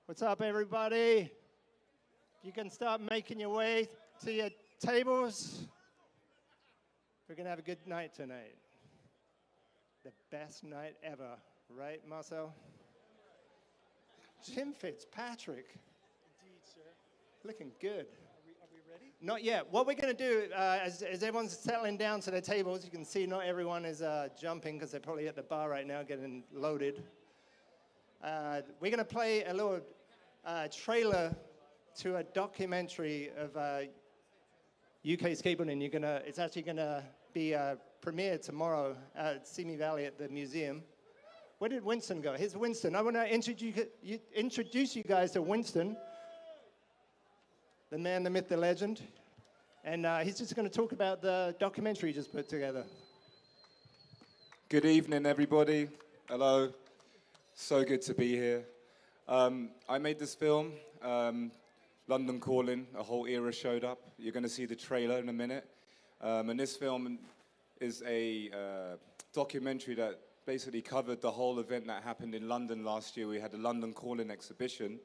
What's up, everybody? You can start making your way to your tables. We're going to have a good night tonight. The best night ever, right, Marcel? Jim Fitzpatrick. Indeed, sir. Looking good. Are we ready? Not yet. What we're going to do, as everyone's settling down to their tables, you can see not everyone is jumping because they're probably at the bar right now getting loaded. We're going to play a little trailer to a documentary of UK skateboarding. It's actually going to be premiered tomorrow at Simi Valley at the museum. Where did Winston go? Here's Winston. I want to introduce you guys to Winston, the man, the myth, the legend. And he's just going to talk about the documentary he just put together. Good evening, everybody. Hello. So good to be here. I made this film, London Calling, a whole era showed up. You're going to see the trailer in a minute. And this film is a documentary that basically covered the whole event that happened in London last year. We had the London Calling exhibition,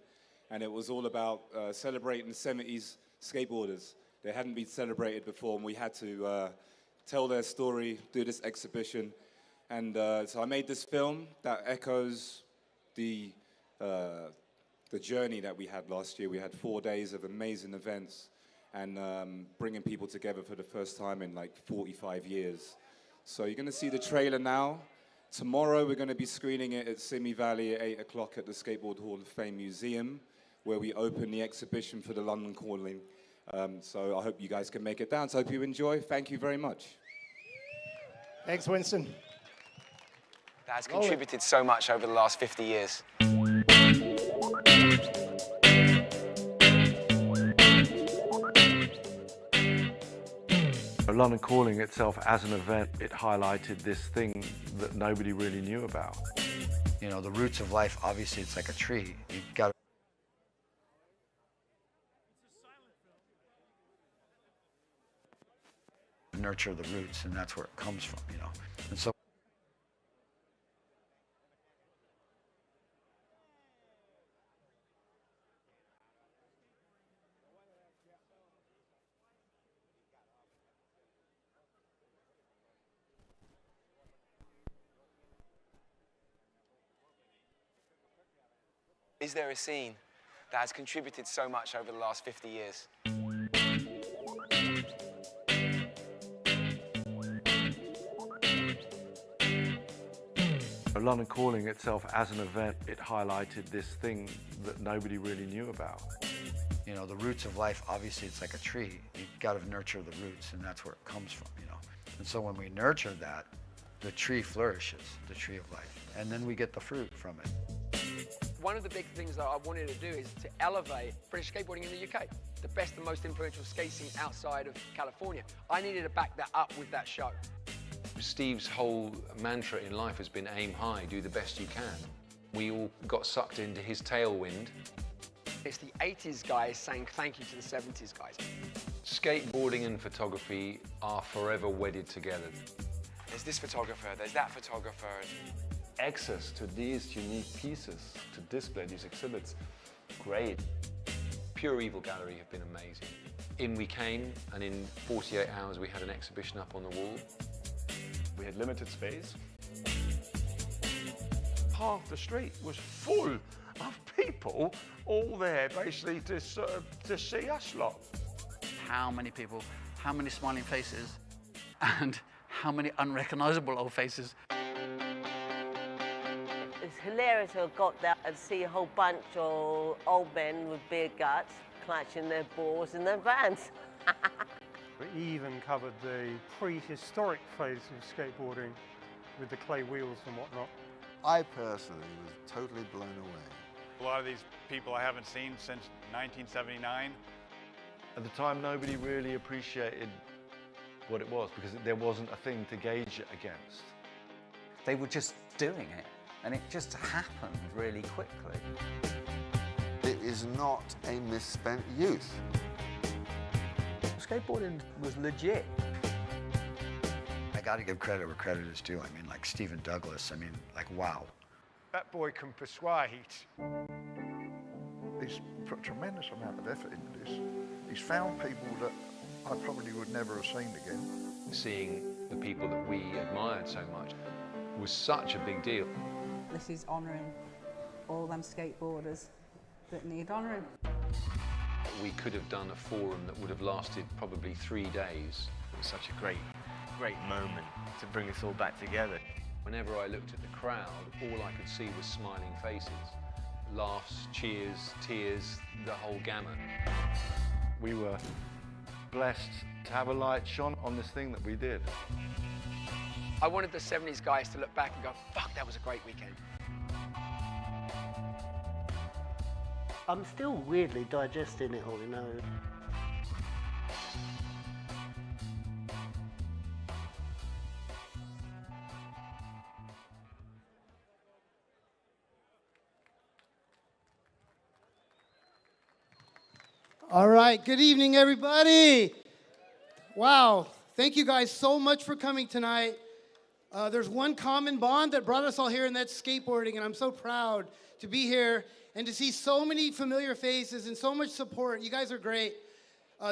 and it was all about celebrating the 70s skateboarders. They hadn't been celebrated before, and we had to tell their story, do this exhibition. And so I made this film that echoes the journey that we had last year. We had 4 days of amazing events and bringing people together for the first time in like 45 years. So you're going to see the trailer now. Tomorrow we're going to be screening it at Simi Valley at 8 o'clock at the Skateboarding Hall of Fame Museum, where we open the exhibition for the London Calling. So I hope you guys can make it down. So I hope you enjoy. Thank you very much. Thanks, Winston. That has contributed so much over the last 50 years. London Calling itself as an event, it highlighted this thing that nobody really knew about. You know, the roots of life, obviously it's like a tree. You've got to nurture the roots, and that's where it comes from, you know. And so Is there a scene that has contributed so much over the last 50 years? London Calling itself as an event, it highlighted this thing that nobody really knew about. you know, the roots of life, obviously it's like a tree. You've got to nurture the roots, and that's where it comes from, you know. And so when we nurture that, the tree flourishes, the tree of life, and then we get the fruit from it. One of the big things that I wanted to do is to elevate British skateboarding in the UK, the best and most influential skate scene outside of California. I needed to back that up with that show. Steve's whole mantra in life has been aim high, do the best you can. We all got sucked into his tailwind. It's the 80s guys saying thank you to the 70s guys. Skateboarding and photography are forever wedded together. There's this photographer, there's that photographer. Access to these unique pieces to display these exhibits, great. Pure Evil Gallery have been amazing. In we came, and in 48 hours we had an exhibition up on the wall. We had limited space. Half the street was full of people, all there basically to see us lot. How many people, how many smiling faces, and how many unrecognizable old faces. It's hilarious to have got there and see a whole bunch of old men with beer guts clutching their balls in their vans. We even covered the prehistoric phase of skateboarding with the clay wheels and whatnot. I personally was totally blown away. A lot of these people I haven't seen since 1979. At the time, nobody really appreciated what it was because there wasn't a thing to gauge it against. They were just doing it, and it just happened really quickly. It is not a misspent youth. Skateboarding was legit. I got to give credit where credit is due. I mean, like Stephen Douglas, I mean, like, wow. That boy can persuade. He's put a tremendous amount of effort into this. He's found people that I probably would never have seen again. Seeing the people that we admired so much was such a big deal. This is honouring all them skateboarders that need honouring. We could have done a forum that would have lasted probably 3 days. It was such a great moment to bring us all back together. Whenever I looked at the crowd, all I could see was smiling faces. Laughs, cheers, tears, the whole gamut. We were blessed to have a light shone on this thing that we did. I wanted the 70s guys to look back and go, fuck, that was a great weekend. I'm still weirdly digesting it all, you know. All right, good evening, everybody. Wow, thank you guys so much for coming tonight. There's one common bond that brought us all here, and that's skateboarding, and I'm so proud to be here and to see so many familiar faces and so much support. You guys are great.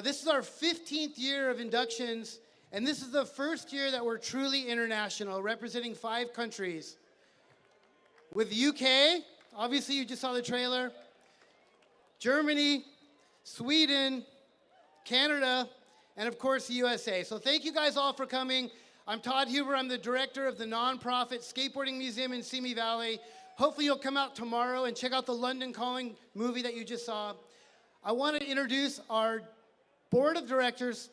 This is our 15th year of inductions, and this is the first year that we're truly international, representing 5 countries. With UK, obviously you just saw the trailer, Germany, Sweden, Canada, and of course the USA. So thank you guys all for coming. I'm Todd Huber. I'm the director of the nonprofit Skateboarding Museum in Simi Valley. Hopefully you'll come out tomorrow and check out the London Calling movie that you just saw. I want to introduce our board of directors,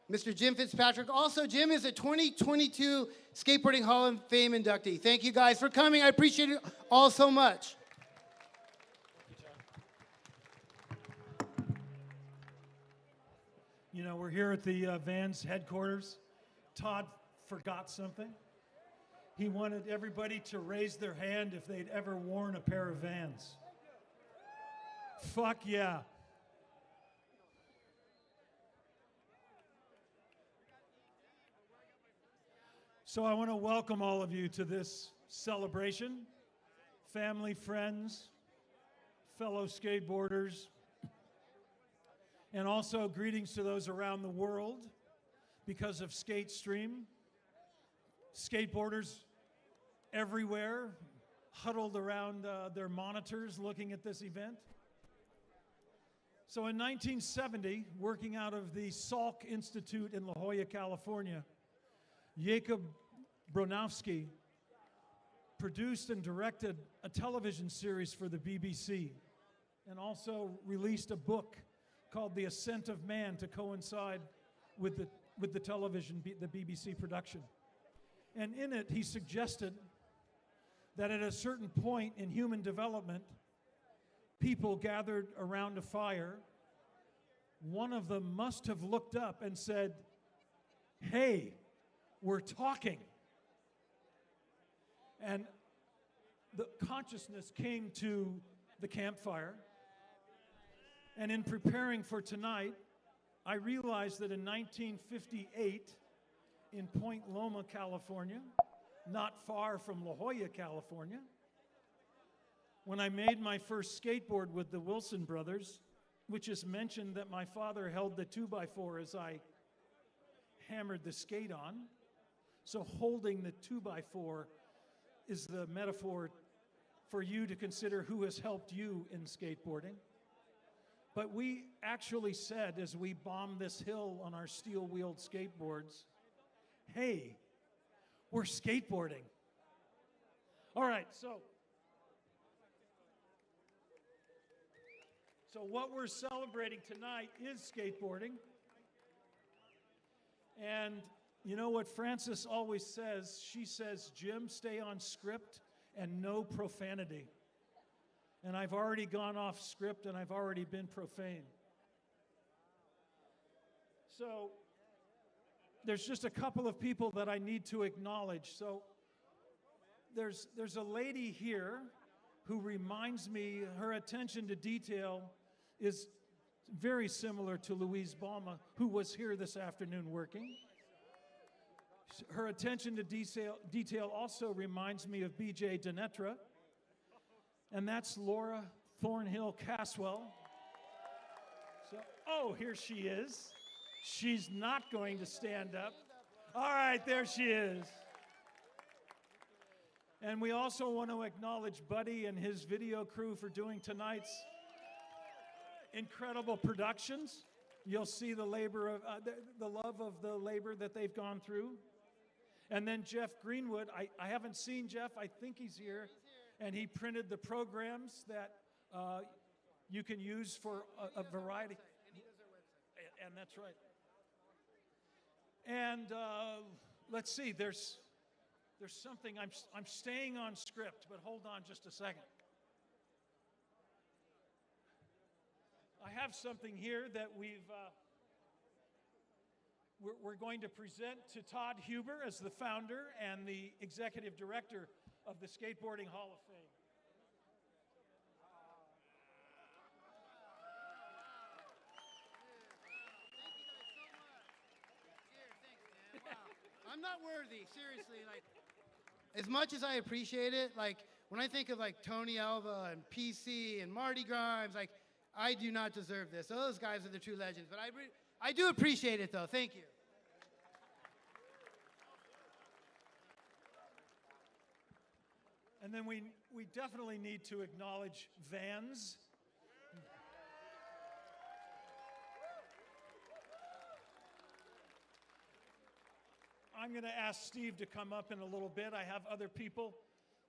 Mr. Jim Fitzpatrick. Also, Jim is a 2022 Skateboarding Hall of Fame inductee. Thank you guys for coming. I appreciate it all so much. You know, we're here at the Vans headquarters. Todd forgot something. He wanted everybody to raise their hand if they'd ever worn a pair of Vans. Fuck yeah. So I want to welcome all of you to this celebration. Family, friends, fellow skateboarders, and also greetings to those around the world because of SkateStream. Skateboarders everywhere huddled around their monitors looking at this event. So in 1970, working out of the Salk Institute in La Jolla, California, Jacob Bronowski produced and directed a television series for the BBC and also released a book called The Ascent of Man to coincide with the television, the BBC production. And in it, he suggested that at a certain point in human development, people gathered around a fire. One of them must have looked up and said, "Hey, we're talking." And the consciousness came to the campfire. And in preparing for tonight, I realized that in 1958, in Point Loma, California, not far from La Jolla, California, when I made my first skateboard with the Wilson brothers, which is mentioned that my father held the 2x4 as I hammered the skate on. So holding the 2x4 is the metaphor for you to consider who has helped you in skateboarding. But we actually said, as we bombed this hill on our steel-wheeled skateboards, hey, we're skateboarding. All right, so what we're celebrating tonight is skateboarding. And you know what Frances always says? She says, Jim, stay on script and no profanity. And I've already gone off script and I've already been profane. So there's just a couple of people that I need to acknowledge. So there's a lady here who reminds me, her attention to detail is very similar to Louise Balma, who was here this afternoon working. Her attention to detail also reminds me of BJ Denetra, And that's Laura Thornhill Caswell. So, oh, here she is. She's not going to stand up. All right, there she is. And we also want to acknowledge Buddy and his video crew for doing tonight's incredible productions. You'll see the labor of the love of the labor that they've gone through. And then Jeff Greenwood, I haven't seen Jeff, I think he's here. And he printed the programs that you can use for a variety. And that's right. And let's see, there's something, I'm staying on script, but hold on just a second. I have something here that we're going to present to Todd Huber as the founder and the executive director of the Skateboarding Hall of Fame. I'm not worthy, seriously. Like, as much as I appreciate it, like when I think of like Tony Alva and PC and Marty Grimes, like I do not deserve this. Those guys are the true legends. But I do appreciate it, though. Thank you. And then we definitely need to acknowledge Vans. I'm going to ask Steve to come up in a little bit. I have other people.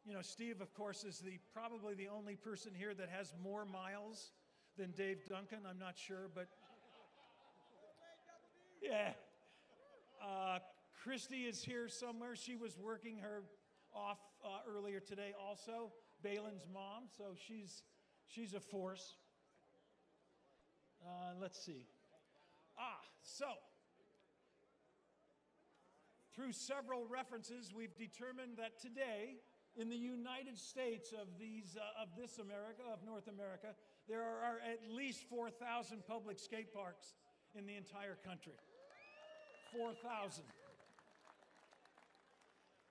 You know, Steve, of course, is probably the only person here that has more miles than Dave Duncan. I'm not sure, but yeah. Christy is here somewhere. She was working her off earlier today also. Balin's mom, so she's a force. Let's see. So through several references, we've determined that today, in the United States of this America, of North America, there are at least 4,000 public skate parks in the entire country. 4,000.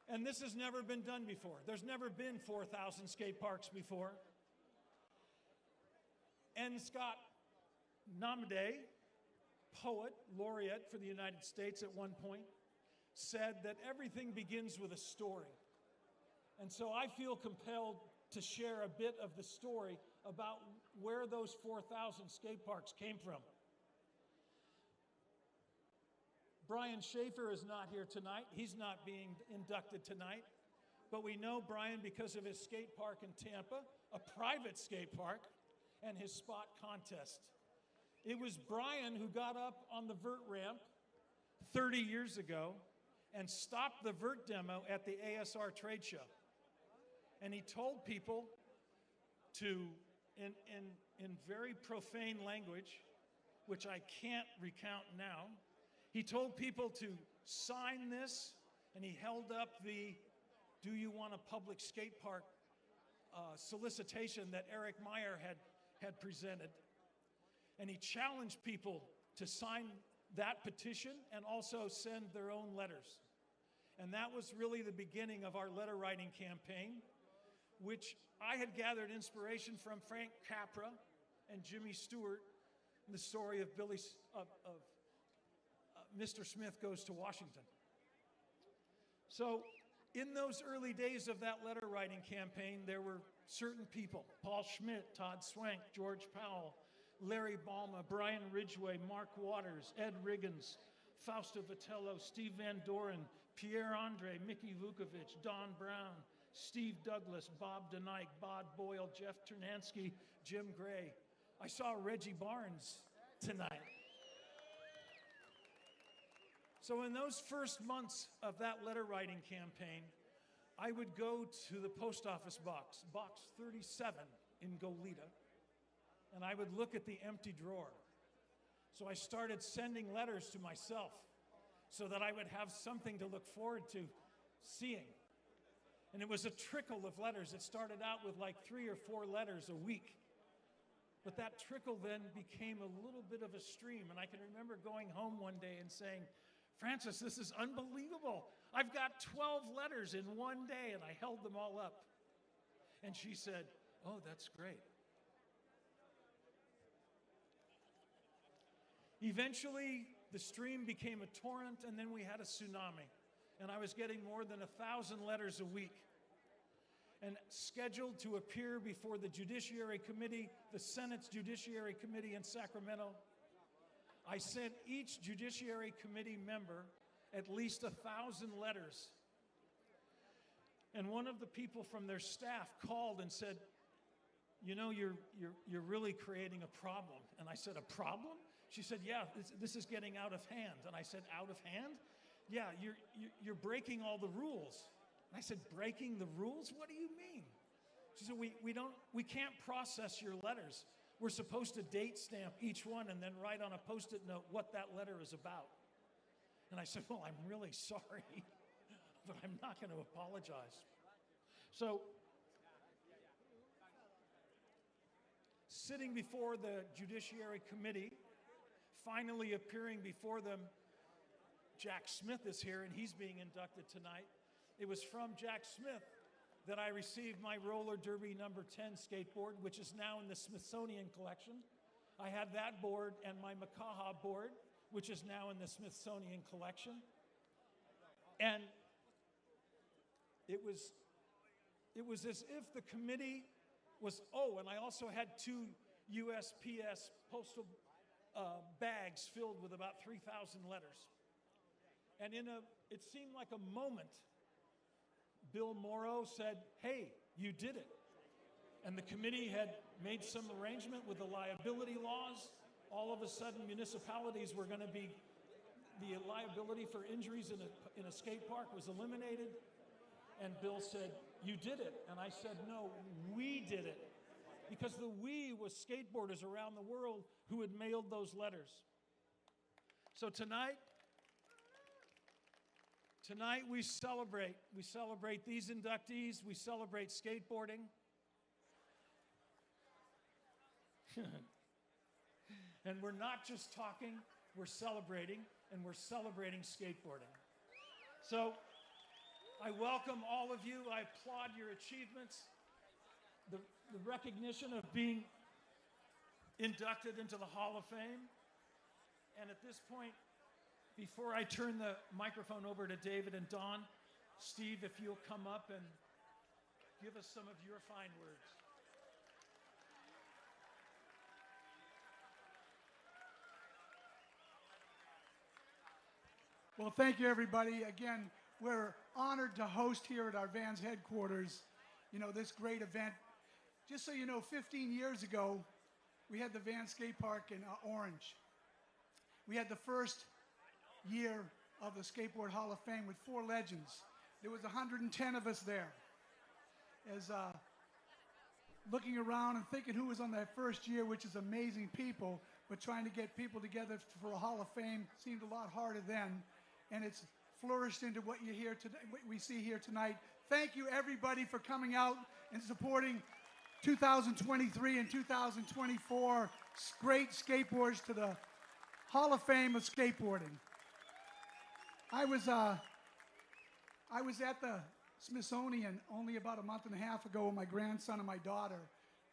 And this has never been done before. There's never been 4,000 skate parks before. N. Scott Namade, poet, laureate for the United States at one point, said that everything begins with a story. And so I feel compelled to share a bit of the story about where those 4,000 skate parks came from. Brian Schaefer is not here tonight. He's not being inducted tonight. But we know Brian because of his skate park in Tampa, a private skate park, and his spot contest. It was Brian who got up on the vert ramp 30 years ago and stopped the vert demo at the ASR trade show. And he told people to, in very profane language, which I can't recount now, he told people to sign this, and he held up the "Do you want a public skate park" solicitation that Eric Meyer had presented. And he challenged people to sign that petition and also send their own letters. And that was really the beginning of our letter writing campaign, which I had gathered inspiration from Frank Capra and Jimmy Stewart, the story of Mr. Smith Goes to Washington. So in those early days of that letter writing campaign, there were certain people: Paul Schmidt, Todd Swank, George Powell, Larry Balma, Brian Ridgway, Mark Waters, Ed Riggins, Fausto Vitello, Steve Van Doren, Pierre Andre, Mickey Vukovic, Don Brown, Steve Douglas, Bob DeNike, Bod Boyle, Jeff Ternansky, Jim Gray. I saw Reggie Barnes tonight. So in those first months of that letter writing campaign, I would go to the post office box 37 in Goleta, and I would look at the empty drawer. So I started sending letters to myself so that I would have something to look forward to seeing. And it was a trickle of letters. It started out with like 3 or 4 letters a week. But that trickle then became a little bit of a stream. And I can remember going home one day and saying, "Frances, this is unbelievable. I've got 12 letters in one day," and I held them all up. And she said, Oh, that's great. Eventually, the stream became a torrent, and then we had a tsunami. And I was getting more than 1,000 letters a week. And scheduled to appear before the Judiciary Committee, the Senate's Judiciary Committee in Sacramento, I sent each Judiciary Committee member at least 1,000 letters. And one of the people from their staff called and said, you know, you're really creating a problem. And I said, a problem? She said, yeah, this is getting out of hand. And I said, out of hand? Yeah, you're breaking all the rules. And I said, breaking the rules? What do you mean? She said, we can't process your letters. We're supposed to date stamp each one and then write on a Post-it note what that letter is about. And I said, well, I'm really sorry, but I'm not going to apologize. So, sitting before the Judiciary Committee, finally appearing before them, Jack Smith is here, and he's being inducted tonight. It was from Jack Smith that I received my roller derby number 10 skateboard, which is now in the Smithsonian collection. I had that board and my Makaha board, which is now in the Smithsonian collection. And it was as if the committee was, oh, and I also had 2 USPS postal bags filled with about 3,000 letters. And it seemed like a moment, Bill Morrow said, hey, you did it. And the committee had made some arrangement with the liability laws. All of a sudden, municipalities were going to be, the liability for injuries in a skate park was eliminated. And Bill said, you did it. And I said, no, we did it. Because the we was skateboarders around the world who had mailed those letters. So tonight we celebrate. We celebrate these inductees. We celebrate skateboarding. And we're not just talking, we're celebrating, and we're celebrating skateboarding. So I welcome all of you. I applaud your achievements. The recognition of being inducted into the Hall of Fame. And at this point, before I turn the microphone over to David and Don, Steve, if you'll come up and give us some of your fine words. Well, thank you, everybody. Again, we're honored to host here at our Vans headquarters, you know, this great event. Just so you know, 15 years ago, we had the Vans Skate Park in Orange. We had the first year of the Skateboard Hall of Fame with 4 legends. There was 110 of us there. As looking around and thinking who was on that first year, which is amazing people, but trying to get people together for a Hall of Fame seemed a lot harder then. And it's flourished into what you hear today, what we see here tonight. Thank you, everybody, for coming out and supporting 2023 and 2024 great skateboards to the Hall of Fame of skateboarding. I was at the Smithsonian only about a month and a half ago with my grandson and my daughter.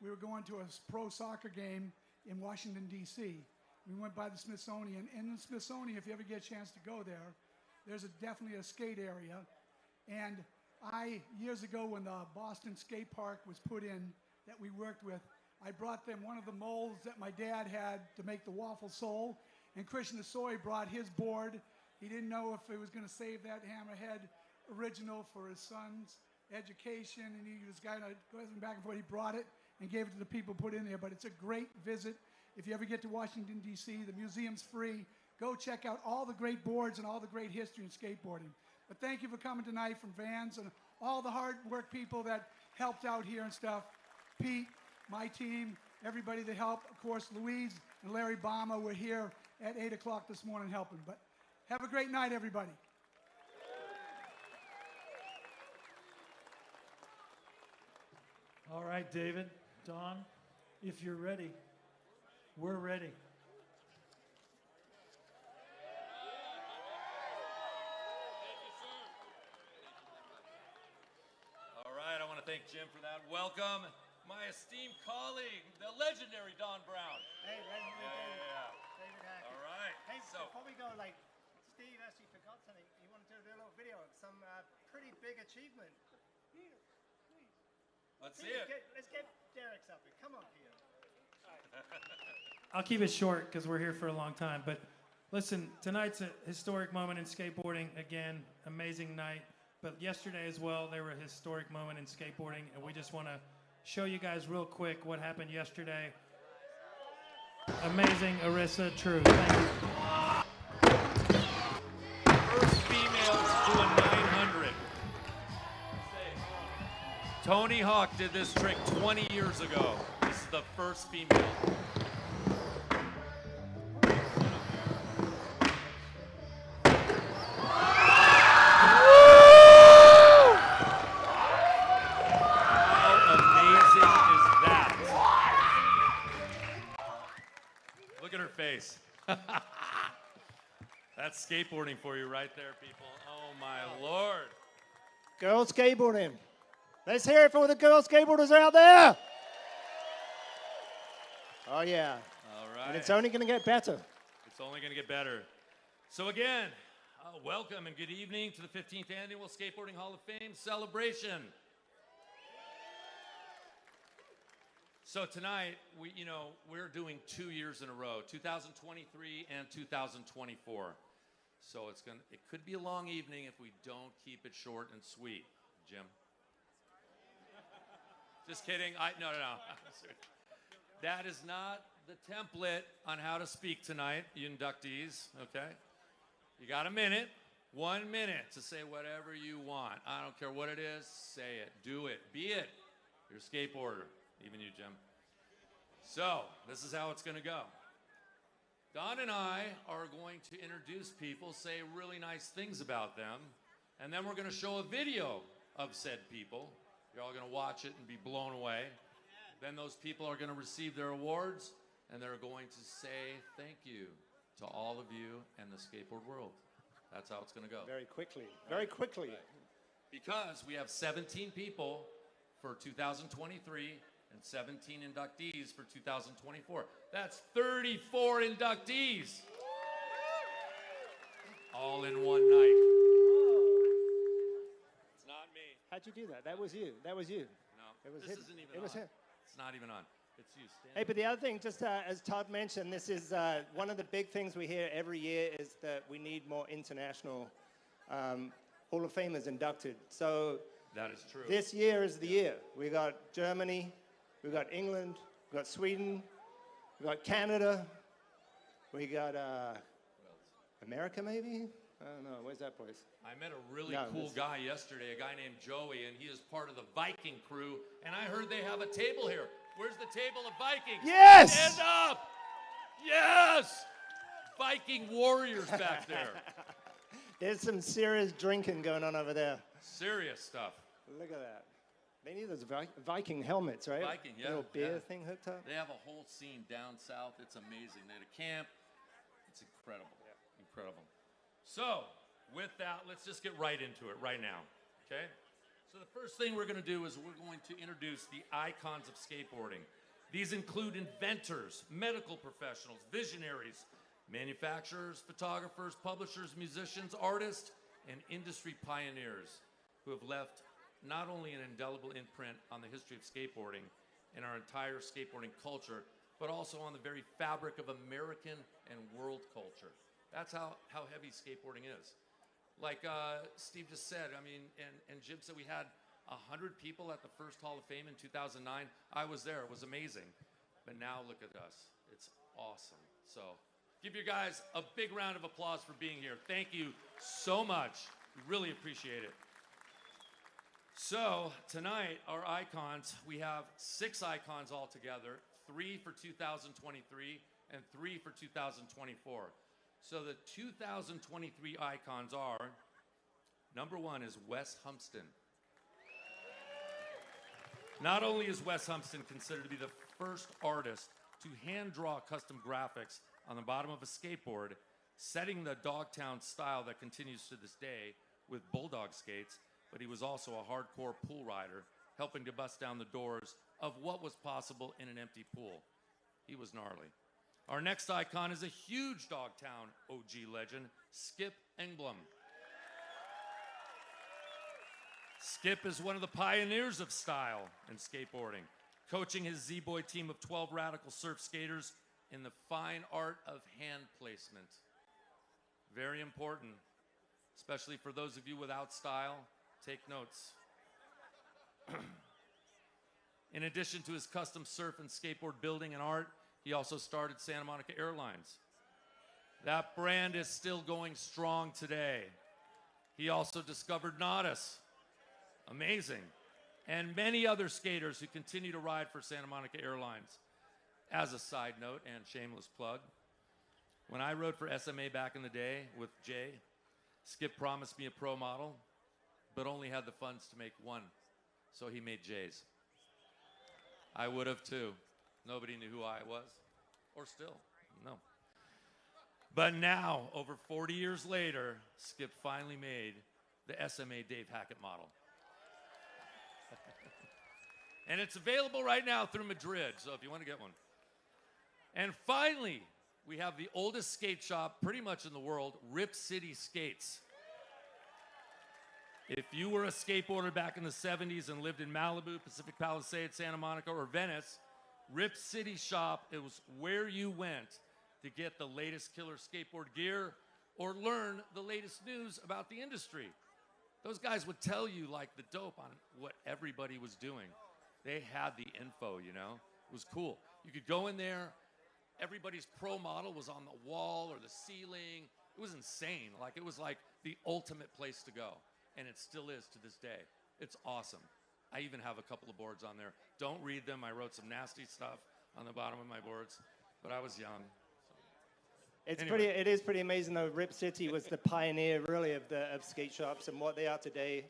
We were going to a pro soccer game in Washington, D.C. We went by the Smithsonian. In the Smithsonian, if you ever get a chance to go there, there's definitely a skate area. And years ago when the Boston skate park was put in that we worked with, I brought them one of the molds that my dad had to make the waffle sole. And Krishna Soy brought his board. He didn't know if he was going to save that Hammerhead original for his son's education. And he was kind of going back and forth. He brought it and gave it to the people put in there. But it's a great visit. If you ever get to Washington, D.C., the museum's free. Go check out all the great boards and all the great history in skateboarding. But thank you for coming tonight from Vans and all the hard work people that helped out here and stuff. Pete, my team, everybody that helped. Of course, Louise and Larry Bama were here at 8 o'clock this morning helping. But have a great night, everybody. All right, David, Don, if you're ready, we're ready. All right, I want to thank Jim for that welcome. my esteemed colleague, the legendary Don Brown. Hey, legendary David Hackett. All right. Hey, so before we go, Steve actually forgot something. He wanted to do a little video of some pretty big achievement. Peter, please. Let's see it. Let's get Derek's up here. Come on, Peter. I'll keep it short because we're here for a long time. But listen, tonight's a historic moment in skateboarding. Again, amazing night. But yesterday as well, there were a historic moment in skateboarding. And we just want to show you guys real quick what happened yesterday. Amazing, Arissa, true. Thank you. First females to a 900. Tony Hawk did this trick 20 years ago. This is the first female. Face. That's skateboarding for you right there, people. Oh my Lord. Girl skateboarding. Let's hear it for the girl skateboarders out there. Oh yeah. All right. And it's only going to get better. It's only going to get better. So again, welcome and good evening to the 15th Annual Skateboarding Hall of Fame celebration. So tonight, we're doing 2 years in a row, 2023 and 2024. So it could be a long evening if we don't keep it short and sweet, Jim. Just kidding. No. That is not the template on how to speak tonight, you inductees, okay? You got a minute, 1 minute to say whatever you want. I don't care what it is, say it, do it, be it. You're a skateboarder. Even you, Jim. So, this is how it's going to go. Don and I are going to introduce people, say really nice things about them, and then we're going to show a video of said people. You're all going to watch it and be blown away. Then those people are going to receive their awards, and they're going to say thank you to all of you and the skateboard world. That's how it's going to go. Very quickly. Very quickly. Right. Because we have 17 people for 2023 and 17 inductees for 2024. That's 34 inductees. All in one night. It's not me. How'd you do that? That was you. That was you. No, it was this him. isn't even It was on. him. It's not even on. It's you. Stand Hey, but the other thing, just as Todd mentioned, this is one of the big things we hear every year is that we need more international Hall of Famers inducted. So that is true. This year is the year. We got Germany, we got England, we got Sweden, we got Canada, we got America maybe? I don't know, where's that place? I met a really cool guy yesterday, a guy named Joey, and he is part of the Viking crew, and I heard they have a table here. Where's the table of Vikings? Yes! Stand up! Yes! Viking warriors back there. There's some serious drinking going on over there. Serious stuff. Look at that. They need those Viking helmets, right? Viking, yeah. Little beer thing hooked up. They have a whole scene down south. It's amazing. They had a camp. It's incredible. Yeah. Incredible. So, with that, let's just get right into it right now, okay? So the first thing we're going to do is we're going to introduce the icons of skateboarding. These include inventors, medical professionals, visionaries, manufacturers, photographers, publishers, musicians, artists, and industry pioneers who have left not only an indelible imprint on the history of skateboarding and our entire skateboarding culture, but also on the very fabric of American and world culture. That's how heavy skateboarding is. Like Steve just said, I mean, and Jim said we had 100 people at the first Hall of Fame in 2009. I was there, it was amazing. But now look at us, it's awesome. So give you guys a big round of applause for being here. Thank you so much, we really appreciate it. So tonight, our icons, we have 6 icons altogether, 3 for 2023 and 3 for 2024. So the 2023 icons are, number 1 is Wes Humpston. Not only is Wes Humpston considered to be the first artist to hand draw custom graphics on the bottom of a skateboard, setting the Dogtown style that continues to this day with bulldog skates, but he was also a hardcore pool rider, helping to bust down the doors of what was possible in an empty pool. He was gnarly. Our next icon is a huge Dogtown OG legend, Skip Engblom. Skip is one of the pioneers of style in skateboarding, coaching his Z-Boy team of 12 radical surf skaters in the fine art of hand placement. Very important, especially for those of you without style. Take notes. In addition to his custom surf and skateboard building and art, he also started Santa Monica Airlines. That brand is still going strong today. He also discovered Nadas. Amazing. And many other skaters who continue to ride for Santa Monica Airlines. As a side note and shameless plug, when I rode for SMA back in the day with Jay, Skip promised me a pro model, but only had the funds to make one, so he made Jay's. I would have too. Nobody knew who I was, or still, no. But now, over 40 years later, Skip finally made the SMA Dave Hackett model. And it's available right now through Madrid, so if you want to get one. And finally, we have the oldest skate shop pretty much in the world, Rip City Skates. If you were a skateboarder back in the 70s and lived in Malibu, Pacific Palisades, Santa Monica, or Venice, Rip City Shop, it was where you went to get the latest killer skateboard gear or learn the latest news about the industry. Those guys would tell you like the dope on what everybody was doing. They had the info, you know? It was cool. You could go in there, everybody's pro model was on the wall or the ceiling. It was insane. Like, it was like the ultimate place to go. And it still is to this day. It's awesome. I even have a couple of boards on there. Don't read them. I wrote some nasty stuff on the bottom of my boards, but I was young. So. It is pretty amazing though. Rip City was the pioneer really of skate shops and what they are today.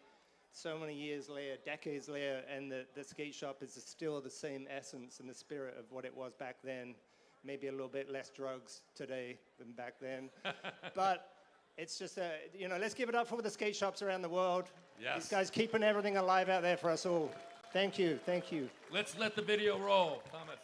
So many years later, decades later, and the skate shop is still the same essence and the spirit of what it was back then. Maybe a little bit less drugs today than back then. But it's just, let's give it up for the skate shops around the world. Yes. These guys keeping everything alive out there for us all. Thank you, thank you. Let's let the video roll, Thomas.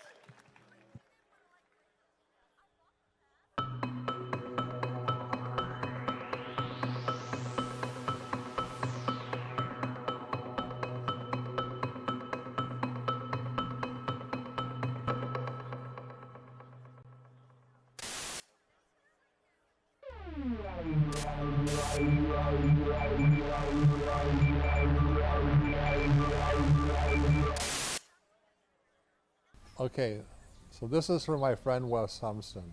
Okay, so this is for my friend Wes Humpston.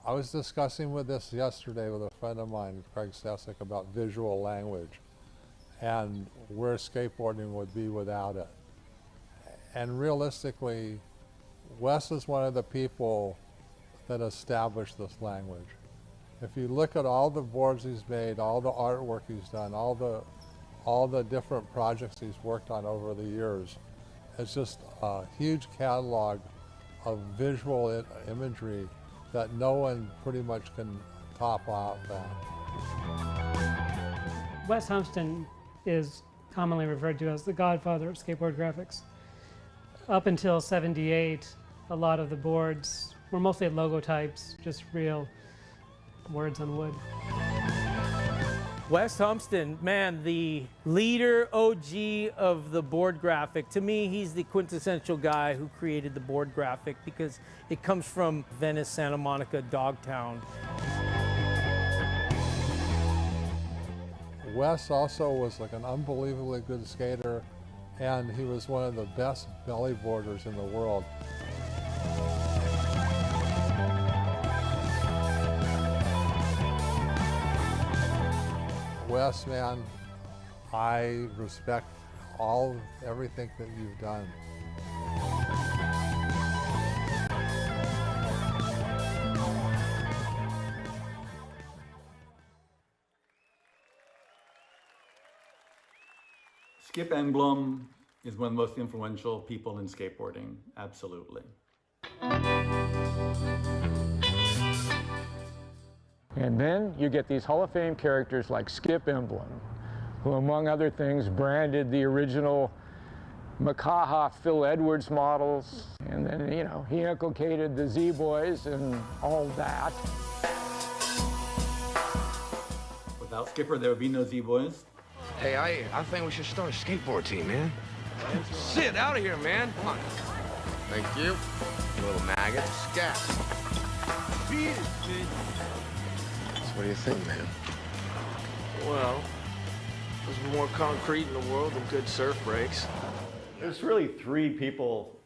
I was discussing with this yesterday with a friend of mine, Craig Sessick, about visual language and where skateboarding would be without it. And realistically, Wes is one of the people that established this language. If you look at all the boards he's made, all the artwork he's done, all the different projects he's worked on over the years, it's just a huge catalog of visual imagery that no one pretty much can top out that. Wes Humpston is commonly referred to as the godfather of skateboard graphics. Up until '78, a lot of the boards were mostly logo types, just real words on wood. Wes Humpston, man, the leader, OG of the board graphic. To me, he's the quintessential guy who created the board graphic because it comes from Venice, Santa Monica, Dogtown. Wes also was like an unbelievably good skater, and he was one of the best belly boarders in the world. Wes, man, I respect everything that you've done. Skip Engblom is one of the most influential people in skateboarding, absolutely. And then you get these Hall of Fame characters like Skip Engblom, who among other things branded the original Makaha Phil Edwards models, and then, you know, he inculcated the Z-Boys and all that. Without Skipper, there would be no Z-Boys. Hey, I think we should start a skateboard team, man. Sit out of here, man. Come on. Thank you. You little maggot. Scat. Beat it, dude. So what do you think, man? Well, there's more concrete in the world than good surf breaks. There's really three people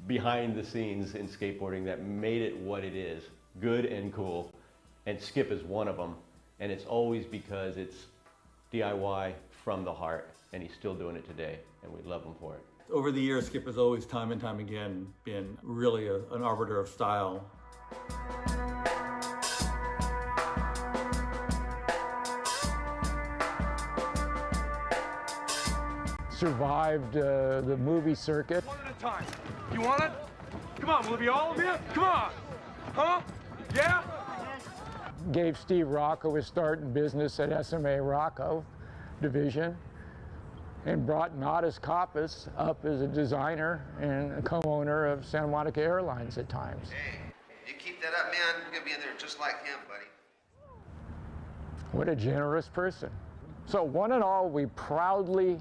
behind the scenes in skateboarding that made it what it is, good and cool, and Skip is one of them, and it's always because it's DIY from the heart, and he's still doing it today, and we love him for it. Over the years, Skip has always, time and time again, been really an arbiter of style. Survived the movie circuit. One at a time. You want it? Come on, will it be all of you? Come on. Huh? Yeah? Gave Steve Rocco his start in business at SMA Rocco division, and brought Nadas Kappas up as a designer and a co-owner of Santa Monica Airlines at times. Hey, you keep that up, man, you're gonna be in there just like him, buddy. What a generous person. So one and all, we proudly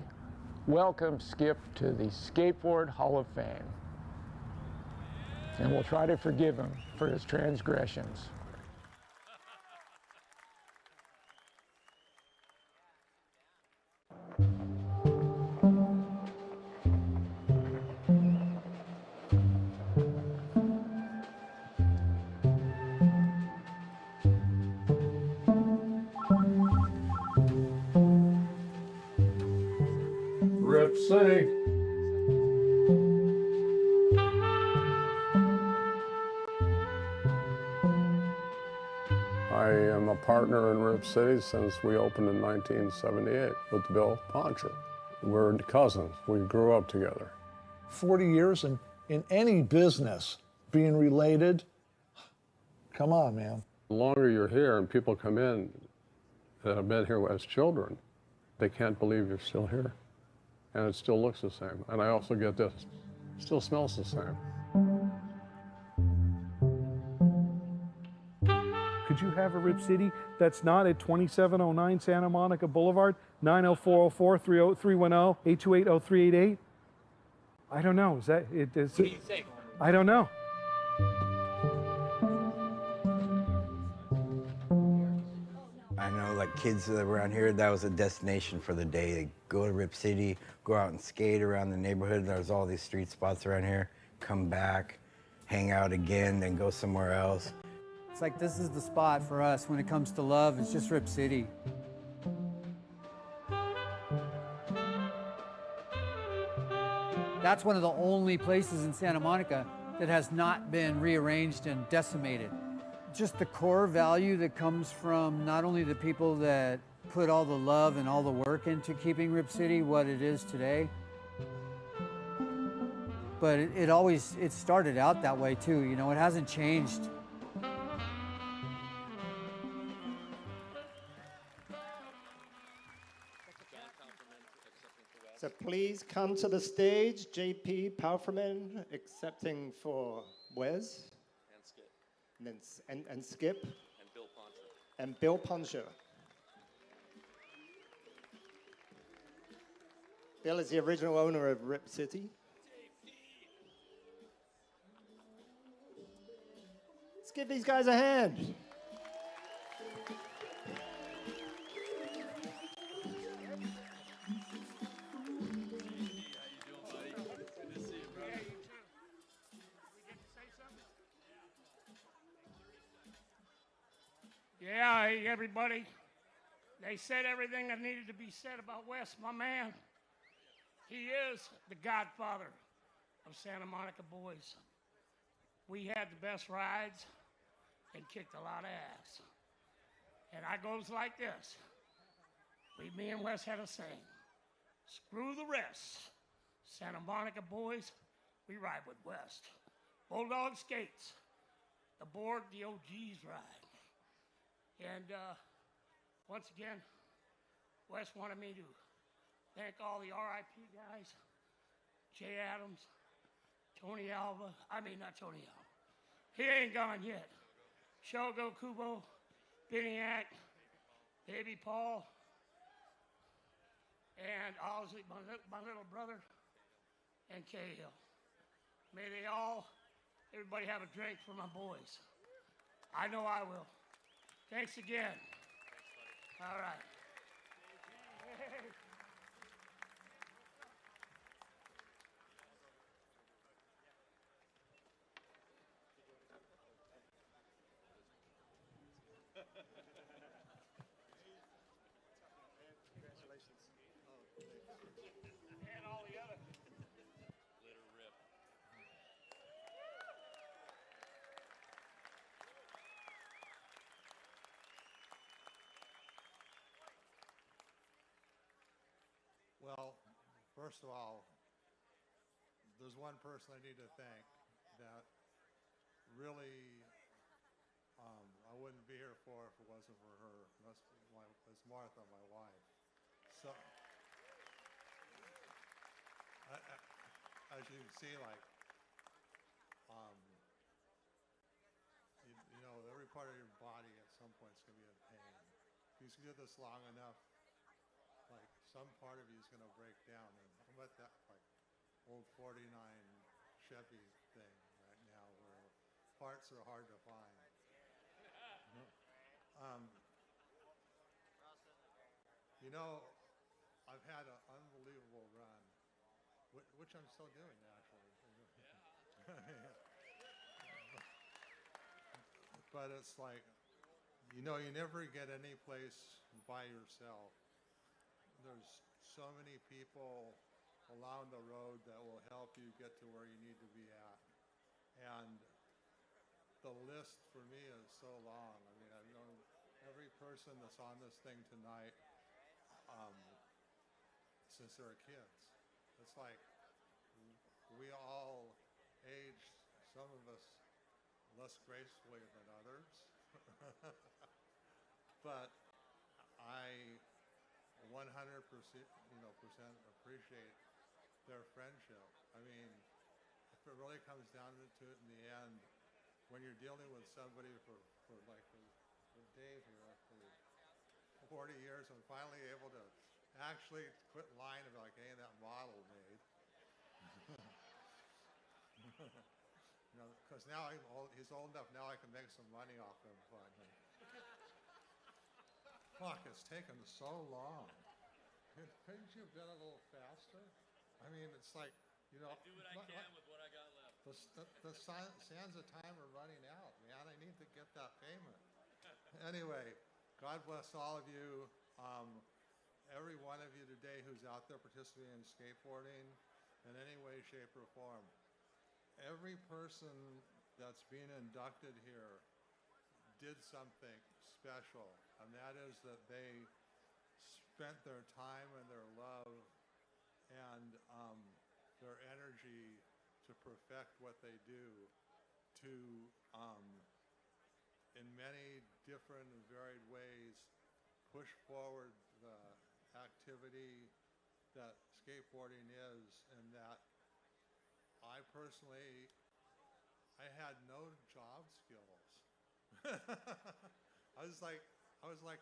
welcome Skip to the Skateboard Hall of Fame. And we'll try to forgive him for his transgressions. Rip City. I am a partner in Rip City since we opened in 1978 with Bill Poncher. We're cousins. We grew up together. 40 years in any business, being related, come on, man. The longer you're here and people come in that have been here as children, they can't believe you're still here. And it still looks the same. And I also get this, it still smells the same. Could you have a Rip City that's not at 2709 Santa Monica Boulevard, 90404-310-828-0388? I don't know. Is that it? What do you think? I don't know. I know, like, kids around here, that was a destination for the day. They go to Rip City, go out and skate around the neighborhood. There's all these street spots around here. Come back, hang out again, then go somewhere else. It's like this is the spot for us when it comes to love. It's just Rip City. That's one of the only places in Santa Monica that has not been rearranged and decimated. Just the core value that comes from not only the people that put all the love and all the work into keeping Rip City what it is today, but it started out that way too. You know, it hasn't changed. So please come to the stage, JP Powerman, accepting for Wes. And Skip. And Skip. And Bill Poncher. And Bill Poncher. Bill is the original owner of Rip City. Let's give these guys a hand. Yeah, hey, everybody. They said everything that needed to be said about Wes, my man. He is the godfather of Santa Monica boys. We had the best rides and kicked a lot of ass. And I goes like this. Me and Wes had a saying. Screw the rest. Santa Monica boys, we ride with West. Bulldog skates. The board the OGs ride. And once again, Wes wanted me to thank all the RIP guys, Jay Adams, Tony Alva, not Tony Alva. He ain't gone yet. Shogo Kubo, Biniac, Baby Paul, and Ozzy, my little brother, and Cahill. May they all, everybody have a drink for my boys. I know I will. Thanks again. All right. And all the other. Let her rip. Well, first of all, there's one person I need to thank that really I wouldn't be here for if it wasn't for her. That's Martha, my wife. So, as you can see, like, you know, every part of your body at some point is going to be in pain. If you do this long enough, like, some part of you is going to break down. And I'm at that, like, old 49 Chevy thing right now where parts are hard to find. You know, I've had an unbelievable run, which I'm still doing, actually. But it's like, you know, you never get any place by yourself. There's so many people along the road that will help you get to where you need to be at. And the list for me is so long. I mean, I've known every person that's on this thing tonight since they were kids. It's like we all aged, some of us less gracefully than others. But I 100% appreciate their friendship. I mean, if it really comes down to it in the end, when you're dealing with somebody for Dave here for 40 years and finally able to actually quit lying about like getting that model made. You know, because now he's old enough now I can make some money off him finally. Fuck, it's taken so long. Couldn't you have been a little faster? I mean, it's like, you know. I do what I can with what I got left. The sands of time are running out, man. I need to get that payment. Anyway, God bless all of you. Every one of you today who's out there participating in skateboarding in any way, shape, or form. Every person that's being inducted here did something special, and that is that they spent their time and their love and their energy to perfect what they do, to in many different and varied ways push forward the activity that skateboarding is, and that I personally, I had no job skills. I was like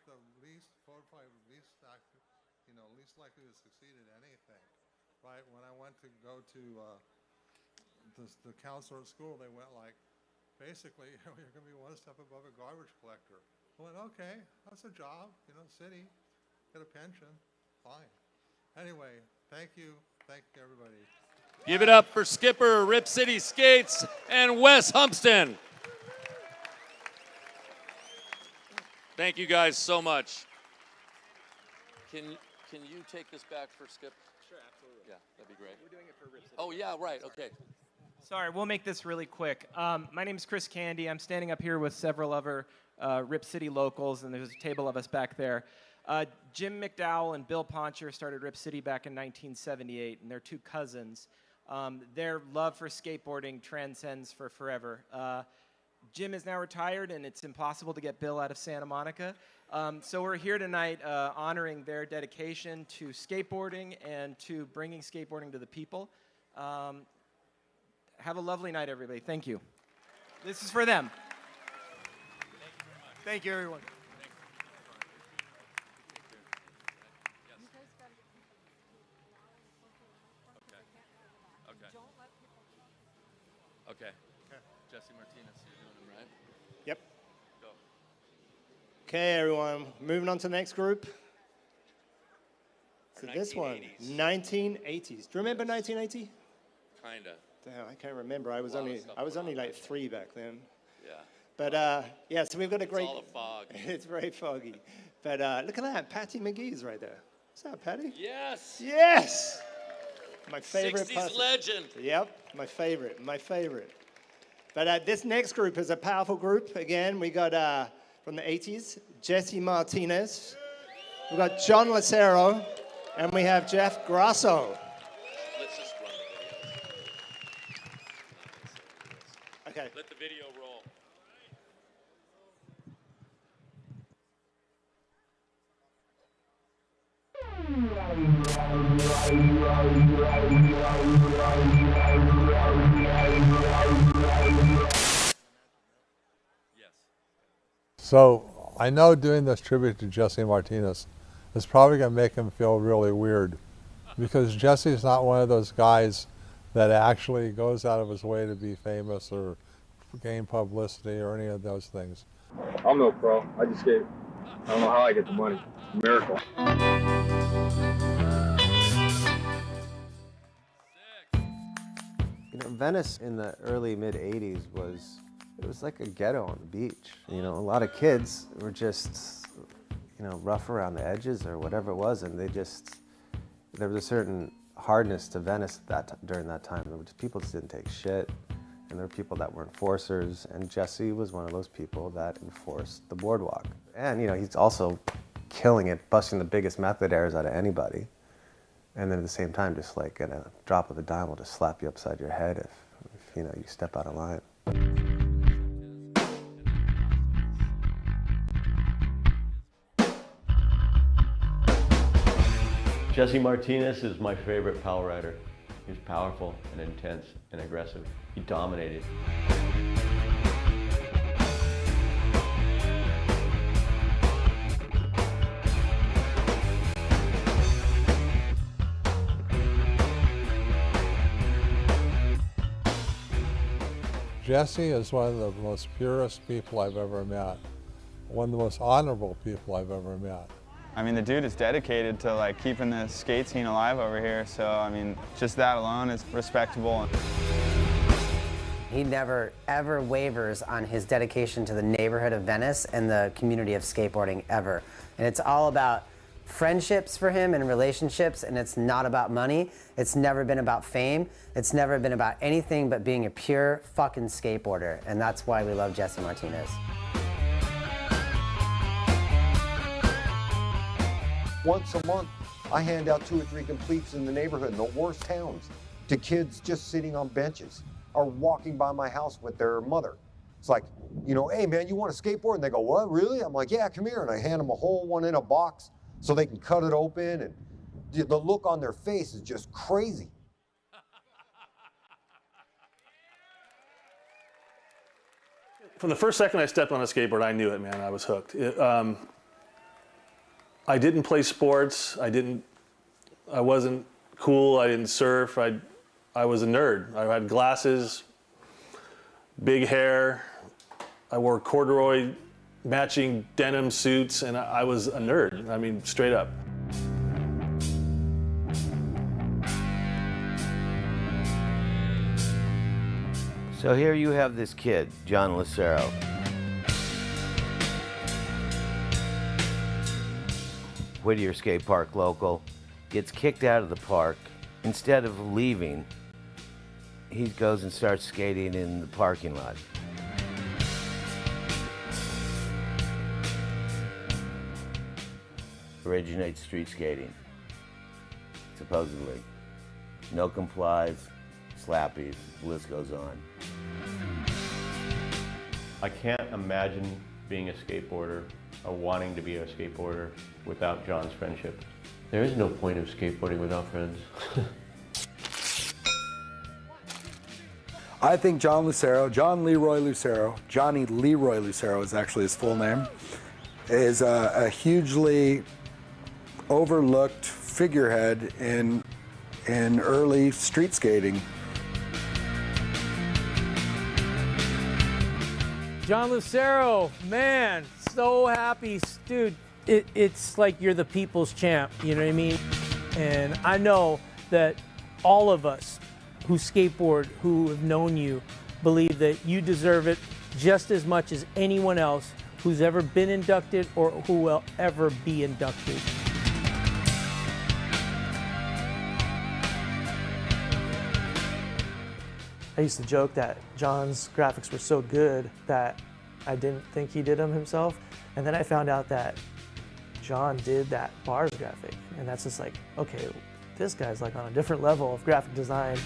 the least likely to succeed at anything, right? When I went to go to the counselor at school, they went like, basically, you're going to be one step above a garbage collector. I went, okay, that's a job, you know, city, get a pension, fine. Anyway, thank you everybody. Give it up for Skipper, Rip City Skates, and Wes Humpston. Thank you guys so much. Can you take this back for Skip? Sure, absolutely. Yeah, that'd be great. We're doing it for Rip City. Oh, yeah, right, okay. Sorry, we'll make this really quick. My name is Chris Candy. I'm standing up here with several other Rip City locals, and there's a table of us back there. Jim McDowell and Bill Poncher started Rip City back in 1978, and they're two cousins. Their love for skateboarding transcends for forever. Jim is now retired, and it's impossible to get Bill out of Santa Monica. So we're here tonight honoring their dedication to skateboarding and to bringing skateboarding to the people. Have a lovely night, everybody. Thank you. This is for them. Thank you, everyone. Okay. Jesse Martinez, you're doing them, right? Yep. Go. Okay, everyone. Moving on to the next group. So this one, 1980s. Do you remember 1980? Kinda. Damn, I can't remember. I was only like 3 back then. Yeah. But yeah, so we've got a great. It's all a fog. It's very foggy. But look at that, Patty McGee's right there. What's up, Patty? Yes. Yes. My favorite 60s person. legend. Yep, my favorite. But this next group is a powerful group. Again, we got from the 80s, Jesse Martinez. We've got John Lucero, and we have Jeff Grosso. Let's just run the video. Okay. Let the video roll. So I know doing this tribute to Jesse Martinez is probably going to make him feel really weird, because Jesse's not one of those guys that actually goes out of his way to be famous or gain publicity or any of those things. I'm no pro. I just skate. I don't know how I get the money. It's a miracle. You know, Venice in the early mid-'80s was like a ghetto on the beach. You know, a lot of kids were just, you know, rough around the edges or whatever it was, and there was a certain hardness to Venice during that time. People just didn't take shit, and there were people that were enforcers, and Jesse was one of those people that enforced the boardwalk. And, you know, he's also killing it, busting the biggest method errors out of anybody. And then at the same time, just like at a drop of a dime, will just slap you upside your head if you know, you step out of line. Jesse Martinez is my favorite power rider. He was powerful and intense and aggressive. He dominated. Jesse is one of the most purest people I've ever met. One of the most honorable people I've ever met. I mean, the dude is dedicated to like keeping the skate scene alive over here. So, I mean, just that alone is respectable. He never, ever wavers on his dedication to the neighborhood of Venice and the community of skateboarding ever. And it's all about friendships for him and relationships, and it's not about money. It's never been about fame. It's never been about anything but being a pure fucking skateboarder. And that's why we love Jesse Martinez. Once a month, I hand out 2 or 3 completes in the neighborhood, in the worst towns, to kids just sitting on benches or walking by my house with their mother. It's like, you know, hey man, you want a skateboard? And they go, what, really? I'm like, yeah, come here. And I hand them a whole one in a box so they can cut it open. And the look on their face is just crazy. From the first second I stepped on a skateboard, I knew it, man. I was hooked. I didn't play sports. I wasn't cool. I didn't surf. I was a nerd. I had glasses, big hair. I wore corduroy matching denim suits, and I was a nerd. I mean, straight up. So here you have this kid, John Lucero. Whittier Skate Park local, gets kicked out of the park. Instead of leaving, he goes and starts skating in the parking lot. Originates street skating, supposedly. No complies, slappies, the list goes on. I can't imagine being a skateboarder or wanting to be a skateboarder without John's friendship. There is no point of skateboarding without friends. I think John Lucero, John Leroy Lucero, Johnny Leroy Lucero is actually his full name, is a hugely overlooked figurehead in early street skating. John Lucero, man, so happy, dude. It's like you're the people's champ, you know what I mean? And I know that all of us who skateboard, who have known you, believe that you deserve it just as much as anyone else who's ever been inducted or who will ever be inducted. I used to joke that John's graphics were so good that I didn't think he did them himself. And then I found out that John did that bars graphic. And that's just like, okay, this guy's like on a different level of graphic design.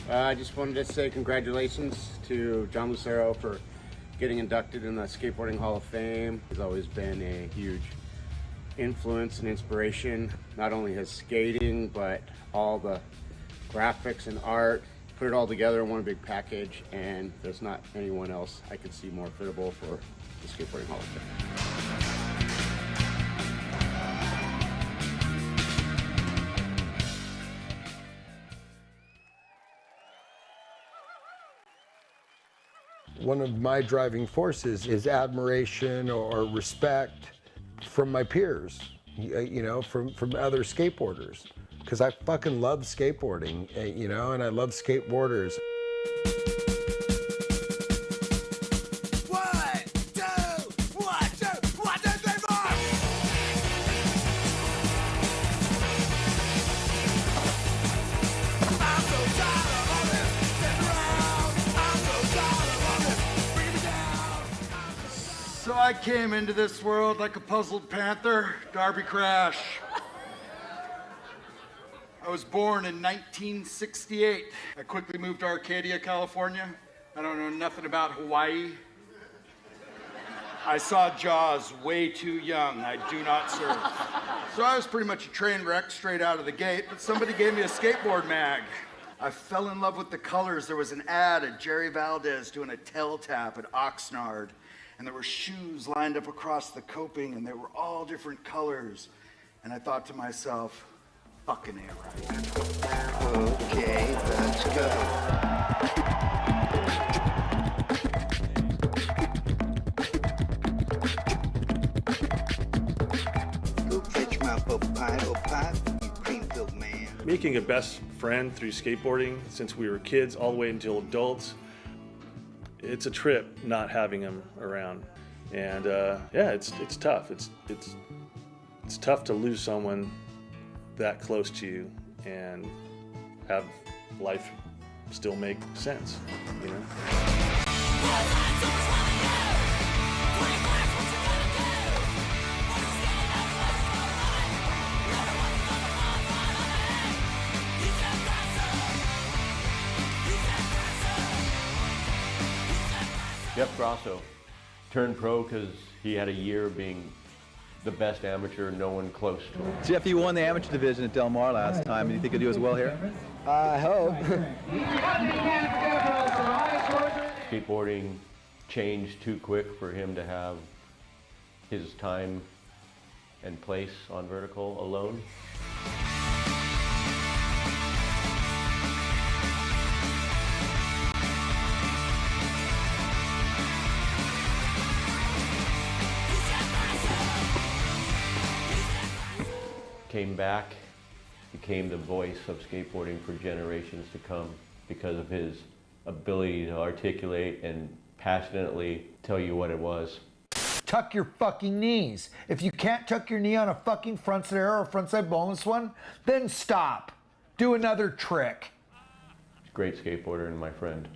I just wanted to say congratulations to John Lucero for getting inducted in the Skateboarding Hall of Fame. He's always been a huge influence and inspiration, not only his skating, but all the graphics and art. Put it all together in one big package, and there's not anyone else I could see more fittable for the Skateboarding Hall of Fame. One of my driving forces is admiration or respect from my peers, you know, from other skateboarders. Because I fucking love skateboarding, you know, and I love skateboarders. So I came into this world like a puzzled panther, Darby Crash. I was born in 1968. I quickly moved to Arcadia, California. I don't know nothing about Hawaii. I saw Jaws way too young. I do not surf. So I was pretty much a train wreck straight out of the gate, but somebody gave me a skateboard mag. I fell in love with the colors. There was an ad of Jerry Valdez doing a tail tap at Oxnard, and there were shoes lined up across the coping, and they were all different colors. And I thought to myself, fucking A right. Okay, let's go. Go catch my pie, you cream-filled man. Making a best friend through skateboarding since we were kids all the way until adults, it's a trip not having him around. And yeah, it's tough. It's tough to lose someone that close to you and have life still make sense, you know? Geoff Grosso turned pro because he had a year being the best amateur, no one close to him. Geoff, you won the amateur division at Del Mar last time. Do you think you'll do as well here? I hope. Skateboarding changed too quick for him to have his time and place on vertical alone. Came back, became the voice of skateboarding for generations to come because of his ability to articulate and passionately tell you what it was. Tuck your fucking knees. If you can't tuck your knee on a fucking frontside air or frontside boneless one, then stop. Do another trick. Great skateboarder and my friend.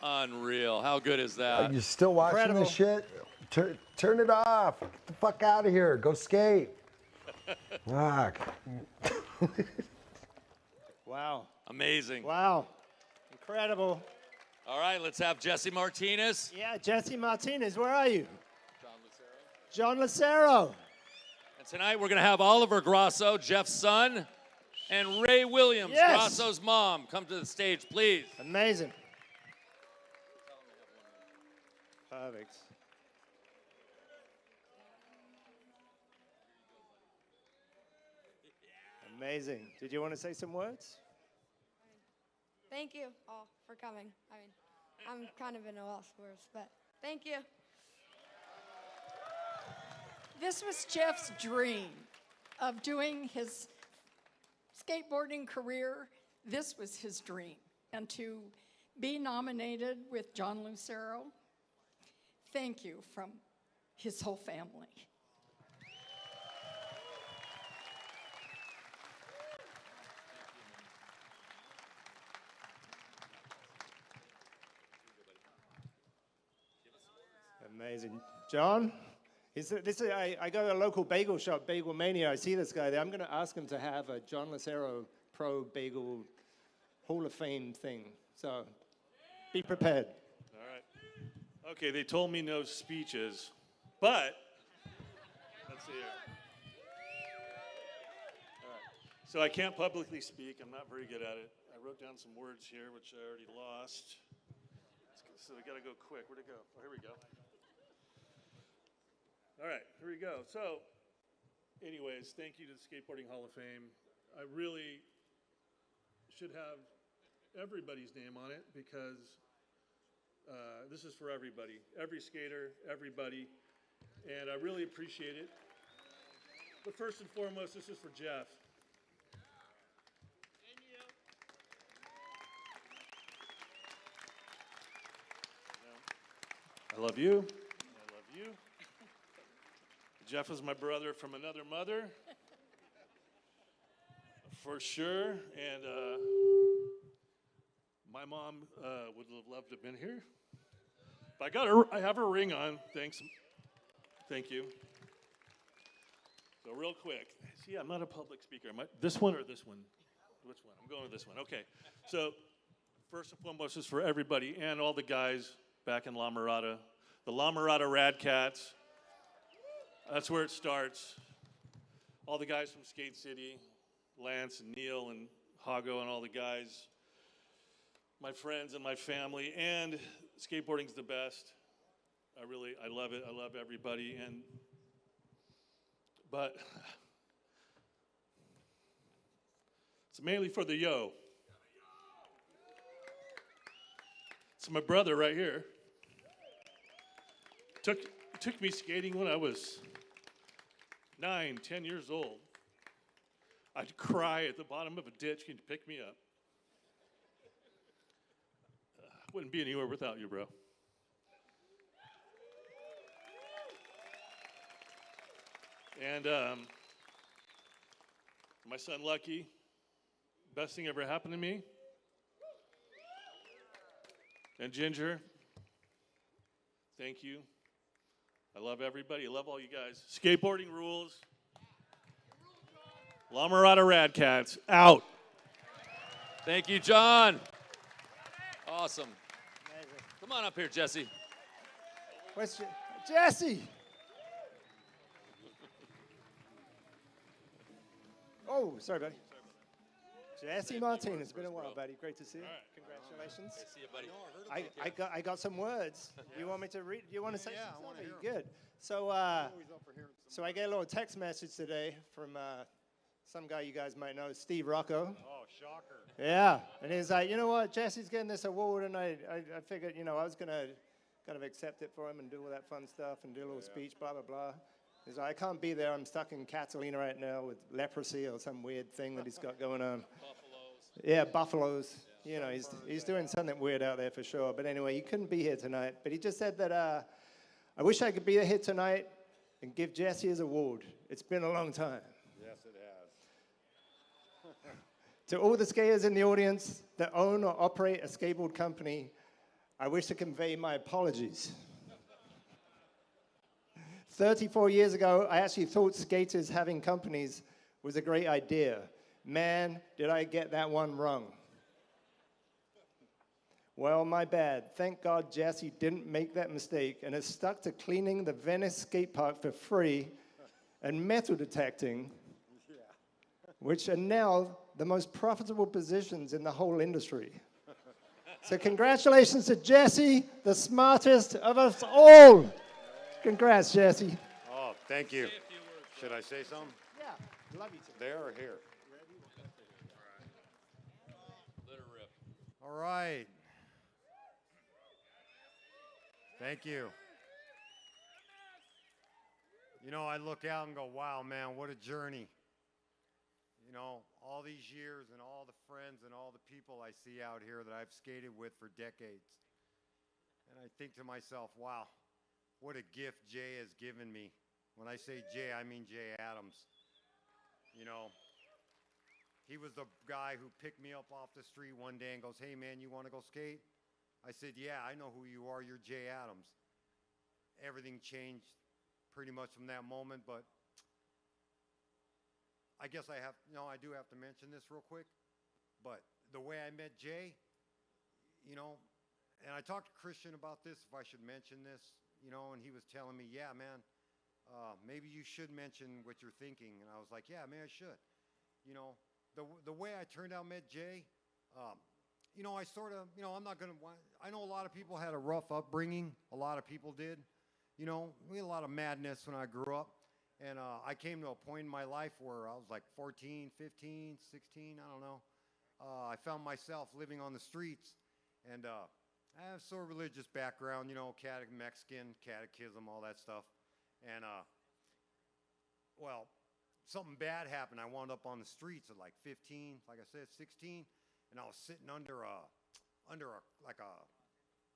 Unreal. How good is that? You still watching Incredible. this shit? Turn it off. Get the fuck out of here. Go skate. Fuck. Wow. Amazing. Wow. Incredible. All right, let's have Jesse Martinez. Yeah, Jesse Martinez, where are you? John Lucero. And tonight we're going to have Oliver Grosso, Jeff's son, and Ray Williams, Yes. Grosso's mom. Come to the stage, please. Amazing. Perfect. Amazing. Did you want to say some words? Thank you all for coming. I mean, I'm kind of in a loss for words, but thank you. This was Geoff's dream of doing his skateboarding career. This was his dream. And to be nominated with John Lucero, thank you from his whole family. Amazing. John? I go to a local bagel shop, Bagel Mania. I see this guy there. I'm going to ask him to have a John Lucero Pro Bagel Hall of Fame thing. So be prepared. All right. Okay, they told me no speeches, but let's see here. All right. So I can't publicly speak. I'm not very good at it. I wrote down some words here, which I already lost. So we got to go quick. Where'd it go? Oh, here we go. All right, here we go. So, anyways, thank you to the Skateboarding Hall of Fame. I really should have everybody's name on it because this is for everybody, every skater, everybody, and I really appreciate it. But first and foremost, this is for Geoff. I love you. I love you. Geoff is my brother from another mother, for sure. And my mom would have loved to have been here. But I have her ring on. Thanks. Thank you. So real quick. See, I'm not a public speaker. This one or this one? Which one? I'm going with this one. Okay. So first and foremost, this is for everybody and all the guys back in La Mirada. The La Mirada Rad Cats. That's where it starts. All the guys from Skate City, Lance and Neil and Hago and all the guys, my friends and my family, and skateboarding's the best. I love it. I love everybody. But it's mainly for the yo. It's my brother right here. Took me skating when I was 9, 10 years old. I'd cry at the bottom of a ditch. Can you pick me up? Wouldn't be anywhere without you, bro. And my son Lucky, best thing ever happened to me. And Ginger, thank you. I love everybody. I love all you guys. Skateboarding rules. La Mirada Rad Cats, out. Thank you, John. Awesome. Come on up here, Jesse. Where's Jesse? Oh, sorry, buddy. Jesse Martinez. It's been a while, buddy. Great to see you. Congratulations. Great to see you, buddy. I got some words. You want me to read? You want to say Yeah, something? I want to hear 'em. Good. So, so I get a little text message today from some guy you guys might know, Steve Rocco. Oh, shocker. Yeah, and he's like, you know what, Jesse's getting this award, and I figured, I was gonna kind of accept it for him and do all that fun stuff and do a little speech, blah blah blah. He's like, I can't be there. I'm stuck in Catalina right now with leprosy or some weird thing that he's got going on. Buffaloes. Yeah, buffaloes. He's doing something weird out there for sure. But anyway, he couldn't be here tonight. But he just said that I wish I could be here tonight and give Jesse his award. It's been a long time. Yes, it has. To all the skaters in the audience that own or operate a skateboard company, I wish to convey my apologies. 34 years ago, I actually thought skaters having companies was a great idea. Man, did I get that one wrong. Well, my bad. Thank God Jesse didn't make that mistake and has stuck to cleaning the Venice skate park for free and metal detecting, which are now the most profitable positions in the whole industry. So congratulations to Jesse, the smartest of us all. Congrats, Jesse. Oh, thank you. Should I say something? Yeah, love you too. There or here? All right. Thank you. You know, I look out and go, wow, man, what a journey. You know, all these years and all the friends and all the people I see out here that I've skated with for decades. And I think to myself, wow, what a gift Jay has given me. When I say Jay, I mean Jay Adams. You know, he was the guy who picked me up off the street one day and goes, hey, man, you want to go skate? I said, yeah, I know who you are. You're Jay Adams. Everything changed pretty much from that moment, but I guess I do have to mention this real quick. But the way I met Jay, you know, and I talked to Christian about this, if I should mention this, you know, and he was telling me, yeah, man, maybe you should mention what you're thinking. And I was like, yeah, man, I should. You know, the way I turned out met Jay, you know, I sort of, you know, I know a lot of people had a rough upbringing. A lot of people did. You know, we had a lot of madness when I grew up. And I came to a point in my life where I was like 14, 15, 16, I don't know. I found myself living on the streets. And I have sort of religious background, you know, Mexican, catechism, all that stuff. And, well, something bad happened. I wound up on the streets at like 15, like I said, 16. And I was sitting under a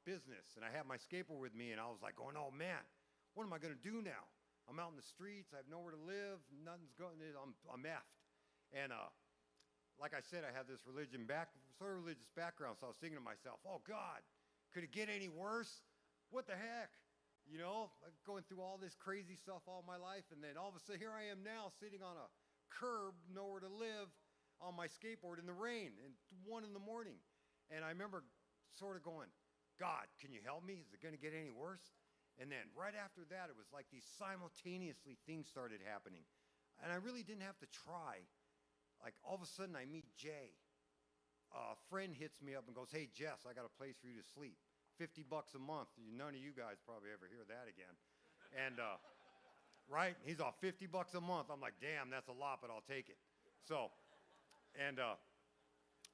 business, and I had my skateboard with me, and I was like going, oh man, what am I gonna do now? I'm out in the streets, I have nowhere to live, nothing's going, I'm effed. And like I said, I have this sort of religious background, so I was thinking to myself, oh God, could it get any worse? What the heck? You know, I'm going through all this crazy stuff all my life, and then all of a sudden here I am now sitting on a curb, nowhere to live, on my skateboard in the rain at 1 in the morning. And I remember sort of going, God, can you help me? Is it going to get any worse? And then right after that, it was like these simultaneously things started happening. And I really didn't have to try. Like all of a sudden I meet Jay. A friend hits me up and goes, hey, Jess, I got a place for you to sleep. $50 a month. None of you guys probably ever hear that again. And right, he's all $50 a month. I'm like, damn, that's a lot, but I'll take it. So, and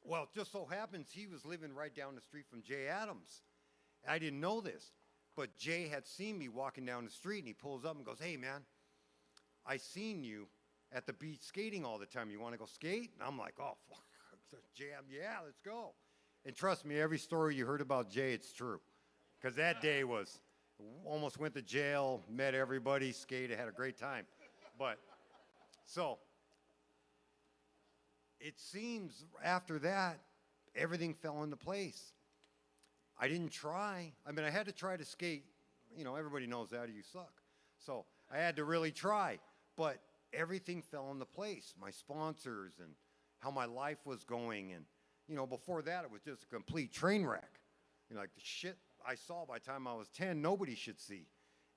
well, it just so happens he was living right down the street from Jay Adams. I didn't know this, but Jay had seen me walking down the street, and he pulls up and goes, hey, man, I seen you at the beach skating all the time. You want to go skate? And I'm like, oh, fuck, Jay, yeah, let's go. And trust me, every story you heard about Jay, it's true. Because that day was, almost went to jail, met everybody, skated, had a great time. But, so, it seems after that, everything fell into place. I didn't try. I mean, I had to try to skate. You know, everybody knows that or you suck. So I had to really try. But everything fell into place. My sponsors and how my life was going. And, you know, before that, it was just a complete train wreck. You know, like the shit I saw by the time I was 10, nobody should see.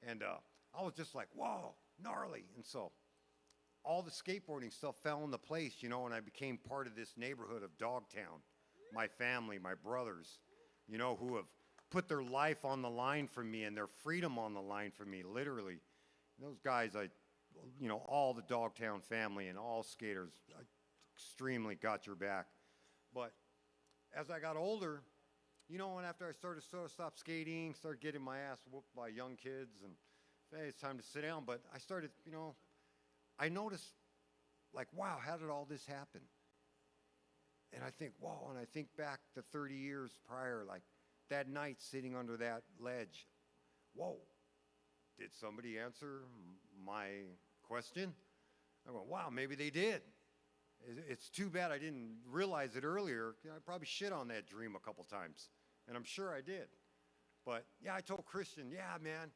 And I was just like, whoa, gnarly. And so all the skateboarding stuff fell into place, you know, and I became part of this neighborhood of Dogtown. My family, my brothers, you know, who have put their life on the line for me and their freedom on the line for me, literally. And those guys, you know, all the Dogtown family and all skaters, I extremely got your back. But as I got older, you know, and after I started to stop skating, started getting my ass whooped by young kids, and hey, it's time to sit down. But I started, you know, I noticed, like, wow, how did all this happen? And I think, whoa, and I think back to 30 years prior, like that night sitting under that ledge, whoa, did somebody answer my question? I went, wow, maybe they did. It's too bad I didn't realize it earlier. You know, I probably shit on that dream a couple times, and I'm sure I did. But yeah, I told Christian, yeah, man,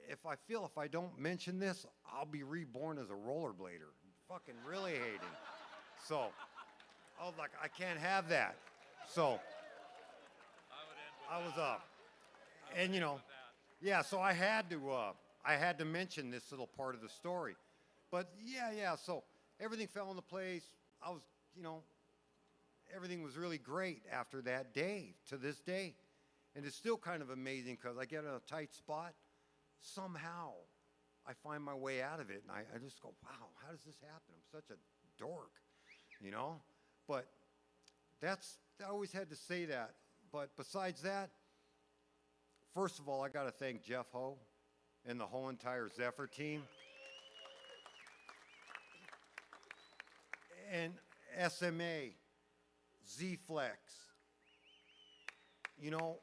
if I don't mention this, I'll be reborn as a rollerblader. Fucking really hating. So I was like, I can't have that. So I was up, and you know, yeah. So I had to mention this little part of the story. But yeah. So everything fell into place. I was, you know, everything was really great after that day to this day. And it's still kind of amazing because I get in a tight spot. Somehow I find my way out of it. And I just go, wow, how does this happen? I'm such a dork, you know? But I always had to say that. But besides that, first of all, I got to thank Jeff Ho and the whole entire Zephyr team. And SMA, Z-Flex, you know,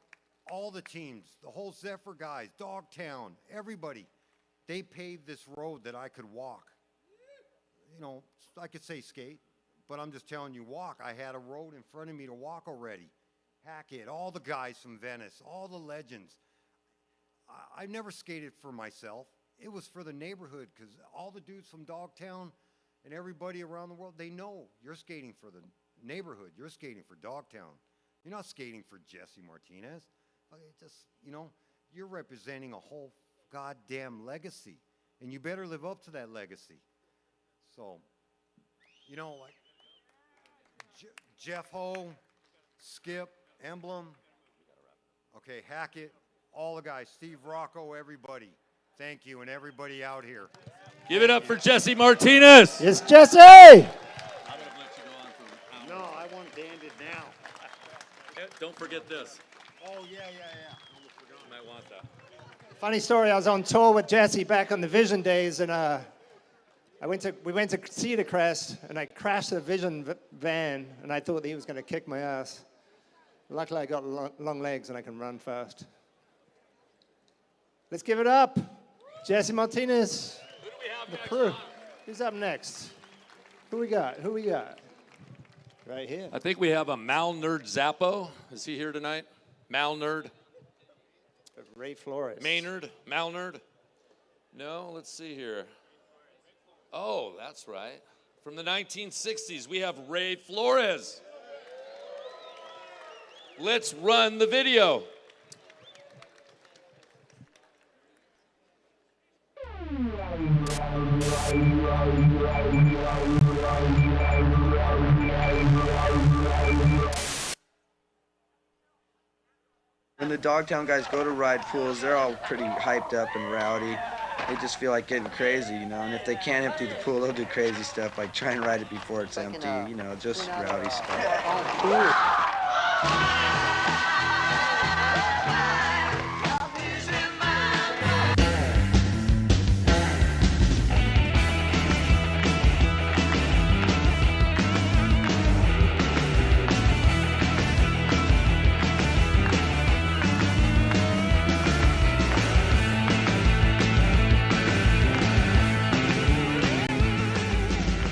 all the teams, the whole Zephyr guys, Dogtown, everybody, they paved this road that I could walk. You know, I could say skate, but I'm just telling you walk. I had a road in front of me to walk already. Hackett, all the guys from Venice, all the legends. I never skated for myself. It was for the neighborhood because all the dudes from Dogtown and everybody around the world, they know you're skating for the neighborhood. You're skating for Dogtown. You're not skating for Jesse Martinez. Just, you know, you're representing a whole goddamn legacy, and you better live up to that legacy. So, you know, like Jeff Ho, Skip, Engblom, okay, Hackett, all the guys, Steve Rocco, everybody. Thank you, and everybody out here. Give it up for Jesse Martinez. It's Jesse! I would have let you go on for an hour. No, I want to end it now. Don't forget this. Oh, yeah. Almost forgot. You might want that. Funny story, I was on tour with Jesse back on the Vision days, and we went to Cedar Crest, and I crashed the Vision van, and I thought that he was going to kick my ass. Luckily, I got long legs, and I can run fast. Let's give it up. Jesse Martinez. Who do we have The next? crew. Who's up next? Who we got? Right here. I think we have a Malnerd Zappo. Is he here tonight? Malnerd. Ray Flores. Maynard. Malnerd. No, let's see here. Oh, that's right. From the 1960s, we have Ray Flores. Let's run the video. When the Dogtown guys go to ride pools, they're all pretty hyped up and rowdy. They just feel like getting crazy, you know, and if they can't empty the pool, they'll do crazy stuff like try and ride it before it's empty, you know, just rowdy stuff.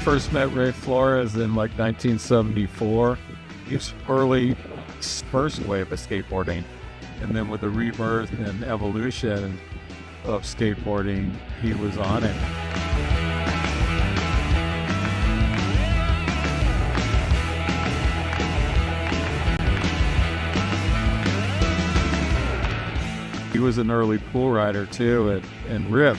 First met Ray Flores in like 1974. His early first wave of skateboarding, and then with the rebirth and evolution of skateboarding, he was on it. He was an early pool rider too, and ripped.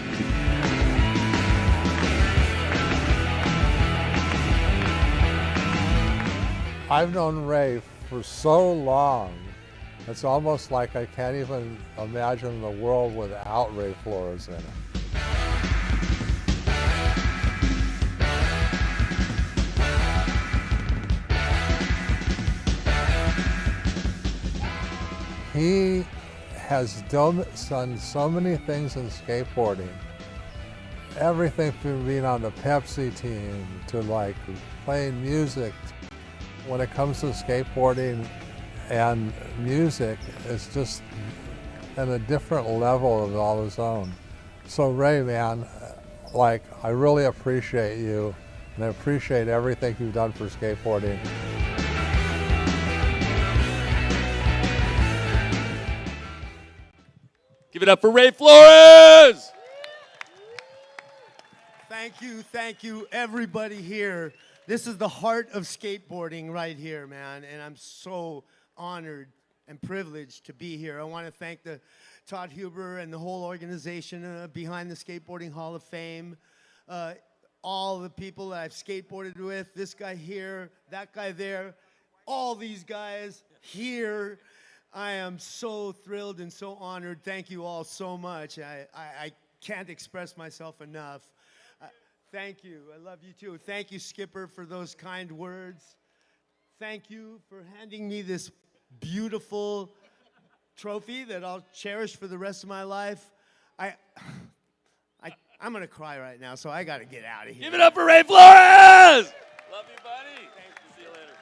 I've known Ray for so long, it's almost like I can't even imagine the world without Ray Flores in it. He has done so many things in skateboarding. Everything from being on the Pepsi team to like playing music. When it comes to skateboarding and music, it's just at a different level of all his own. So Ray, man, like, I really appreciate you, and I appreciate everything you've done for skateboarding. Give it up for Ray Flores! Thank you, everybody here. This is the heart of skateboarding right here, man, and I'm so honored and privileged to be here. I want to thank the Todd Huber and the whole organization behind the Skateboarding Hall of Fame, all the people that I've skateboarded with, this guy here, that guy there, all these guys here. I am so thrilled and so honored. Thank you all so much. I can't express myself enough. Thank you. I love you too. Thank you, Skipper, for those kind words. Thank you for handing me this beautiful trophy that I'll cherish for the rest of my life. I'm going to cry right now, so I got to get out of here. Give it up for Ray Flores! Love you, buddy. Thanks. See you later.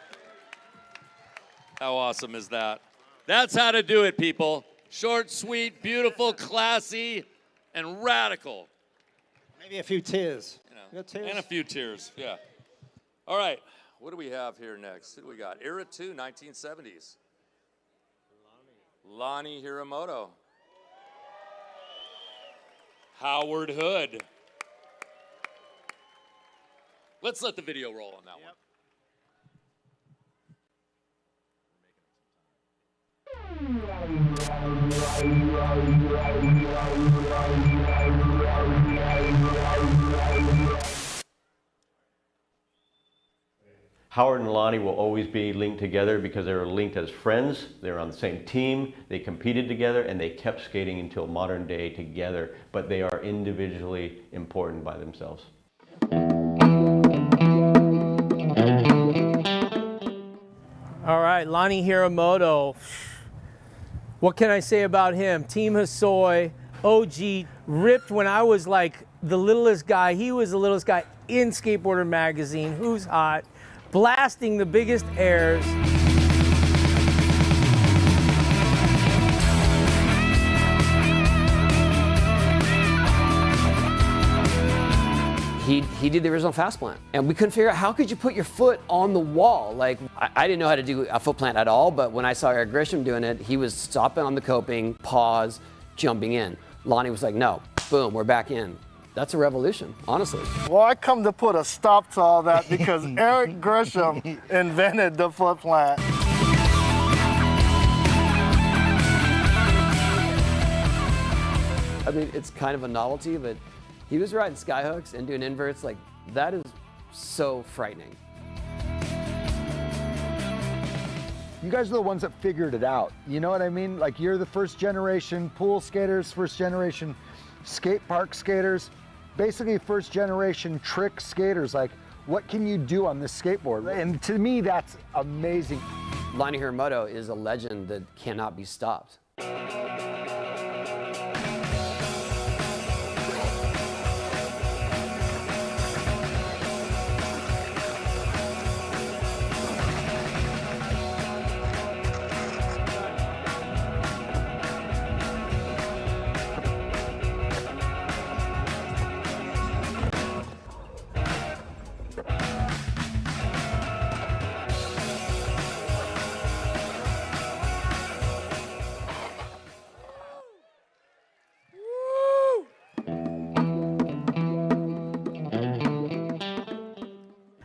How awesome is that? That's how to do it, people. Short, sweet, beautiful, classy, and radical. Maybe a few tears. You know, and a few tears, yeah. All right, what do we have here next? What do we got? Era 2, 1970s. Lonny Hiramoto. Howard Hood. Let's let the video roll on that one. Howard and Lonny will always be linked together because they were linked as friends. They were on the same team. They competed together and they kept skating until modern day together, but they are individually important by themselves. All right, Lonny Hiramoto. What can I say about him? Team Hosoi, OG, ripped when I was like the littlest guy. He was the littlest guy in Skateboarder magazine. Who's hot? Blasting the biggest airs. He did the original fast plant, and we couldn't figure out how could you put your foot on the wall. Like I didn't know how to do a foot plant at all, but when I saw Eric Grisham doing it, he was stopping on the coping, pause, jumping in. Lonny was like, no, boom, we're back in. That's a revolution, honestly. Well, I come to put a stop to all that because Eric Grisham invented the foot plant. I mean, it's kind of a novelty, but he was riding skyhooks and doing inverts. Like, that is so frightening. You guys are the ones that figured it out. You know what I mean? Like, you're the first generation pool skaters, first generation skate park skaters, basically first generation trick skaters. Like, what can you do on this skateboard? And to me, that's amazing. Lonny Hiramoto is a legend that cannot be stopped.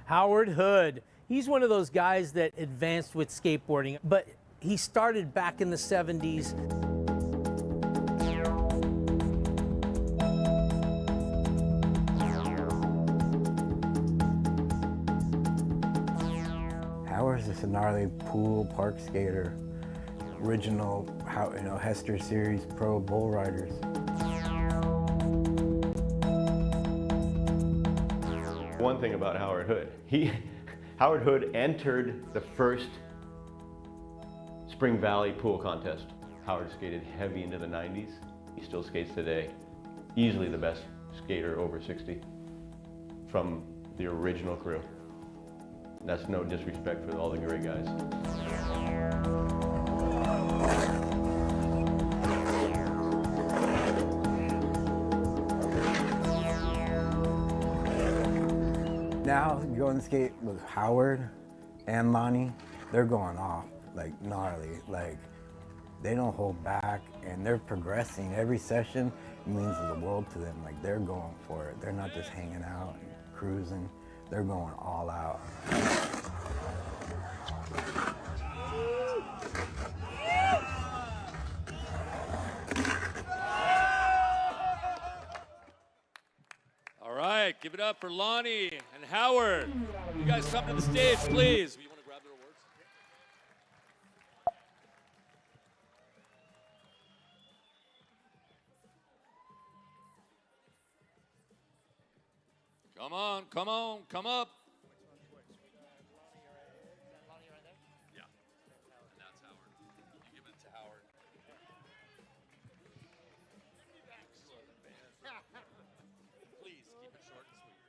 Howard Hood. He's one of those guys that advanced with skateboarding, but he started back in the 70s. Howard's just a gnarly pool park skater, original, Hester Series Pro bull riders. One thing about Howard Hood, Howard Hood entered the first Spring Valley pool contest. Howard skated heavy into the 90s. He still skates today. Easily the best skater over 60 from the original crew. That's no disrespect for all the great guys. Now, going to skate with Howard and Lonny, they're going off, like, gnarly. Like, they don't hold back, and they're progressing. Every session means the world to them. Like, they're going for it. They're not just hanging out and cruising. They're going all out. All right, give it up for Lonny and Howard. You guys come to the stage, please. You want to grab their awards? Come on, come on, come up. Yeah, and that's Howard. You give it to Howard. Please keep it short and sweet.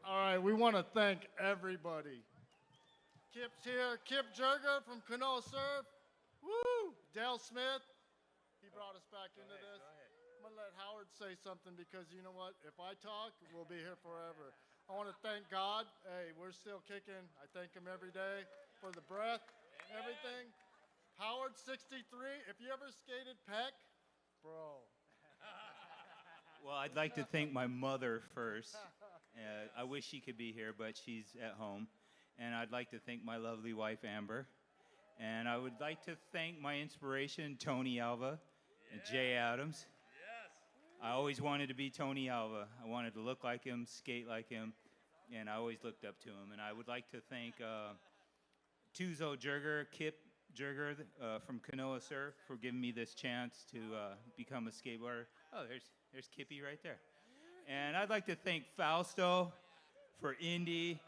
All right, we want to thank everybody. Kip's here. Kip Jerger from Canoa Surf. Woo! Dale Smith. He brought us back into this. I'm going to let Howard say something because you know what? If I talk, we'll be here forever. I want to thank God. Hey, we're still kicking. I thank him every day for the breath, everything. Howard, 63. If you ever skated Peck, bro. Well, I'd like to thank my mother first. I wish she could be here, but she's at home. And I'd like to thank my lovely wife, Amber. And I would like to thank my inspiration, Tony Alva and Jay Adams. I always wanted to be Tony Alva. I wanted to look like him, skate like him, and I always looked up to him. And I would like to thank Tuzo Jerger, Kip Jerger from Canoa Surf for giving me this chance to become a skateboarder. Oh, there's Kippy right there. And I'd like to thank Fausto for Indy,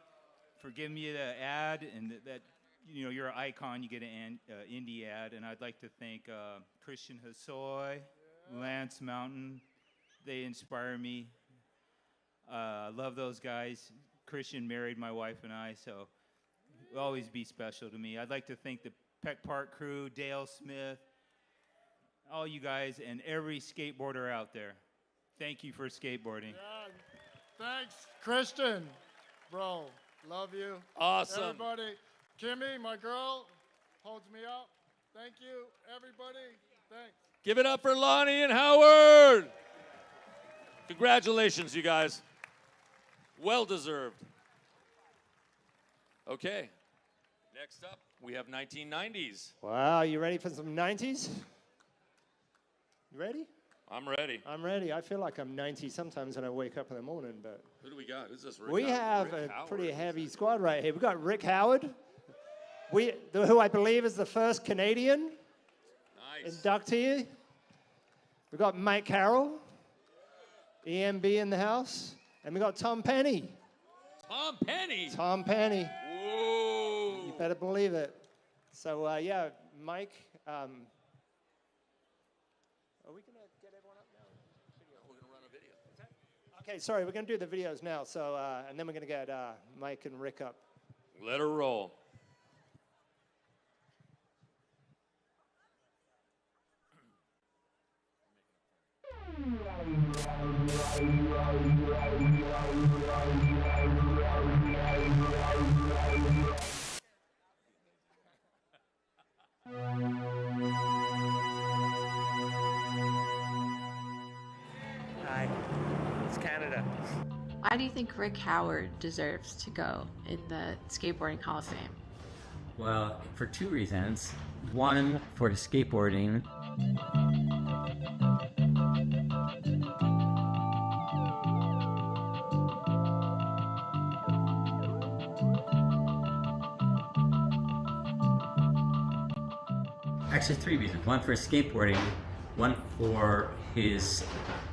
for giving me the ad, and that you know, you're an icon, you get an Indy ad. And I'd like to thank Christian Hosoi, Lance Mountain. They inspire me. Love those guys. Christian married my wife and I, so it'll always be special to me. I'd like to thank the Peck Park crew, Dale Smith, all you guys, and every skateboarder out there. Thank you for skateboarding. Yeah. Thanks, Christian. Bro, love you. Awesome. Everybody. Kimmy, my girl, holds me up. Thank you, everybody. Thanks. Give it up for Lonny and Howard. Congratulations, you guys. Well deserved. Okay. Next up, we have 1990s. Wow, you ready for some 90s? You ready? I'm ready. I'm ready. I feel like I'm 90 sometimes when I wake up in the morning, but Who do we got? Who's this? Rick we Howard? have Rick a Howard. pretty heavy squad right here. We've got Rick Howard, who I believe is the first Canadian inductee. We've got Mike Carroll, EMB in the house, and we got Tom Penny. Tom Penny. Tom Penny. Whoa. You better believe it. So, yeah, Mike. Are we going to get everyone up now? We're going to run a video. Okay, sorry, we're going to do the videos now. So, and then we're going to get Mike and Rick up. Let her roll. Hi, it's Canada. Why do you think Rick Howard deserves to go in the Skateboarding Hall of Fame? Well, for two reasons. One, for his skateboarding. Actually, three reasons. One for his skateboarding, one for his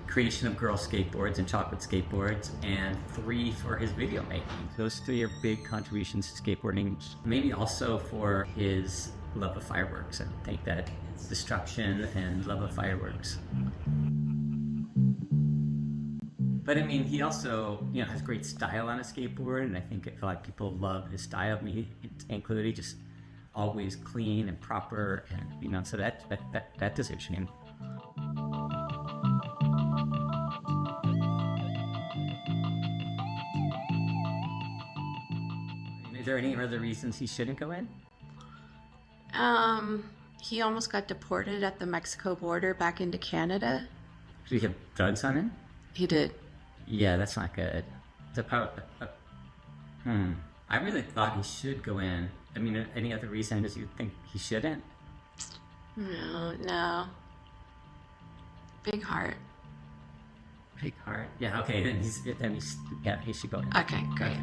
creation of girl skateboards and chocolate skateboards, and three for his video making. Those three are big contributions to skateboarding. Maybe also for his love of fireworks. I think that destruction and love of fireworks. But I mean, he also, has great style on a skateboard, and I think a lot of people love his style, me included. Just always clean and proper, and so that deserves him. there any other reasons he shouldn't go in? He almost got deported at the Mexico border back into Canada. Did he have drugs on him? He did. Yeah, that's not good. I really thought he should go in. I mean, any other reasons you think he shouldn't? No. Big heart. Big heart. Yeah, okay, then he should go in. Okay, great.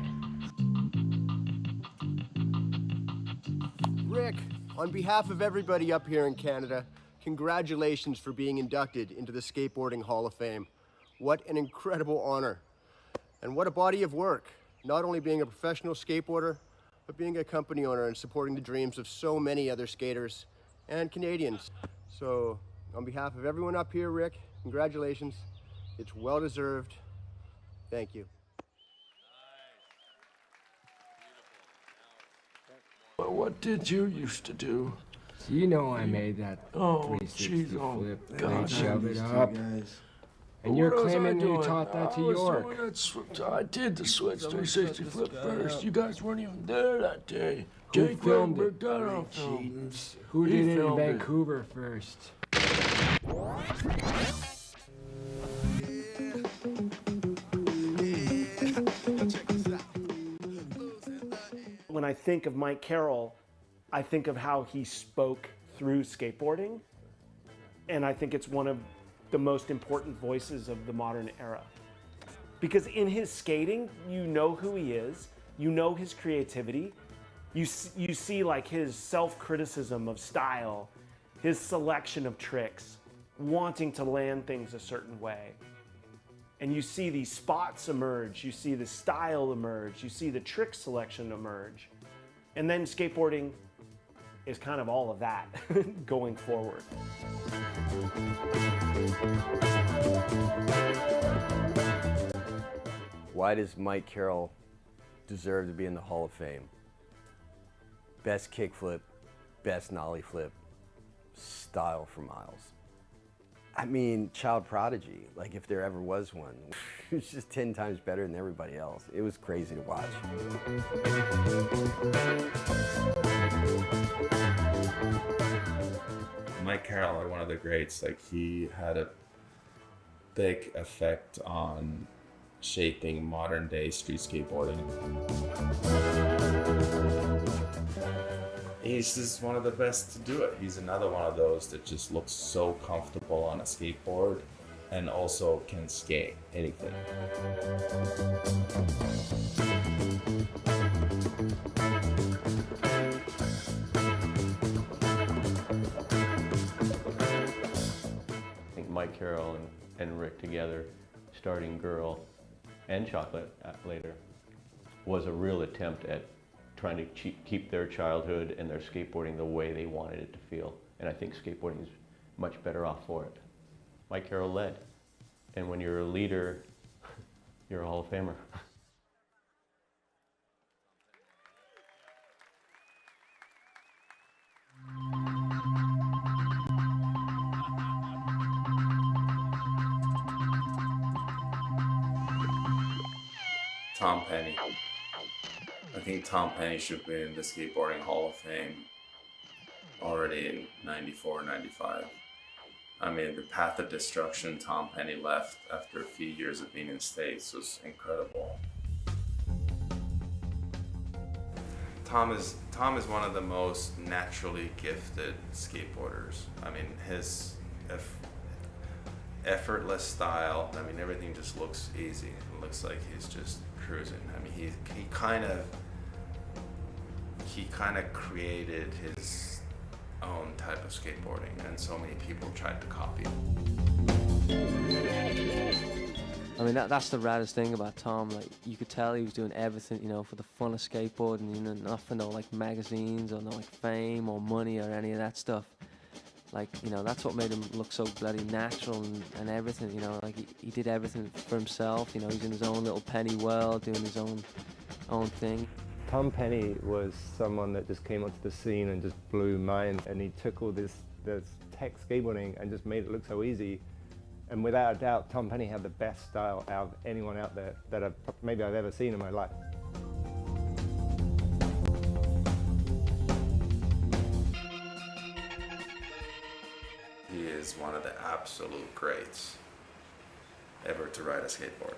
Rick, on behalf of everybody up here in Canada, congratulations for being inducted into the Skateboarding Hall of Fame. What an incredible honor. And what a body of work. Not only being a professional skateboarder, but being a company owner and supporting the dreams of so many other skaters and Canadians. So, on behalf of everyone up here, Rick, congratulations. It's well deserved. Thank you. Well, what did you used to do? You know I made that 360 flip and shove it up. And you're claiming you taught that to York. I did the switch 360 flip first. You guys weren't even there that day. Who filmed it? Film. Who did it in Vancouver first? When I think of Mike Carroll, I think of how he spoke through skateboarding, and I think it's one of the most important voices of the modern era. Because in his skating, you know who he is, you know his creativity, you see like his self-criticism of style, his selection of tricks, wanting to land things a certain way. And you see these spots emerge, you see the style emerge, you see the trick selection emerge. And then skateboarding is kind of all of that going forward. Why does Mike Carroll deserve to be in the Hall of Fame? Best kickflip, best nollie flip, style for miles. I mean, child prodigy, like if there ever was one. He was just 10 times better than everybody else. It was crazy to watch. Mike Carroll are one of the greats. Like, he had a big effect on shaping modern day street skateboarding. He's just one of the best to do it. He's another one of those that just looks so comfortable on a skateboard and also can skate anything. I think Mike Carroll and Rick together, starting Girl and Chocolate later, was a real attempt at trying to keep their childhood and their skateboarding the way they wanted it to feel. And I think skateboarding is much better off for it. Mike Carroll led. And when you're a leader, you're a Hall of Famer. Tom Penny. I think Tom Penny should be in the Skateboarding Hall of Fame already in 94, 95. I mean, the path of destruction Tom Penny left after a few years of being in States was incredible. Tom is one of the most naturally gifted skateboarders. I mean, his effortless style, I mean, everything just looks easy. It looks like he's just cruising. I mean, he kind of created his own type of skateboarding, and so many people tried to copy him. I mean, that's the raddest thing about Tom. Like, you could tell he was doing everything, you know, for the fun of skateboarding, you know, not for no like magazines or no like fame or money or any of that stuff. Like, you know, that's what made him look so bloody natural and everything, you know, like he did everything for himself, you know, he's in his own little penny world, doing his own thing. Tom Penny was someone that just came onto the scene and just blew minds, and he took all this tech skateboarding and just made it look so easy. And without a doubt, Tom Penny had the best style out of anyone out there that maybe I've ever seen in my life. is one of the absolute greats ever to ride a skateboard.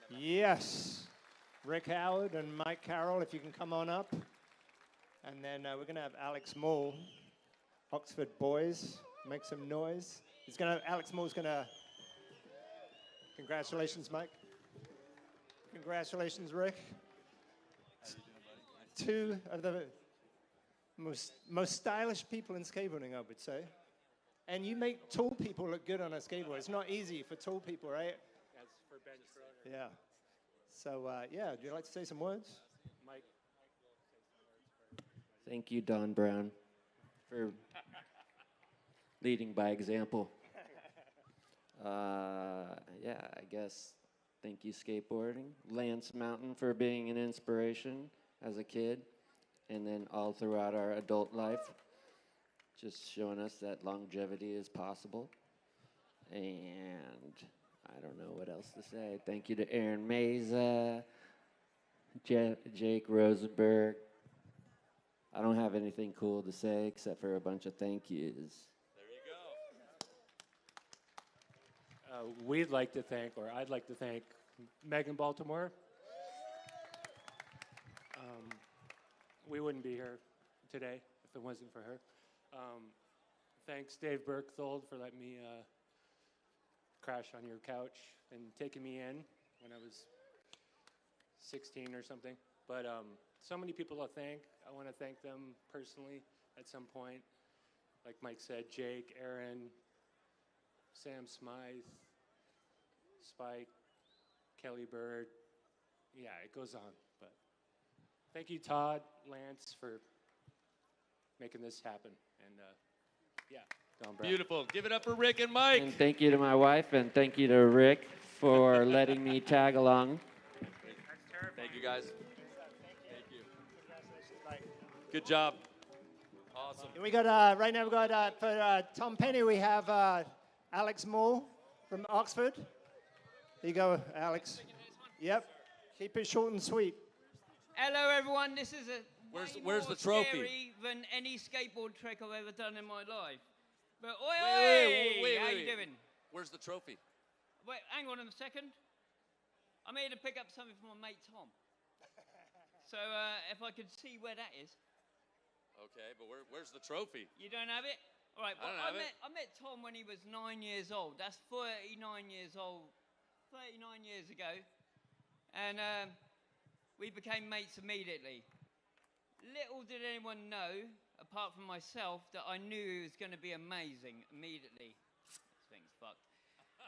Yes. Rick Howard and Mike Carroll, if you can come on up. And then we're going to have Alex Moore, Oxford boys, make some noise. Alex Moore's going to, congratulations, Mike. Congratulations, Rick. Two of the most stylish people in skateboarding, I would say. And you make tall people look good on a skateboard. It's not easy for tall people, right? That's for bench runner. Yeah. So, yeah, would you like to say some words? Mike. Thank you, Don Brown, for leading by example. Yeah, I guess thank you, skateboarding. Lance Mountain for being an inspiration as a kid, and then all throughout our adult life, just showing us that longevity is possible. And I don't know what else to say. Thank you to Aaron Meza, Jake Rosenberg. I don't have anything cool to say except for a bunch of thank yous. There you go. We'd like to thank, or I'd like to thank, Megan Baltimore. We wouldn't be here today if it wasn't for her. Thanks, Dave Berkthold, for letting me crash on your couch and taking me in when I was 16 or something. But so many people to thank. I want to thank them personally at some point. Like Mike said, Jake, Aaron, Sam Smythe, Spike, Kelly Bird. Yeah, it goes on. But thank you, Todd, Lance, for making this happen. And yeah, Don Brown. Beautiful. Give it up for Rick and Mike. And thank you to my wife, and thank you to Rick for letting me tag along. Thank you, guys. Thank you. Good job. Awesome. We got right now. We got for Tom Penny. We have Alex Moore from Oxford. There you go, Alex. Yep. Keep it short and sweet. Hello, everyone. This is a where's the trophy? Scary than any skateboard trick I've ever done in my life. But wait, how you doing? Where's the trophy? Wait, hang on a second. I'm here to pick up something from my mate Tom. So if I could see where that is. Okay, but where's the trophy? You don't have it? All right. Well, I met Tom when he was 9 years old. That's 39 years old. 39 years ago. And we became mates immediately. Little did anyone know, apart from myself, that I knew he was going to be amazing immediately. This thing's fucked.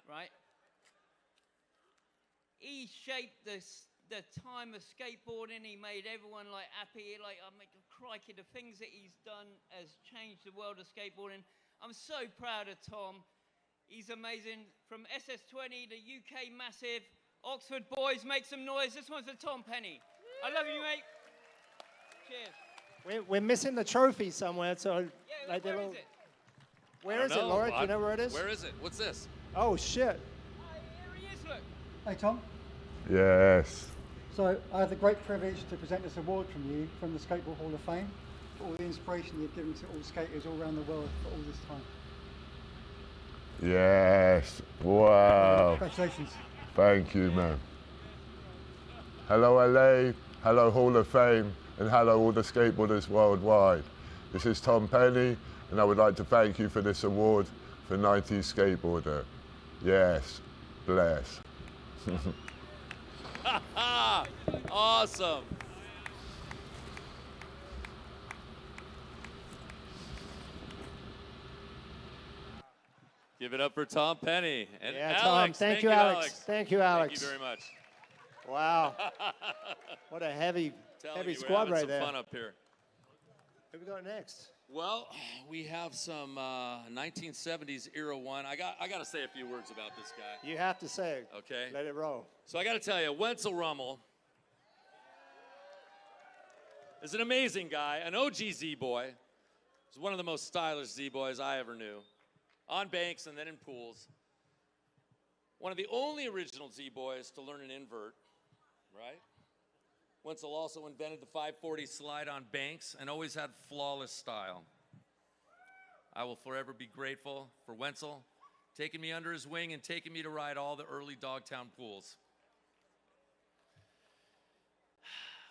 Right? He shaped the time of skateboarding. He made everyone like happy. Like, I mean, crikey, the things that he's done has changed the world of skateboarding. I'm so proud of Tom. He's amazing. From SS20 to UK Massive, Oxford boys, make some noise. This one's for Tom Penny. I love you, mate. Cheers. We're missing the trophy somewhere. So yeah, like where is it? Where is it, Laura? Do you know where it is? Where is it? What's this? Oh shit. Here he is, look. Hey, Tom. Yes. So I have the great privilege to present this award from you from the Skateboard Hall of Fame for all the inspiration you've given to all skaters all around the world for all this time. Yes. Wow. Congratulations. Thank you, man. Hello, LA. Hello, Hall of Fame. And hello, all the skateboarders worldwide. This is Tom Penny, and I would like to thank you for this award for 90s skateboarder. Yes. Bless. Awesome. Give it up for Tom Penny. And Yeah, Alex. Tom. Thank you, Alex. Thank you, Alex. Thank you very much. Wow. What a heavy squad right there. Some fun up here. Who we got next? Well, we have some 1970s era one. I got to say a few words about this guy. You have to say it. Okay. Let it roll. So I got to tell you, Wentzle Ruml is an amazing guy, an OG Z-boy. He's one of the most stylish Z-boys I ever knew. On banks and then in pools. One of the only original Z-boys to learn an invert, right? Wentzle also invented the 540 slide on banks and always had flawless style. I will forever be grateful for Wentzle taking me under his wing and taking me to ride all the early Dogtown pools.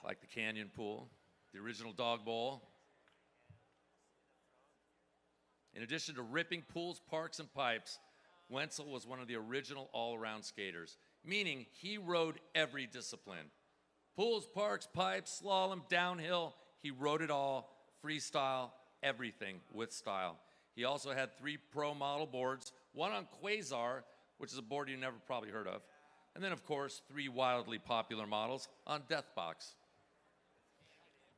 Like the Canyon Pool, the original Dog Bowl. In addition to ripping pools, parks, and pipes, Wentzle was one of the original all-around skaters, meaning he rode every discipline. Pools, parks, pipes, slalom, downhill, he rode it all, freestyle, everything with style. He also had 3 pro model boards, one on Quasar, which is a board you never probably heard of, and then, of course, 3 wildly popular models on Deathbox.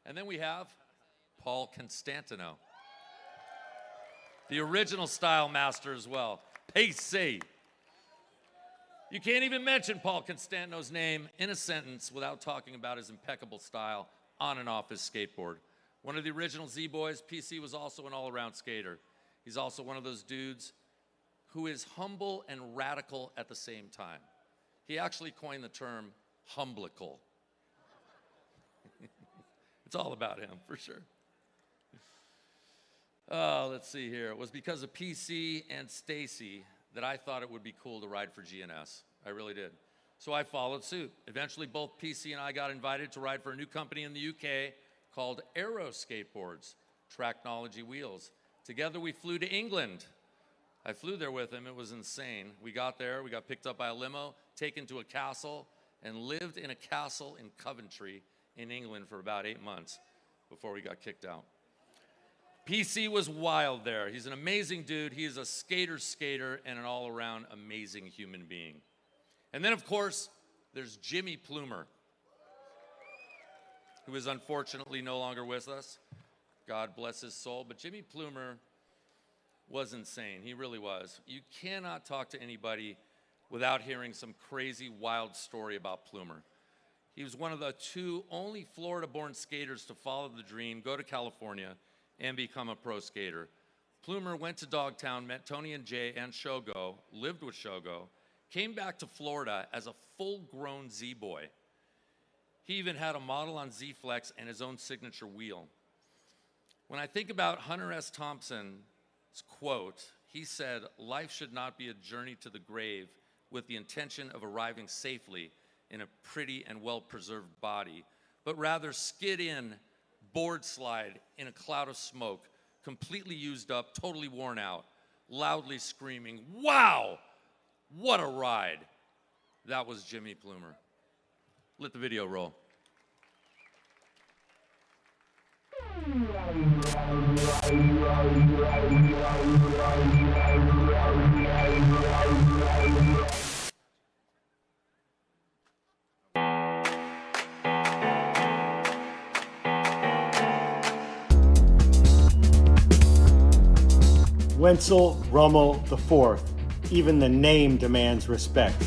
And then we have Paul Constantino, the original style master as well, PC. You can't even mention Paul Constantino's name in a sentence without talking about his impeccable style on and off his skateboard. One of the original Z-Boys, PC was also an all-around skater. He's also one of those dudes who is humble and radical at the same time. He actually coined the term humblical. It's all about him, for sure. Oh, let's see here. It was because of PC and Stacy that I thought it would be cool to ride for GNS. I really did. So I followed suit. Eventually, both PC and I got invited to ride for a new company in the UK called Aero Skateboards, Tracknology Wheels. Together, we flew to England. I flew there with him. It was insane. We got there. We got picked up by a limo, taken to a castle, and lived in a castle in Coventry in England for about 8 months before we got kicked out. PC was wild there. He's an amazing dude. He is a skater's skater and an all-around amazing human being. And then, of course, there's Jimmy Plumer, who is unfortunately no longer with us. God bless his soul. But Jimmy Plumer was insane. He really was. You cannot talk to anybody without hearing some crazy, wild story about Plumer. He was one of the 2 only Florida-born skaters to follow the dream, go to California, and become a pro skater. Plumer went to Dogtown, met Tony and Jay and Shogo, lived with Shogo, came back to Florida as a full-grown Z-boy. He even had a model on Z-Flex and his own signature wheel. When I think about Hunter S. Thompson's quote, he said, "Life should not be a journey to the grave with the intention of arriving safely in a pretty and well-preserved body, but rather skid in, board slide in a cloud of smoke, completely used up, totally worn out, loudly screaming, 'Wow, what a ride!'" That was Jimmy Plumer. Let the video roll. Wentzle Ruml IV. Even the name demands respect.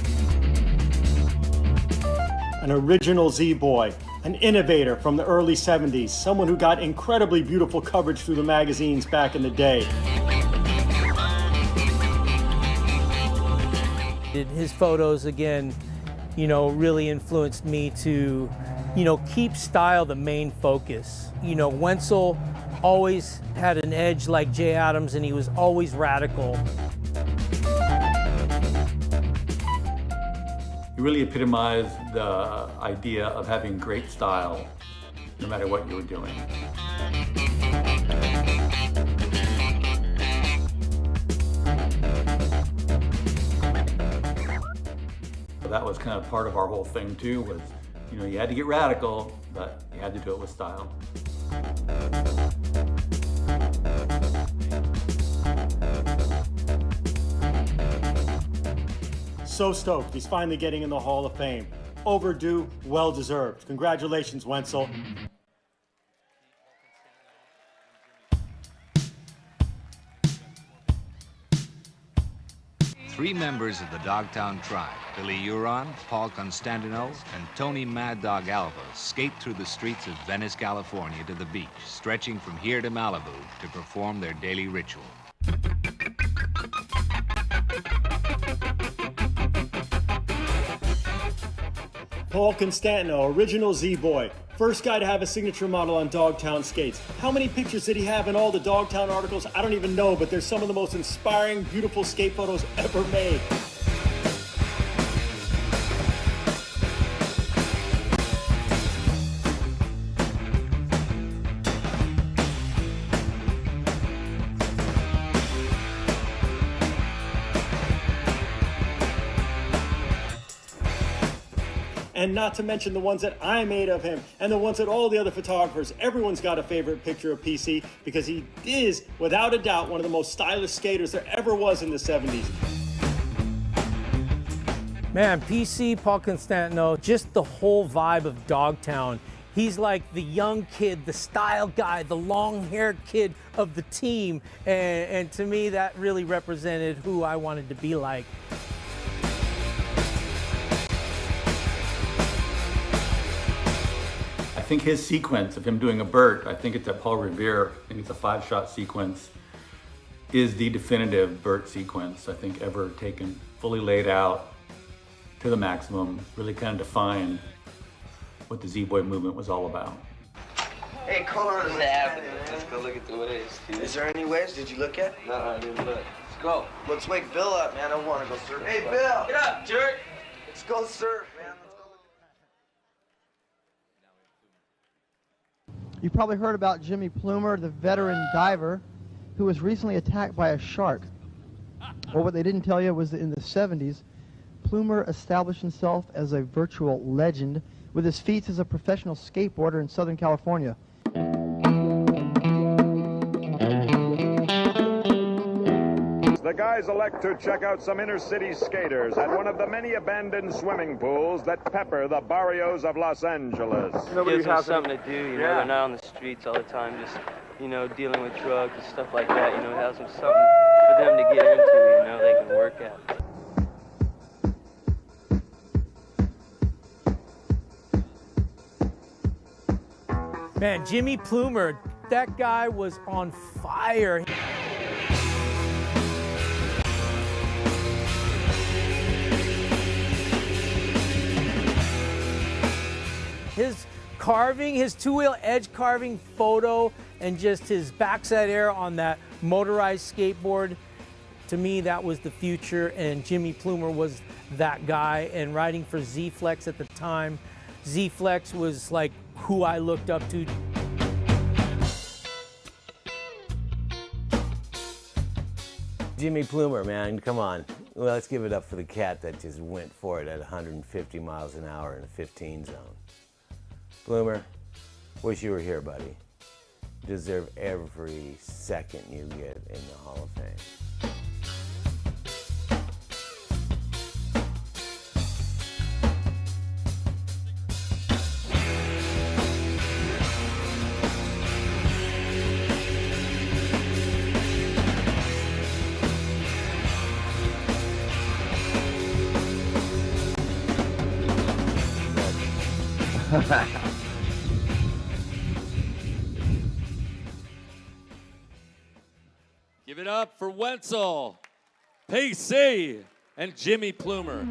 An original Z-boy, an innovator from the early 70s, someone who got incredibly beautiful coverage through the magazines back in the day. His photos, again, really influenced me to, keep style the main focus. Wentzle always had an edge like Jay Adams, and he was always radical. He really epitomized the idea of having great style, no matter what you were doing. So that was kind of part of our whole thing too, was, you had to get radical, but you had to do it with style. So stoked, he's finally getting in the Hall of Fame. Overdue, well-deserved. Congratulations, Wentzle. Three members of the Dogtown tribe, Billy Huron, Paul Constantino, and Tony Mad Dog Alva, skate through the streets of Venice, California to the beach, stretching from here to Malibu to perform their daily ritual. Paul Constantino, original Z-Boy. First guy to have a signature model on Dogtown skates. How many pictures did he have in all the Dogtown articles? I don't even know, but they're some of the most inspiring, beautiful skate photos ever made. And not to mention the ones that I made of him and the ones that all the other photographers. Everyone's got a favorite picture of PC because he is, without a doubt, one of the most stylish skaters there ever was in the 70s. Man, PC, Paul Constantino, just the whole vibe of Dogtown. He's like the young kid, the style guy, the long-haired kid of the team. And to me, that really represented who I wanted to be like. I think his sequence of him doing a Burt, I think it's at Paul Revere, I think it's a 5-shot sequence, is the definitive Burt sequence I think ever taken, fully laid out to the maximum, really kind of defined what the Z-Boy movement was all about. Hey, Carl, what's happening? Let's go look at the waves, dude. Is there any waves? Did you look at? No, I didn't look. Let's go. Let's wake Bill up, man. I want to go surf. Hey, Bill! Get up, jerk! Let's go surf, man. You probably heard about Jimmy Plumer, the veteran diver, who was recently attacked by a shark. Well, what they didn't tell you was that in the 70s, Plumer established himself as a virtual legend with his feats as a professional skateboarder in Southern California. The guys elect to check out some inner-city skaters at one of the many abandoned swimming pools that pepper the barrios of Los Angeles. Gives them something to do, you know, they're not on the streets all the time, just, you know, dealing with drugs and stuff like that, you know, it has them something for them to get into, you know, they can work at. Man, Jimmy Plumer, that guy was on fire. His carving, his two-wheel edge carving photo, and just his backside air on that motorized skateboard, to me, that was the future, and Jimmy Plumer was that guy. And riding for Z-Flex at the time, Z-Flex was like who I looked up to. Jimmy Plumer, man, come on. Well, let's give it up for the cat that just went for it at 150 miles an hour in a 15 zone. Plumer, wish you were here, buddy. You deserve every second you get in the Hall of Fame. Give it up for Wentzle, PC, and Jimmy Plumer.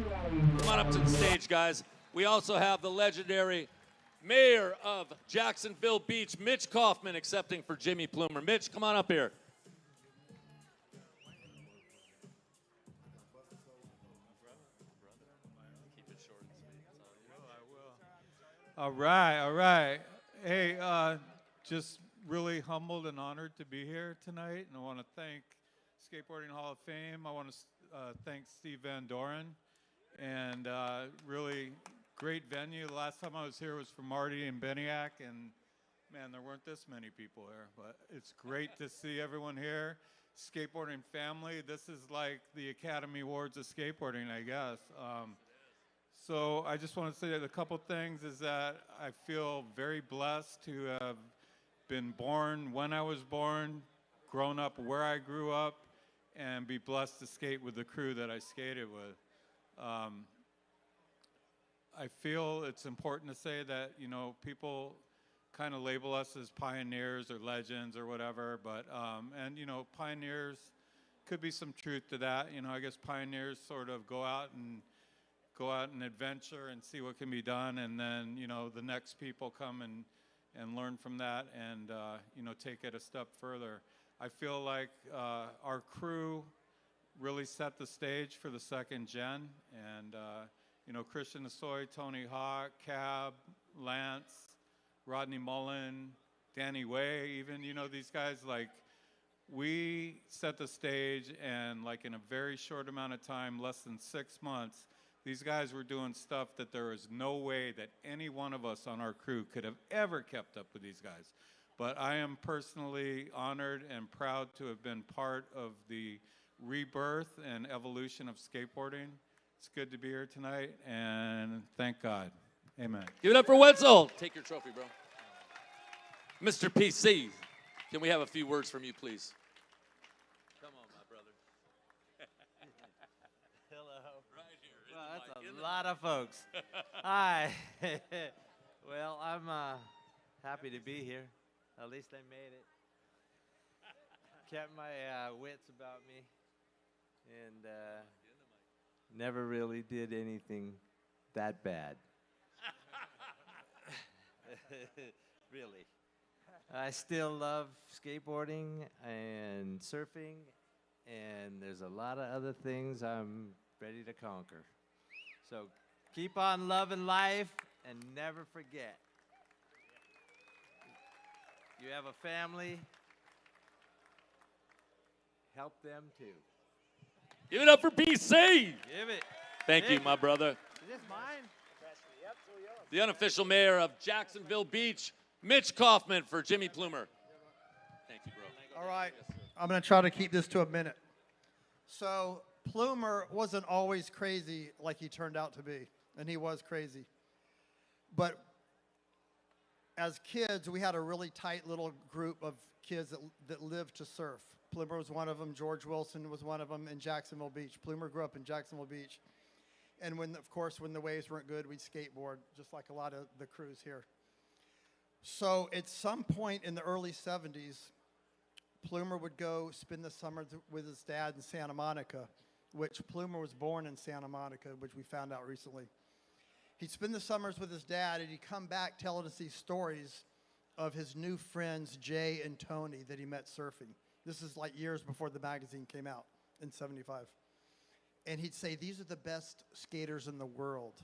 Come on up to the stage, guys. We also have the legendary mayor of Jacksonville Beach, Mitch Kaufman, accepting for Jimmy Plumer. Mitch, come on up here. All right. Hey, just really humbled and honored to be here tonight, and I want to thank Skateboarding Hall of Fame. I want to thank Steve Van Doren, and really great venue. The last time I was here was for Marty and Beniac, and man, there weren't this many people here, but it's great to see everyone here. Skateboarding family, this is like the Academy Awards of skateboarding, I guess. So I just want to say that a couple things is that I feel very blessed to have been born when I was born, grown up where I grew up, and be blessed to skate with the crew that I skated with. I feel it's important to say that, you know, people kind of label us as pioneers or legends or whatever, but, and, you know, pioneers, could be some truth to that. You know, I guess pioneers sort of go out and go out and adventure and see what can be done, and then, you know, the next people come and learn from that and, you know, take it a step further. I feel like our crew really set the stage for the second gen, and, you know, Christian Assoy, Tony Hawk, Cab, Lance, Rodney Mullen, Danny Way, even, you know, these guys, like, we set the stage, and like in a very short amount of time, less than 6 months, these guys were doing stuff that there was no way that any one of us on our crew could have ever kept up with these guys. But I am personally honored and proud to have been part of the rebirth and evolution of skateboarding. It's good to be here tonight, and thank God. Amen. Give it up for Wentzle. Take your trophy, bro. Mr. PC, can we have a few words from you, please? Come on, my brother. Hello. Right here. Well, that's a lot of folks. Hi. Well, I'm happy to be here. At least I made it. Kept my wits about me, and never really did anything that bad. Really. I still love skateboarding and surfing, and there's a lot of other things I'm ready to conquer. So keep on loving life and never forget. You have a family, help them too. Give it up for PC. Give it. Thank you, my brother. Is this mine? The unofficial mayor of Jacksonville Beach, Mitch Kaufman, for Jimmy Plumer. Thank you, bro. All right. I'm going to try to keep this to a minute. So Plumer wasn't always crazy like he turned out to be, and he was crazy. But as kids, we had a really tight little group of kids that lived to surf. Plumer was one of them. George Wilson was one of them in Jacksonville Beach. Plumer grew up in Jacksonville Beach. And when, of course, when the waves weren't good, we'd skateboard, just like a lot of the crews here. So at some point in the early 70s, Plumer would go spend the summer with his dad in Santa Monica, which Plumer was born in Santa Monica, which we found out recently. He'd spend the summers with his dad, and he'd come back telling us these stories of his new friends, Jay and Tony, that he met surfing. This is like years before the magazine came out in 75. And he'd say, these are the best skaters in the world.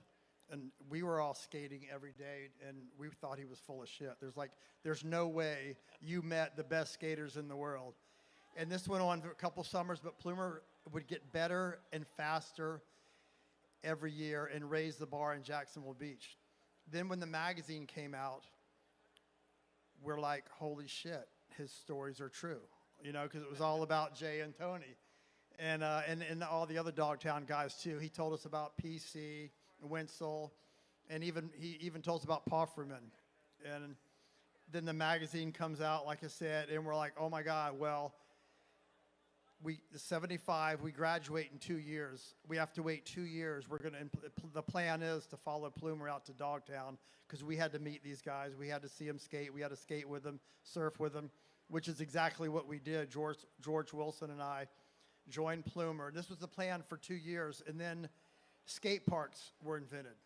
And we were all skating every day, and we thought he was full of shit. There's no way you met the best skaters in the world. And this went on for a couple summers, but Plumer would get better and faster every year and raise the bar in Jacksonville Beach. Then when the magazine came out, we're like, holy shit, his stories are true. You know, because it was all about Jay and Tony. And all the other Dogtown guys, too. He told us about PC, Wentzle, and he even told us about Pofferman. And then the magazine comes out, like I said, and we're like, oh, my God, well, the 75, we graduate in 2 years. We have to wait 2 years. The plan is to follow Plumer out to Dogtown because we had to meet these guys. We had to see them skate. We had to skate with them, surf with them, which is exactly what we did. George Wilson and I joined Plumer. This was the plan for 2 years, and then skate parks were invented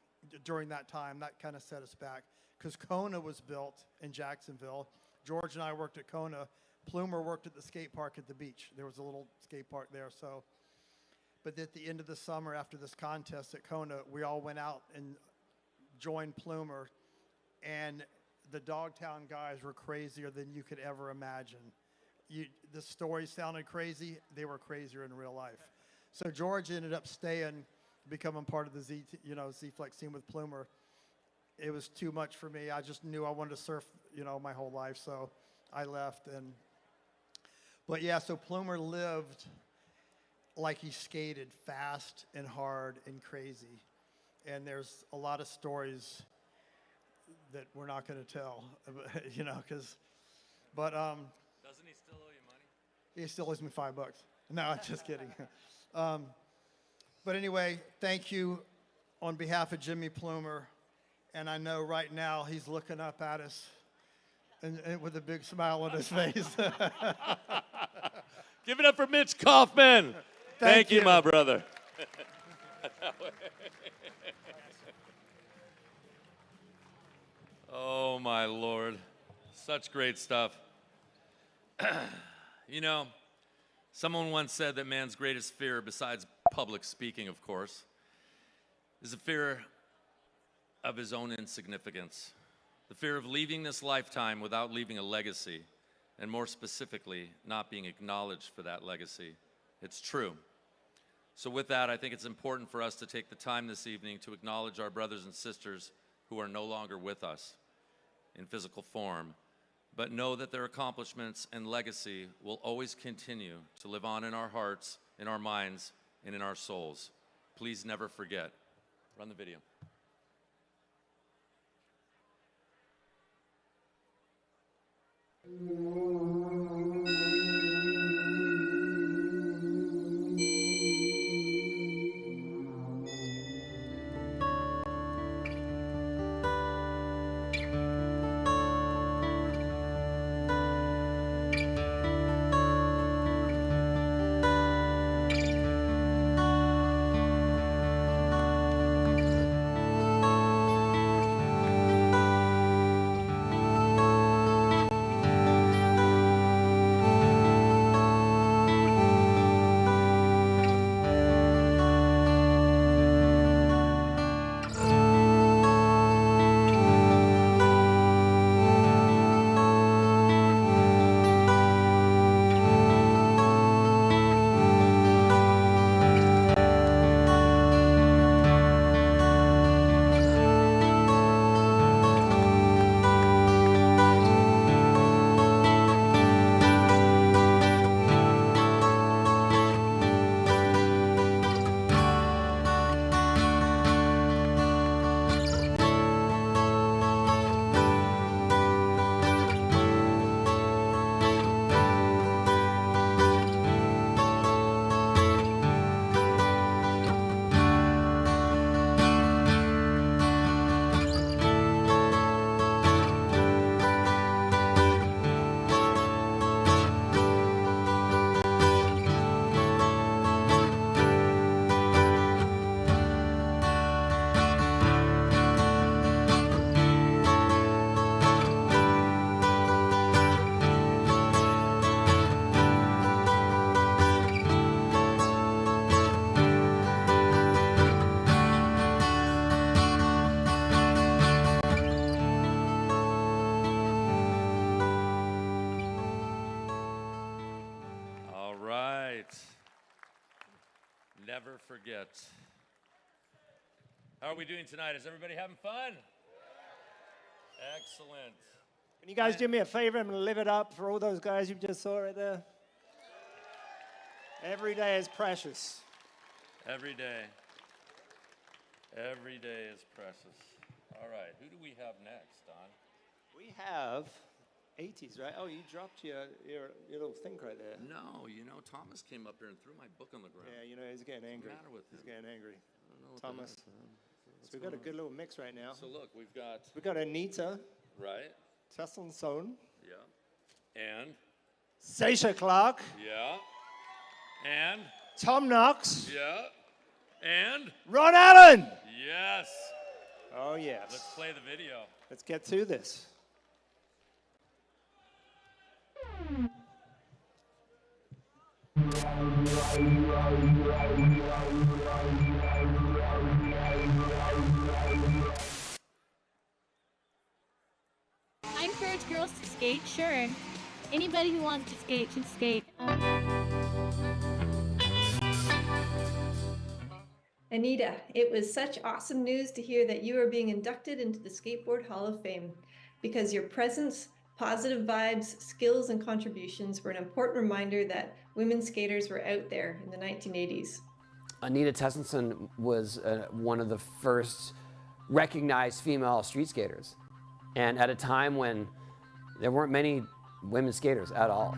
during that time. That kind of set us back because Kona was built in Jacksonville. George and I worked at Kona. Plumer worked at the skate park at the beach. There was a little skate park there. But at the end of the summer, after this contest at Kona, we all went out and joined Plumer, and the Dogtown guys were crazier than you could ever imagine. The story sounded crazy. They were crazier in real life. So George ended up staying, becoming part of the Z-Flex team with Plumer. It was too much for me. I just knew I wanted to surf, my whole life. So I left. But yeah, so Plumer lived like he skated fast and hard and crazy. And there's a lot of stories that we're not going to tell, Doesn't he still owe you money? He still owes me $5. No, I'm just kidding. But anyway, thank you on behalf of Jimmy Plumer. And I know right now he's looking up at us and with a big smile on his face. Give it up for Mitch Kaufman. Thank you, my brother. that way. Oh, my Lord. Such great stuff. You know, someone once said that man's greatest fear, besides public speaking, of course, is the fear of his own insignificance. The fear of leaving this lifetime without leaving a legacy, and more specifically, not being acknowledged for that legacy. It's true. So with that, I think it's important for us to take the time this evening to acknowledge our brothers and sisters who are no longer with us in physical form, but know that their accomplishments and legacy will always continue to live on in our hearts, in our minds, and in our souls. Please never forget. Run the video. Never forget. How are we doing tonight? Is everybody having fun? Excellent. Can you guys do me a favor and live it up for all those guys you just saw right there? Every day is precious. Every day. Every day is precious. All right, who do we have next, Don? We have 80s, right? Oh, you dropped your little thing right there. No, you know, Thomas came up here and threw my book on the ground. Yeah, you know, he's getting angry. What's the matter with him? He's getting angry. I don't know what Thomas. So we've got a good little mix right now. So look, we've got Anita. Right. Tesson Sohn. Yeah. And? Sasha Clark. Yeah. And? Tom Knox. Yeah. And? Ron Allen. Yes. Oh, yes. Let's play the video. Let's get to this. I encourage girls to skate, sure. Anybody who wants to skate should skate. Anita, it was such awesome news to hear that you are being inducted into the Skateboard Hall of Fame because your presence, positive vibes, skills, and contributions were an important reminder that women skaters were out there in the 1980s. Anita Tesson was one of the first recognized female street skaters, and at a time when there weren't many women skaters at all.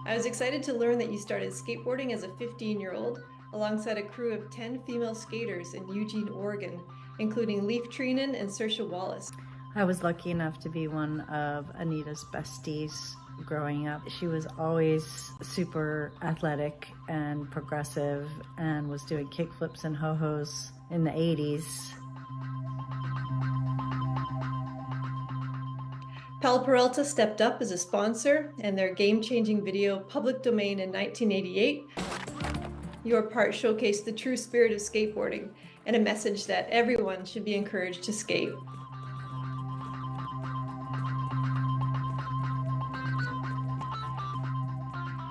I was excited to learn that you started skateboarding as a 15-year-old alongside a crew of 10 female skaters in Eugene, Oregon, including Leif Treenan and Saoirse Wallace. I was lucky enough to be one of Anita's besties. growing up. She was always super athletic and progressive and was doing kickflips and ho-hos in the 80s. Pal Peralta stepped up as a sponsor, and their game-changing video, Public Domain in 1988, your part showcased the true spirit of skateboarding and a message that everyone should be encouraged to skate.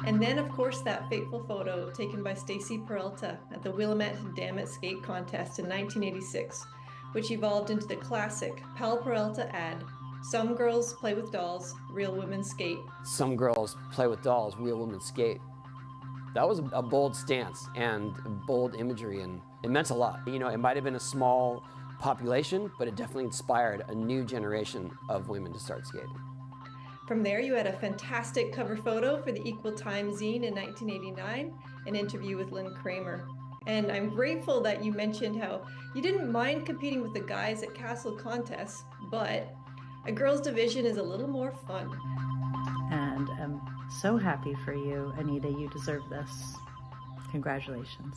And then, of course, that fateful photo taken by Stacy Peralta at the Willamette Dammit Skate Contest in 1986, which evolved into the classic Pal Peralta ad, "Some girls play with dolls, real women skate." Some girls play with dolls, real women skate. That was a bold stance and bold imagery, and it meant a lot. You know, it might have been a small population, but it definitely inspired a new generation of women to start skating. From there, you had a fantastic cover photo for the Equal Time zine in 1989, an interview with Lynn Kramer. And I'm grateful that you mentioned how you didn't mind competing with the guys at castle contests, but a girls' division is a little more fun. And I'm so happy for you, Anita. You deserve this. Congratulations.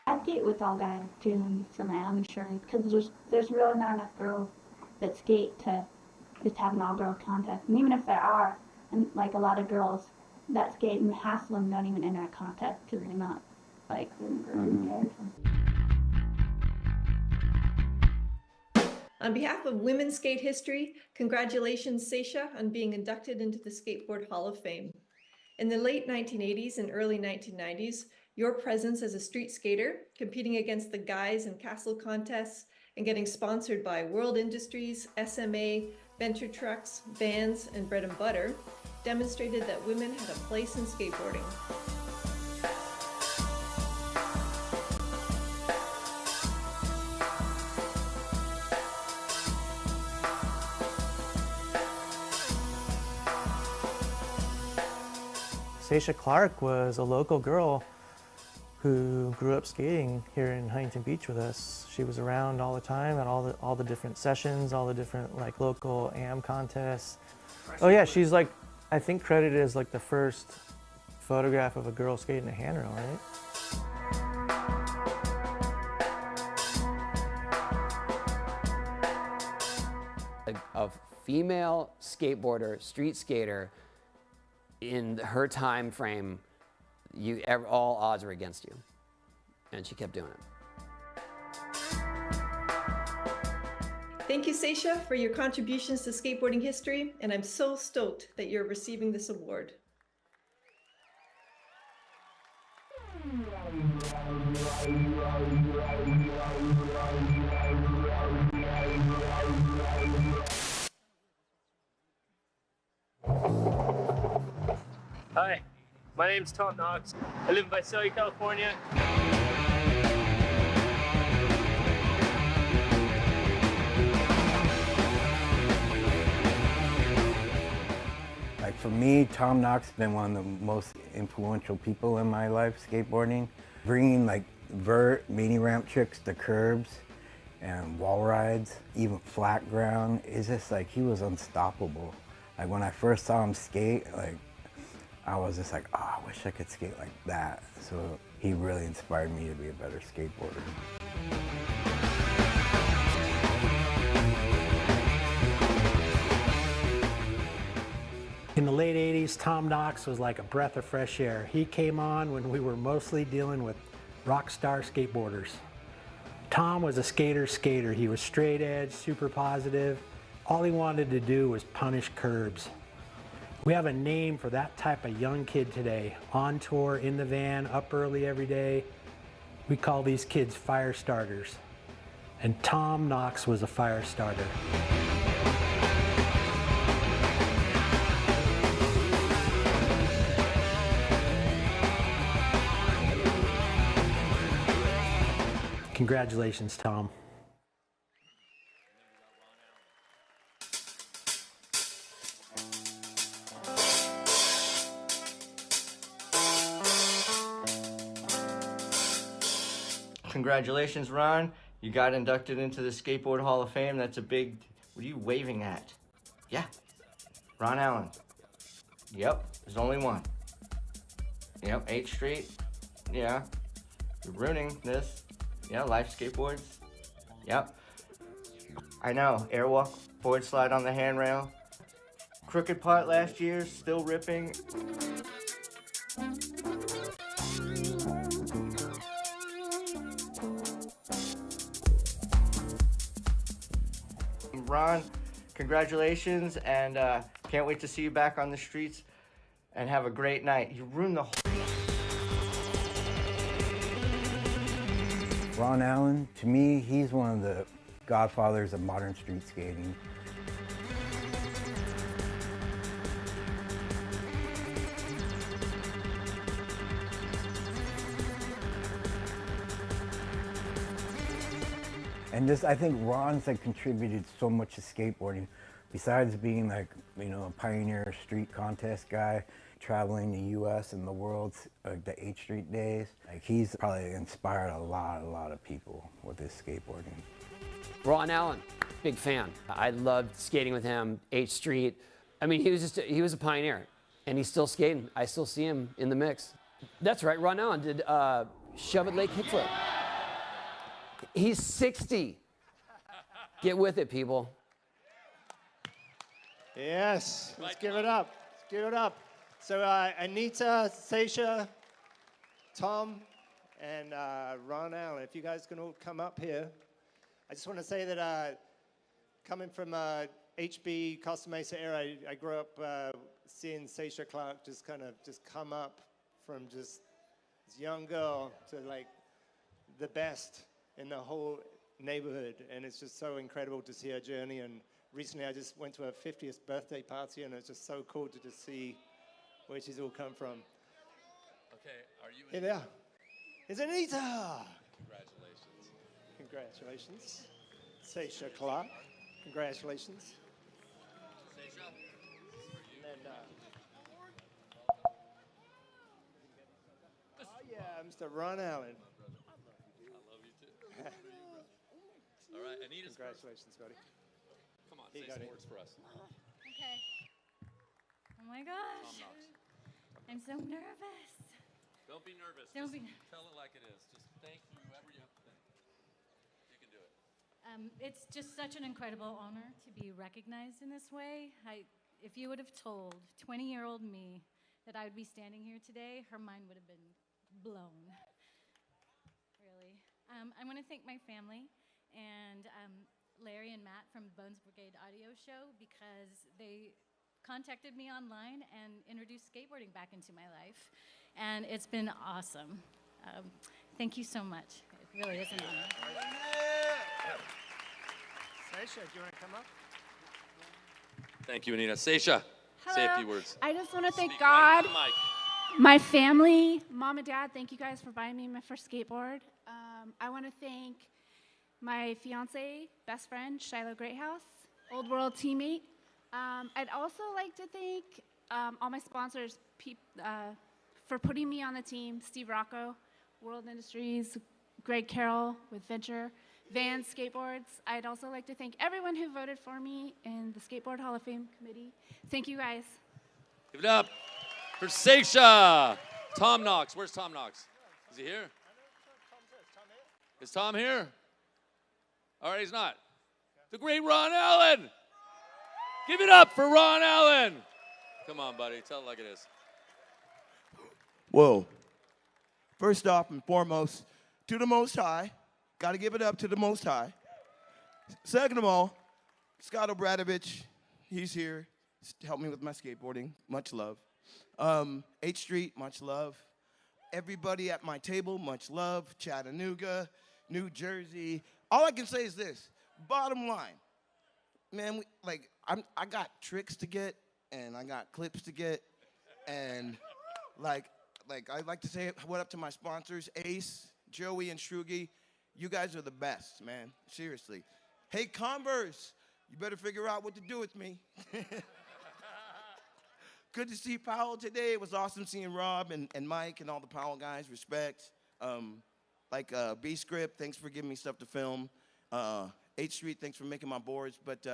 I skate with all guys too, so I'm sure, because there's really not enough girls that skate to just have an all-girls contest. And even if there are, and like a lot of girls that skate, and half of them don't even enter a contest because they're not like On behalf of Women's Skate History, congratulations, Sasha, on being inducted into the Skateboard Hall of Fame. In the late 1980s and early 1990s, your presence as a street skater, competing against the guys in castle contests, and getting sponsored by World Industries, SMA, Venture Trucks, Vans, and Bread and Butter, demonstrated that women had a place in skateboarding. Sasha Clark was a local girl who grew up skating here in Huntington Beach with us. She was around all the time at all the different sessions, all the different like local AM contests. Oh yeah, she's like, I think credited as like the first photograph of a girl skating a handrail, right? A female skateboarder, street skater, in her time frame, all odds were against you, and she kept doing it. Thank you, Sasha, for your contributions to skateboarding history, and I'm so stoked that you're receiving this award. Hi, my name's Knox. I live in Visalia, California. Like for me, Tom Knox has been one of the most influential people in my life skateboarding. Bringing like vert, mini ramp tricks to curbs and wall rides, even flat ground, it's just like he was unstoppable. Like when I first saw him skate, like I was just like, oh, I wish I could skate like that. So he really inspired me to be a better skateboarder. In the late 80s, Tom Knox was like a breath of fresh air. He came on when we were mostly dealing with rock star skateboarders. Tom was a skater's skater. He was straight edge, super positive. All he wanted to do was punish curbs. We have a name for that type of young kid today. On tour, in the van, up early every day. We call these kids fire starters. And Tom Knox was a fire starter. Congratulations, Tom. Congratulations, Ron. You got inducted into the Skateboard Hall of Fame. That's a big What are you waving at? Yeah. Ron Allen. Yep, there's only one. Yep, 8th Street. Yeah. You're ruining this. Yeah, Life Skateboards. Yep. I know, airwalk, forward slide on the handrail. Crooked part last year, still ripping. Ron, congratulations, and can't wait to see you back on the streets, and have a great night. You ruined the whole... Ron Allen, to me, he's one of the godfathers of modern street skating. And I think Ron's like contributed so much to skateboarding. Besides being like, you know, a pioneer street contest guy, traveling the U.S. and the world, like the 8th Street days, like he's probably inspired a lot of people with his skateboarding. Ron Allen, big fan. I loved skating with him, 8th Street. I mean, he was a pioneer, and he's still skating. I still see him in the mix. That's right, Ron Allen did Shove It Lake Kickflip. He's 60. Get with it, people. Yes, let's give it up. Let's give it up. So Anita, Sasha, Tom, and Ron Allen, if you guys can all come up here. I just want to say that coming from HB, Costa Mesa area, I grew up seeing Sasha Clark just come up from just this young girl to like the best in the whole neighborhood, and it's just so incredible to see her journey. And recently I just went to her 50th birthday party, and it's just so cool to just see where she's all come from. Okay, are you Here they are. It's Anita! Congratulations. Congratulations. Sasha Clark, congratulations. Sasha, And then, oh yeah, Mr. Ron Allen. I love you too. All right, Anita's Congratulations, buddy. Come on, Here say you go, some Anita. words for us. Okay. Oh my gosh. I'm so nervous. Don't be nervous. Don't Just be- tell it like it is. Just thank you, whoever you have to thank. You can do it. It's just such an incredible honor to be recognized in this way. If you would have told 20-year-old me that I would be standing here today, her mind would have been blown. Really. I want to thank my family and Larry and Matt from Bones Brigade Audio Show, because they contacted me online and introduced skateboarding back into my life, and it's been awesome. Thank you so much. It really is an honor. Sasha, do you want to come up? Thank you, Anita. Sasha, say a few words. I just want to thank Speak God, right to the mic. my family, mom and dad. Thank you guys for buying me my first skateboard. I want to thank my fiance, best friend, Shiloh Greathouse, Old World teammate. I'd also like to thank all my sponsors for putting me on the team: Steve Rocco, World Industries, Greg Carroll with Venture, Van Skateboards. I'd also like to thank everyone who voted for me in the Skateboard Hall of Fame committee. Thank you, guys. Give it up for Sasha. Tom Knox. Where's Tom Knox? Is he here? Is Tom here? All right, he's not. The great Ron Allen. Give it up for Ron Allen. Come on, buddy. Tell it like it is. Whoa. First off and foremost, to the Most High. Got to give it up to the Most High. Second of all, Scott Obradovich, he's here to help me with my skateboarding. Much love. 8th Street, much love. Everybody at my table, much love. Chattanooga, New Jersey. All I can say is this. Bottom line, man, I got tricks to get, and I got clips to get, and like I'd like to say what up to my sponsors, Ace, Joey, and Shrugi. You guys are the best, man. Seriously. Hey, Converse, you better figure out what to do with me. Good to see Powell today. It was awesome seeing Rob and Mike and all the Powell guys. Respect. B-Script, thanks for giving me stuff to film. 8th Street, thanks for making my boards. But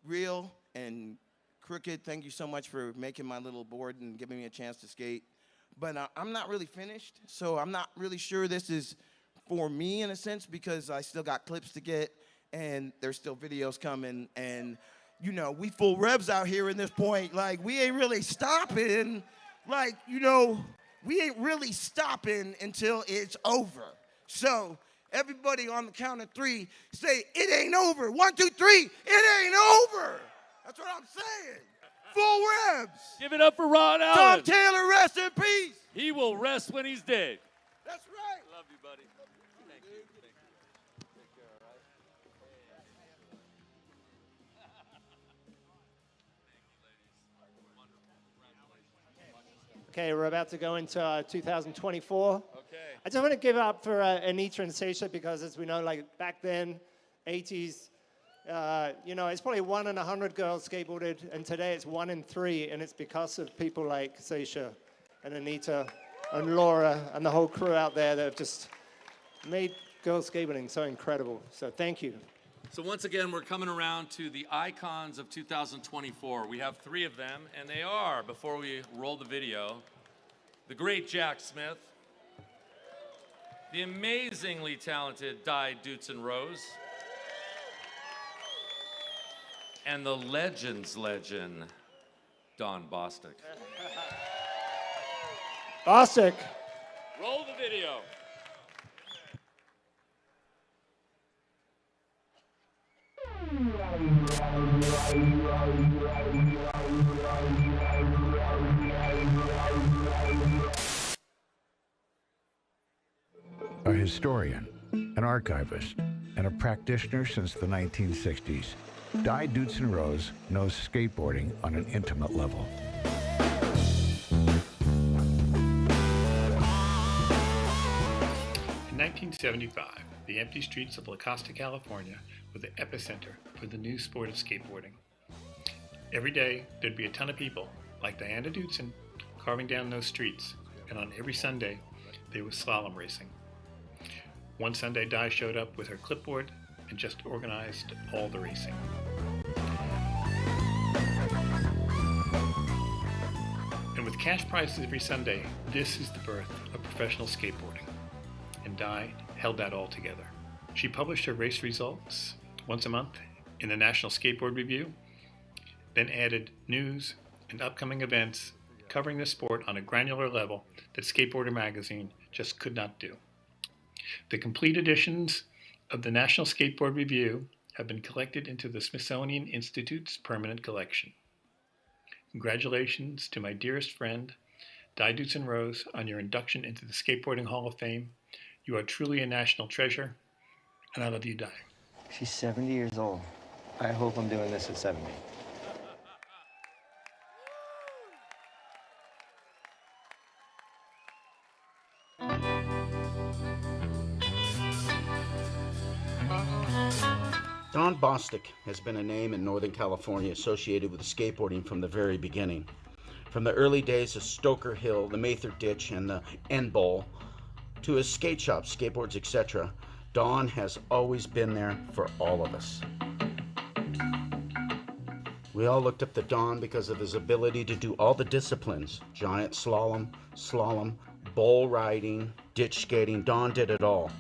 real and crooked, thank you so much for making my little board and giving me a chance to skate. But I'm not really finished, so I'm not really sure this is for me in a sense, because I still got clips to get and there's still videos coming, and you know, we full revs out here in this point. Like, we ain't really stopping. Like, you know, we ain't really stopping until it's over. So everybody on the count of 3, say, it ain't over. 1, 2, 3, it ain't over. That's what I'm saying. Full revs. Give it up for Ron Allen. Tom Taylor, rest in peace. He will rest when he's dead. That's right. Love you, buddy. Thank you. Thank you. Take care, all right? Okay, we're about to go into 2024. Okay. I just want to give up for Anita and Sasha, because as we know, like back then, 80s, you know, it's probably 1 in 100 girls skateboarded, and today it's 1 in 3, and it's because of people like Sasha and Anita and Laura and the whole crew out there that have just made girls skateboarding so incredible. So thank you. So once again, we're coming around to the icons of 2024. We have 3 of them, and they are, before we roll the video, the great Jack Smith, the amazingly talented Dotson Rose, and the legend, Don Bostick. Bostick. Roll the video. A historian, an archivist, and a practitioner since the 1960s, Dotson Rose knows skateboarding on an intimate level. In 1975, the empty streets of La Costa, California were the epicenter for the new sport of skateboarding. Every day, there'd be a ton of people, like Diana Dotson, carving down those streets, and on every Sunday, there was slalom racing. One Sunday, Di showed up with her clipboard and just organized all the racing. And with cash prizes every Sunday, this is the birth of professional skateboarding. And Di held that all together. She published her race results once a month in the National Skateboard Review, then added news and upcoming events covering the sport on a granular level that Skateboarder magazine just could not do. The complete editions of the National Skateboard Review have been collected into the Smithsonian Institute's permanent collection. Congratulations to my dearest friend, Dotson Rose, on your induction into the Skateboarding Hall of Fame. You are truly a national treasure, and I love you, Di. She's 70 years old. I hope I'm doing this at 70. Don Bostick has been a name in Northern California associated with skateboarding from the very beginning. From the early days of Stoker Hill, the Mather Ditch, and the End Bowl, to his skate shops, skateboards, etc., Don has always been there for all of us. We all looked up to Don because of his ability to do all the disciplines: giant slalom, bowl riding, ditch skating. Don did it all.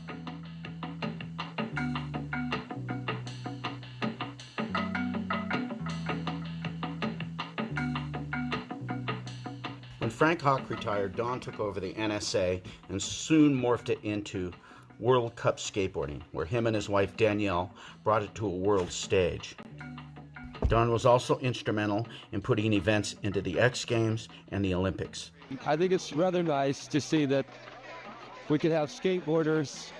When Frank Hawk retired, Don took over the NSA and soon morphed it into World Cup Skateboarding, where him and his wife Danielle brought it to a world stage. Don was also instrumental in putting events into the X Games and the Olympics. I think it's rather nice to see that we could have skateboarders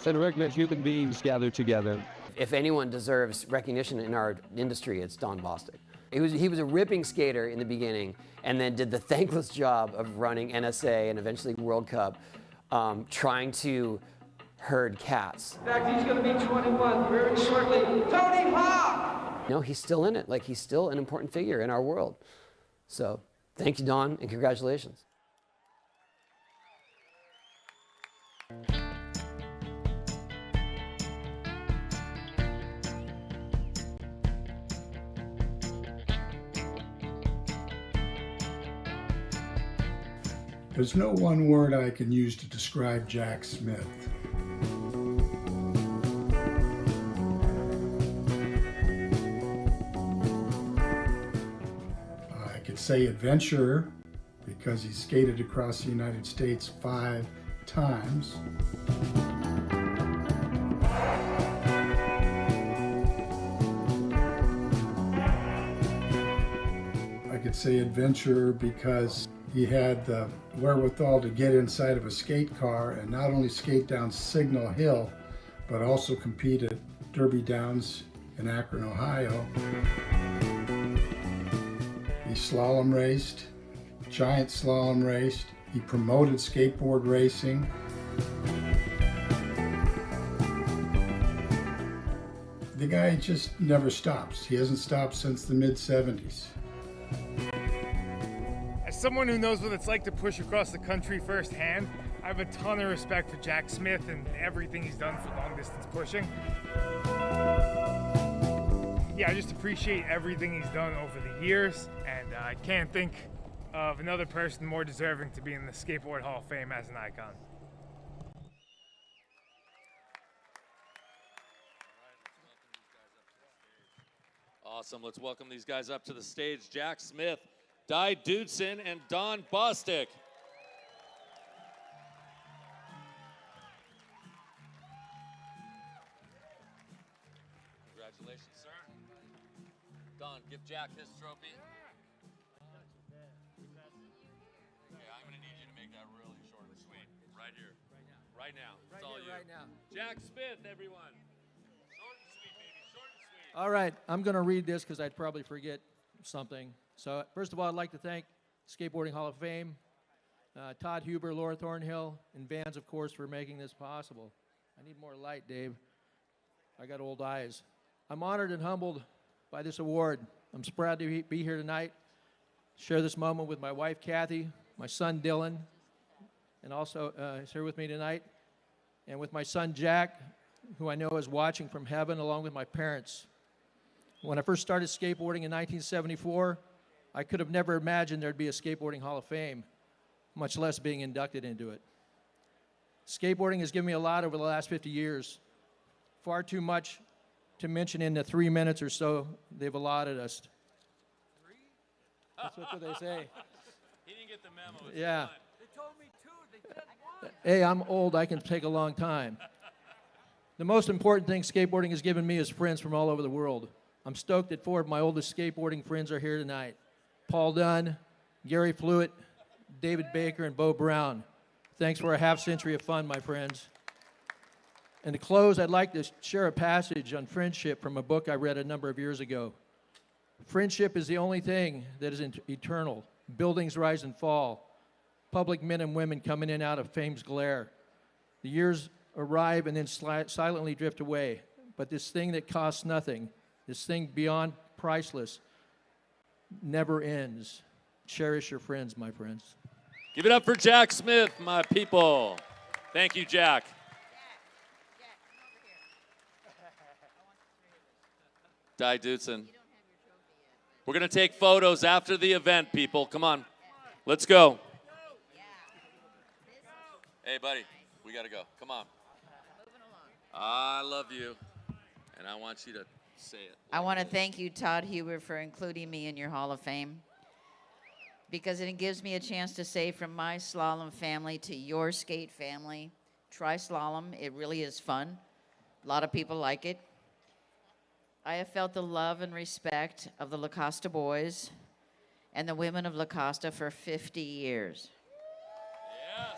and regular human beings gathered together. If anyone deserves recognition in our industry, it's Don Bostick. He was a ripping skater in the beginning, and then did the thankless job of running NSA and eventually World Cup, trying to herd cats. In fact, he's going to be 21 very shortly. Tony Hawk! No, he's still in it. Like, he's still an important figure in our world. So, thank you, Don, and congratulations. There's no one word I can use to describe Jack Smith. I could say adventurer because he skated across the United States 5 times. I could say adventurer because he had the wherewithal to get inside of a skate car and not only skate down Signal Hill, but also compete at Derby Downs in Akron, Ohio. He slalom raced, giant slalom raced. He promoted skateboard racing. The guy just never stops. He hasn't stopped since the mid-70s. As someone who knows what it's like to push across the country firsthand, I have a ton of respect for Jack Smith and everything he's done for long distance pushing. Yeah, I just appreciate everything he's done over the years, and I can't think of another person more deserving to be in the Skateboard Hall of Fame as an icon. Awesome. Let's welcome these guys up to the stage. Jack Smith, Dotson, and Don Bostick. Congratulations, sir. Don, give Jack his trophy. Okay, I'm going to need you to make that really short and sweet. Right here. Right now. It's all you. Right now. Jack Smith, everyone. Short and sweet, baby. Short and sweet. All right, I'm going to read this because I'd probably forget something. So first of all, I'd like to thank Skateboarding Hall of Fame, Todd Huber, Laura Thornhill, and Vans, of course, for making this possible. I need more light, Dave. I got old eyes. I'm honored and humbled by this award. I'm so proud to be here tonight, share this moment with my wife, Kathy, my son, Dylan, and also is here with me tonight, and with my son, Jack, who I know is watching from heaven, along with my parents. When I first started skateboarding in 1974, I could have never imagined there'd be a Skateboarding Hall of Fame, much less being inducted into it. Skateboarding has given me a lot over the last 50 years, far too much to mention in the 3 minutes or so they've allotted us. That's what they say. He didn't get the memo. It's Yeah. fine. They told me 2. They said 1. Hey, I'm old. I can take a long time. The most important thing skateboarding has given me is friends from all over the world. I'm stoked that 4 of my oldest skateboarding friends are here tonight. Paul Dunn, Gary Flewitt, David Baker, and Bo Brown. Thanks for a half-century of fun, my friends. And to close, I'd like to share a passage on friendship from a book I read a number of years ago. Friendship is the only thing that is eternal. Buildings rise and fall. Public men and women come in and out of fame's glare. The years arrive and then silently drift away. But this thing that costs nothing, this thing beyond priceless, never ends. Cherish your friends, my friends. Give it up for Jack Smith, my people. Thank you, Jack. Dotson. We're going to take photos after the event, people. Come on. Let's go. Hey, buddy. We got to go. Come on. I love you. And I want you to say it. I want to thank you, Todd Huber, for including me in your Hall of Fame, because it gives me a chance to say from my slalom family to your skate family, try slalom. It really is fun. A lot of people like it. I have felt the love and respect of the La Costa boys and the women of La Costa for 50 years. Yes.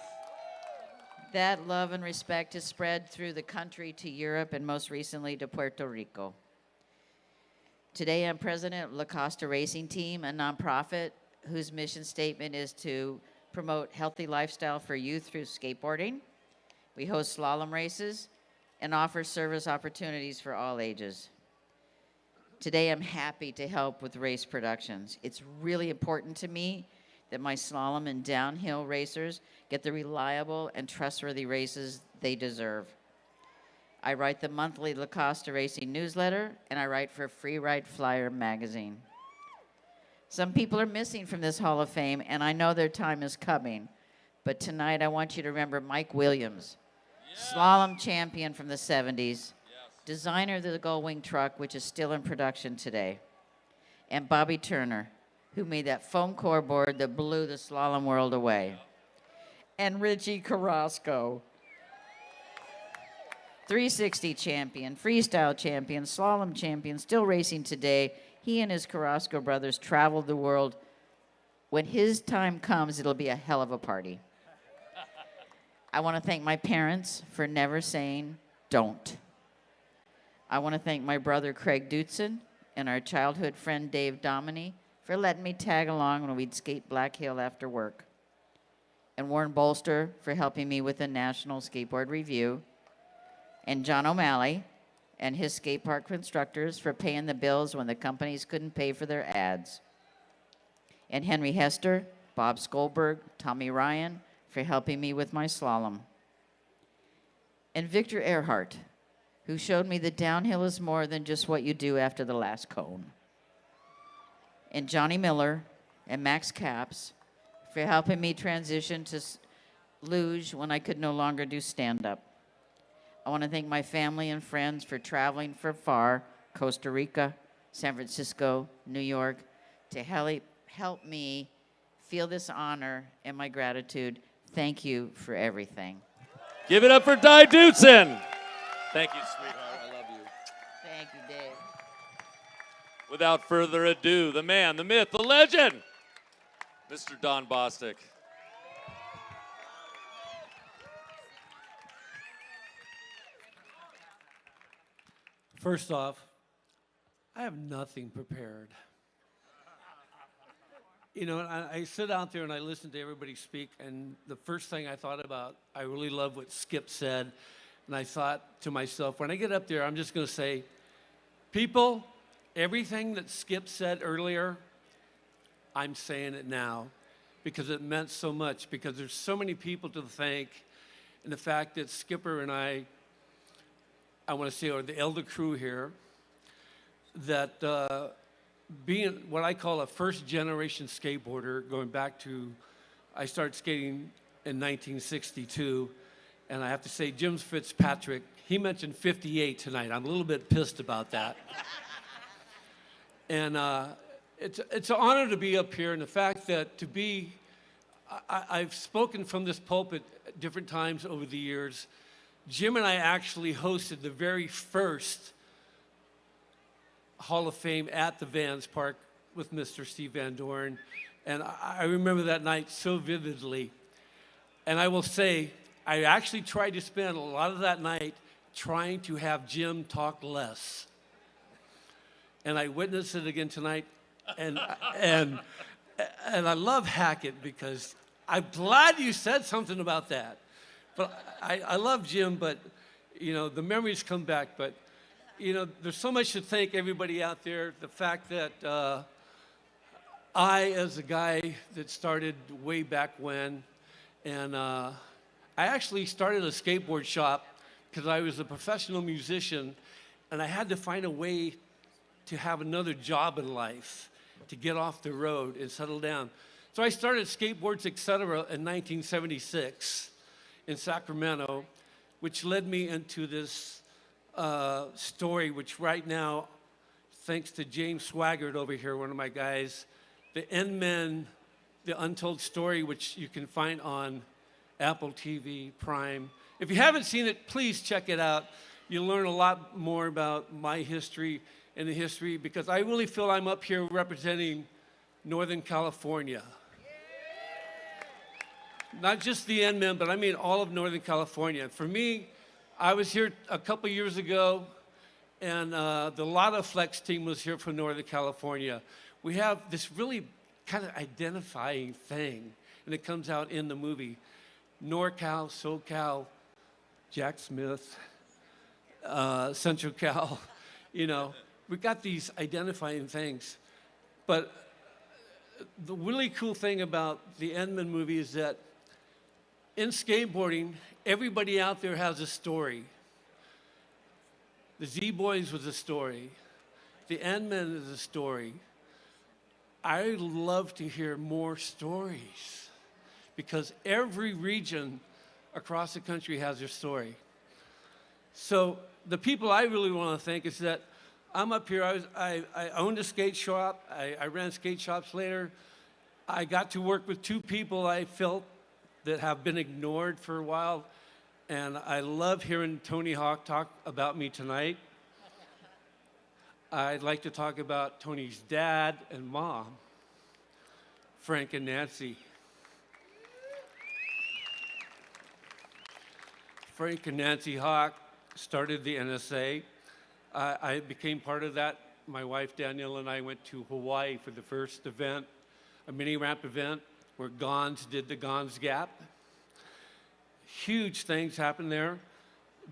That love and respect has spread through the country to Europe and most recently to Puerto Rico. Today I'm president of La Costa Racing Team, a nonprofit whose mission statement is to promote healthy lifestyle for youth through skateboarding. We host slalom races and offer service opportunities for all ages. Today I'm happy to help with race productions. It's really important to me that my slalom and downhill racers get the reliable and trustworthy races they deserve. I write the monthly La Costa Racing newsletter, and I write for Free Ride Flyer magazine. Some people are missing from this Hall of Fame, and I know their time is coming. But tonight I want you to remember Mike Williams, slalom champion from the 70s, designer of the Gullwing truck, which is still in production today, and Bobby Turner, who made that foam core board that blew the slalom world away, and Richie Carrasco, 360 champion, freestyle champion, slalom champion, still racing today. He and his Carrasco brothers traveled the world. When his time comes, it'll be a hell of a party. I want to thank my parents for never saying don't. I want to thank my brother Craig Dotson and our childhood friend Dave Dominy for letting me tag along when we'd skate Black Hill after work. And Warren Bolster for helping me with the National Skateboard Review. And John O'Malley and his skate park instructors for paying the bills when the companies couldn't pay for their ads. And Henry Hester, Bob Skolberg, Tommy Ryan for helping me with my slalom. And Victor Earhart, who showed me that downhill is more than just what you do after the last cone. And Johnny Miller and Max Capps for helping me transition to luge when I could no longer do stand-up. I want to thank my family and friends for traveling from far, Costa Rica, San Francisco, New York, to help me feel this honor and my gratitude. Thank you for everything. Give it up for Di Dotson. Thank you, sweetheart. I love you. Thank you, Dave. Without further ado, the man, the myth, the legend, Mr. Don Bostick. First off, I have nothing prepared. You know, I sit out there and I listen to everybody speak, and the first thing I thought about, I really love what Skip said, and I thought to myself, when I get up there, I'm just going to say, people, everything that Skip said earlier, I'm saying it now because it meant so much, because there's so many people to thank, and the fact that Skipper and I want to say, or the elder crew here, that being what I call a first-generation skateboarder, going back to, I started skating in 1962, and I have to say, Jim Fitzpatrick, he mentioned 58 tonight. I'm a little bit pissed about that. And it's an honor to be up here, and the fact that to be, I've spoken from this pulpit at different times over the years. Jim and I actually hosted the very first Hall of Fame at the Vans Park with Mr. Steve Van Doren. And I remember that night so vividly. And I will say, I actually tried to spend a lot of that night trying to have Jim talk less. And I witnessed it again tonight. And I love Hackett because I'm glad you said something about that. But I love Jim, but, you know, the memories come back. But, you know, there's so much to thank everybody out there. The fact that I, as a guy that started way back when, and I actually started a skateboard shop because I was a professional musician, and I had to find a way to have another job in life, to get off the road and settle down. So I started Skateboards, Etc. in 1976. In Sacramento, which led me into this story, which right now, thanks to James Swaggart over here, one of my guys, the N-Men, the Untold Story, which you can find on Apple TV, Prime. If you haven't seen it, please check it out. You'll learn a lot more about my history and the history, because I really feel I'm up here representing Northern California. Not just the N-Men, but I mean all of Northern California. For me, I was here a couple years ago, and the Lotta Flex team was here from Northern California. We have this really kind of identifying thing, and it comes out in the movie. NorCal, SoCal, Jack Smith, Central Cal, you know. We've got these identifying things. But the really cool thing about the N-Men movie is that in skateboarding, everybody out there has a story. The Z-Boys was a story. The N-Men is a story. I love to hear more stories because every region across the country has their story. So the people I really want to thank is that I'm up here. I owned a skate shop. I ran skate shops later. I got to work with two people I felt that have been ignored for a while. And I love hearing Tony Hawk talk about me tonight. I'd like to talk about Tony's dad and mom, Frank and Nancy. Frank and Nancy Hawk started the NSA. I became part of that. My wife Danielle and I went to Hawaii for the first event, a mini ramp event where Gons did the Gons Gap. Huge things happened there,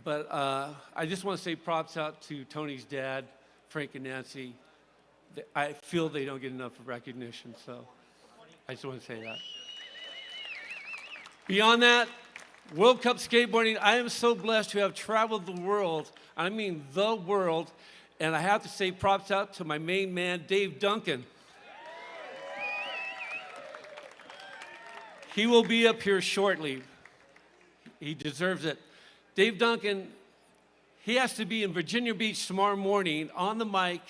but I just want to say props out to Tony's dad, Frank and Nancy. I feel they don't get enough recognition, so I just want to say that. Beyond that, World Cup skateboarding, I am so blessed to have traveled the world, I mean the world, and I have to say props out to my main man, Dave Duncan. He will be up here shortly. He deserves it. Dave Duncan, he has to be in Virginia Beach tomorrow morning on the mic.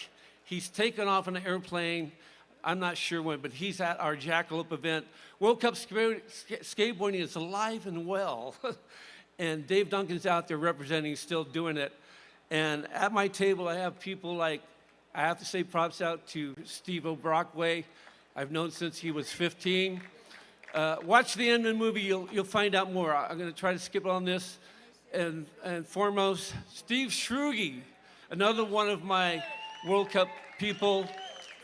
He's taken off on an airplane. I'm not sure when, but he's at our Jackalope event. World Cup skateboarding is alive and well. And Dave Duncan's out there representing, still doing it. And at my table, I have people like, I have to say props out to Steve O'Brockway. I've known since he was 15. Watch the end of the movie, you'll find out more. I'm going to try to skip on this. And foremost, Steve Schruge, another one of my World Cup people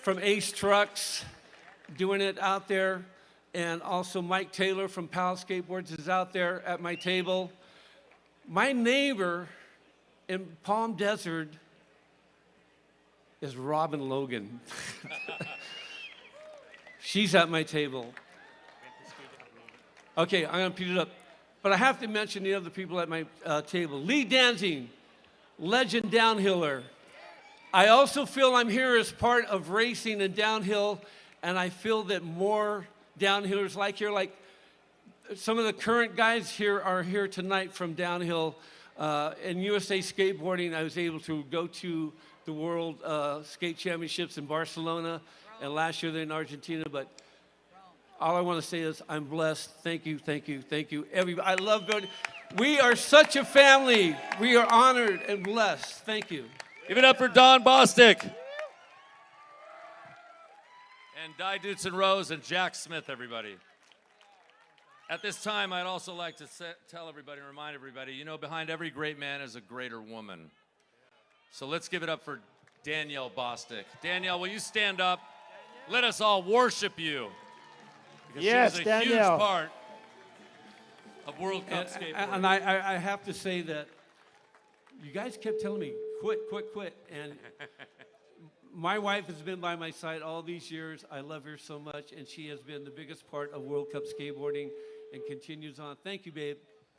from Ace Trucks, doing it out there. And also Mike Taylor from Pal Skateboards is out there at my table. My neighbor in Palm Desert is Robin Logan. She's at my table. Okay, I'm going to repeat it up. But I have to mention the other people at my table. Lee Danzing, legend downhiller. I also feel I'm here as part of racing and downhill, and I feel that more downhillers like some of the current guys here are here tonight from downhill. In USA Skateboarding, I was able to go to the World Skate Championships in Barcelona, and last year they're in Argentina, but all I want to say is I'm blessed. Thank you, thank you, thank you. Everybody, I love going. We are such a family. We are honored and blessed. Thank you. Give it up for Don Bostick. And Di Dotson Rose and Jack Smith, everybody. At this time, I'd also like to tell everybody, remind everybody, you know, behind every great man is a greater woman. So let's give it up for Danielle Bostick. Danielle, will you stand up? Let us all worship you. Because yes, she is a Danielle. huge part of World Cup skateboarding. And I have to say that you guys kept telling me, quit. And my wife has been by my side all these years. I love her so much, and she has been the biggest part of World Cup skateboarding and continues on. Thank you, babe.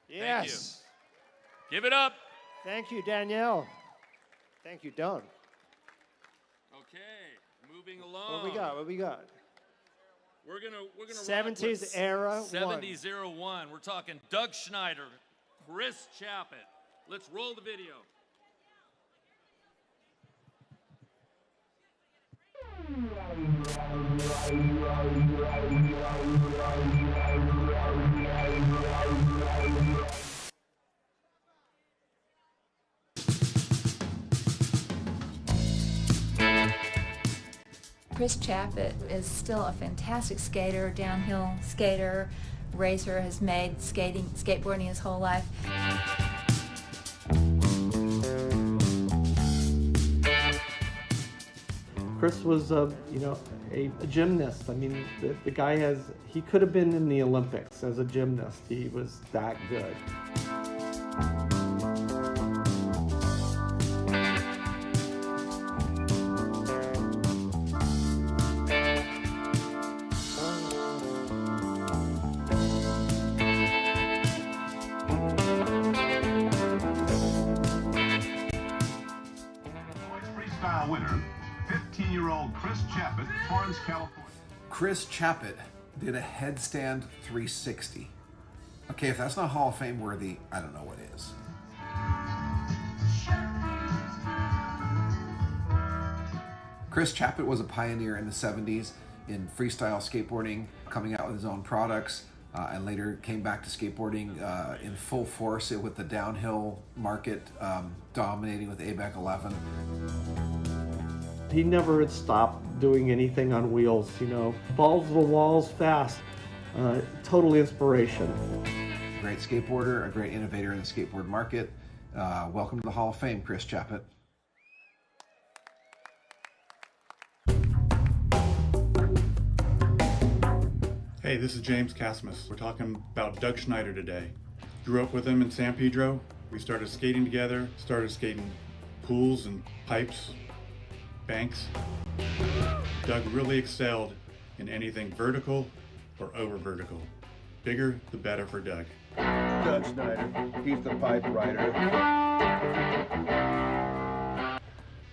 Yes. Thank you. Give it up. Thank you, Danielle. Thank you, Don. Okay, moving along. What we got? We're gonna 70s era 70s-01. We're talking Doug Schneider, Chris Chaput. Let's roll the video. Chris Chaput is still a fantastic skater, downhill skater, racer, has made skateboarding his whole life. Chris was, a gymnast. I mean, the guy he could have been in the Olympics as a gymnast. He was that good. Freestyle winner, 15-year-old Chris Chaput, Torrance, California. Chris Chaput did a headstand 360. Okay, if that's not Hall of Fame worthy, I don't know what is. Chris Chaput was a pioneer in the 70s in freestyle skateboarding, coming out with his own products, and later came back to skateboarding in full force with the downhill market, dominating with ABEC 11. He never had stopped doing anything on wheels, you know. Balls to the walls fast. Total inspiration. Great skateboarder, a great innovator in the skateboard market. Welcome to the Hall of Fame, Chris Chaput. Hey, this is James Casmus. We're talking about Doug Schneider today. Grew up with him in San Pedro. We started skating together, started skating pools and pipes, banks. Doug really excelled in anything vertical or over vertical. Bigger, the better for Doug. Doug Schneider, he's the pipe rider.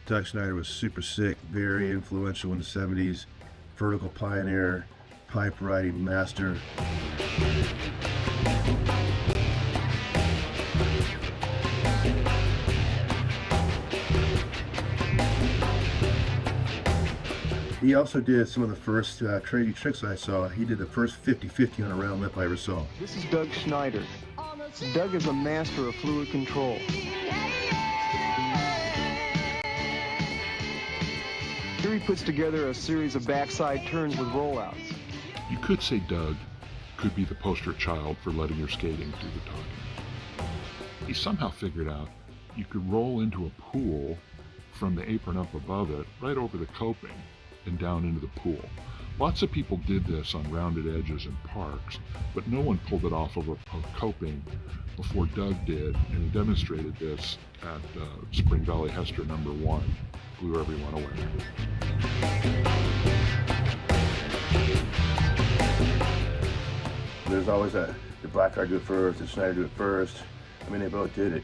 Doug Schneider was super sick, very influential in the 70s, vertical pioneer, pipe riding master. He also did some of the first crazy tricks I saw. He did the first 50-50 on a round lip I ever saw. This is Doug Schneider. Doug is a master of fluid control. Here he puts together a series of backside turns with rollouts. You could say Doug could be the poster child for letting your skating do the talking. He somehow figured out you could roll into a pool from the apron up above it, right over the coping, and down into the pool. Lots of people did this on rounded edges in parks, but no one pulled it off of a coping before Doug did, and he demonstrated this at Spring Valley Hester #1. Blew everyone away. There's always did Blackheart do it first, did Schneider do it first? I mean, they both did it.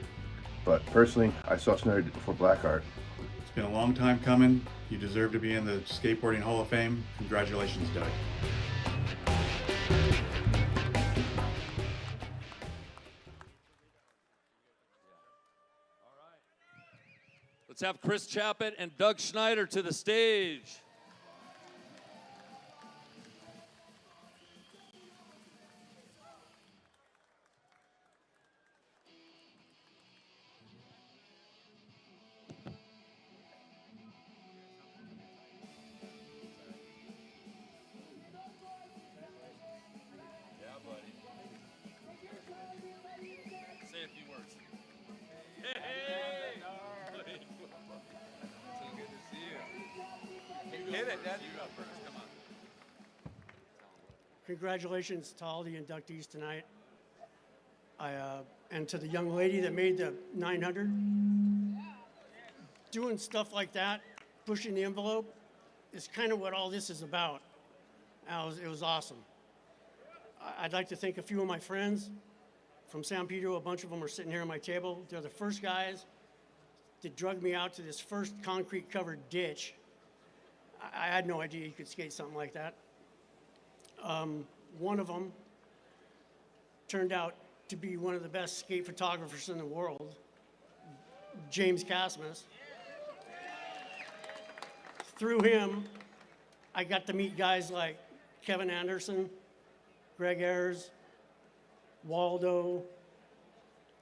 But personally, I saw Schneider do it before Blackheart. It's been a long time coming. You deserve to be in the Skateboarding Hall of Fame. Congratulations, Doug. Let's have Chris Chaput and Doug Schneider to the stage. Say a few words. Hey! So good to see you. Hit it, Dad. You go first. Come on. Congratulations to all the inductees tonight. And to the young lady that made the 900. Doing stuff like that, pushing the envelope, is kind of what all this is about. It was awesome. I'd like to thank a few of my friends from San Pedro. A bunch of them are sitting here on my table. They're the first guys that drugged me out to this first concrete-covered ditch. I had no idea you could skate something like that. One of them turned out to be one of the best skate photographers in the world, James Casmus. Through him, I got to meet guys like Kevin Anderson, Greg Ayers, Waldo,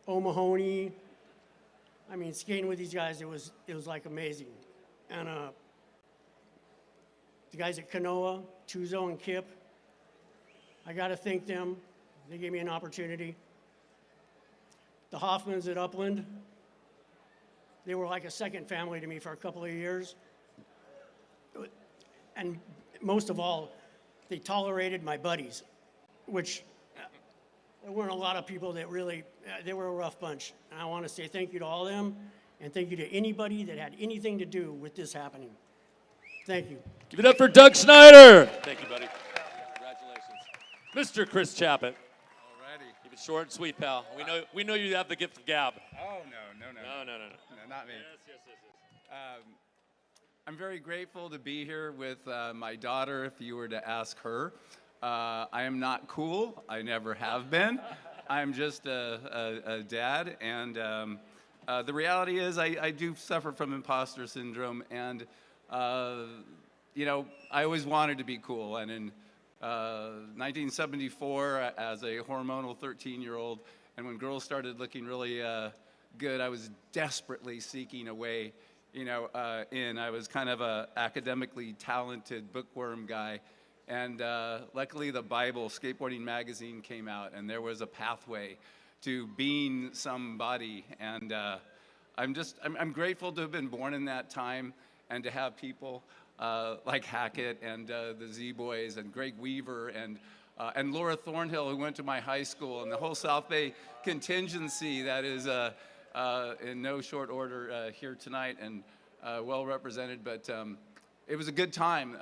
O'Mahony. I mean, skating with these guys, it was like amazing. And the guys at Kanoa, Tuzo and Kip, I got to thank them. They gave me an opportunity. The Hoffmans at Upland, they were like a second family to me for a couple of years. And most of all, they tolerated my buddies, which there weren't a lot of people that really, they were a rough bunch. And I want to say thank you to all of them, and thank you to anybody that had anything to do with this happening. Thank you. Give it up for Doug Schneider. Thank you, buddy. Congratulations. Mr. Chris Chaput. Alrighty. Keep it short and sweet, pal. We know you have the gift of gab. Oh, no. No, Not me. Yes. I'm very grateful to be here with my daughter, if you were to ask her. I am not cool. I never have been. I'm just a dad, and the reality is I do suffer from imposter syndrome, and you know, I always wanted to be cool, and in 1974, as a hormonal 13-year-old, and when girls started looking really good, I was desperately seeking a way, you know, in. I was kind of a academically talented bookworm guy, and luckily the Bible, Skateboarding Magazine, came out, and there was a pathway to being somebody, and I'm grateful to have been born in that time and to have people like Hackett and the Z-Boys and Greg Weaver and Laura Thornhill, who went to my high school, and the whole South Bay contingency that is in no short order here tonight and well represented. But it was a good time.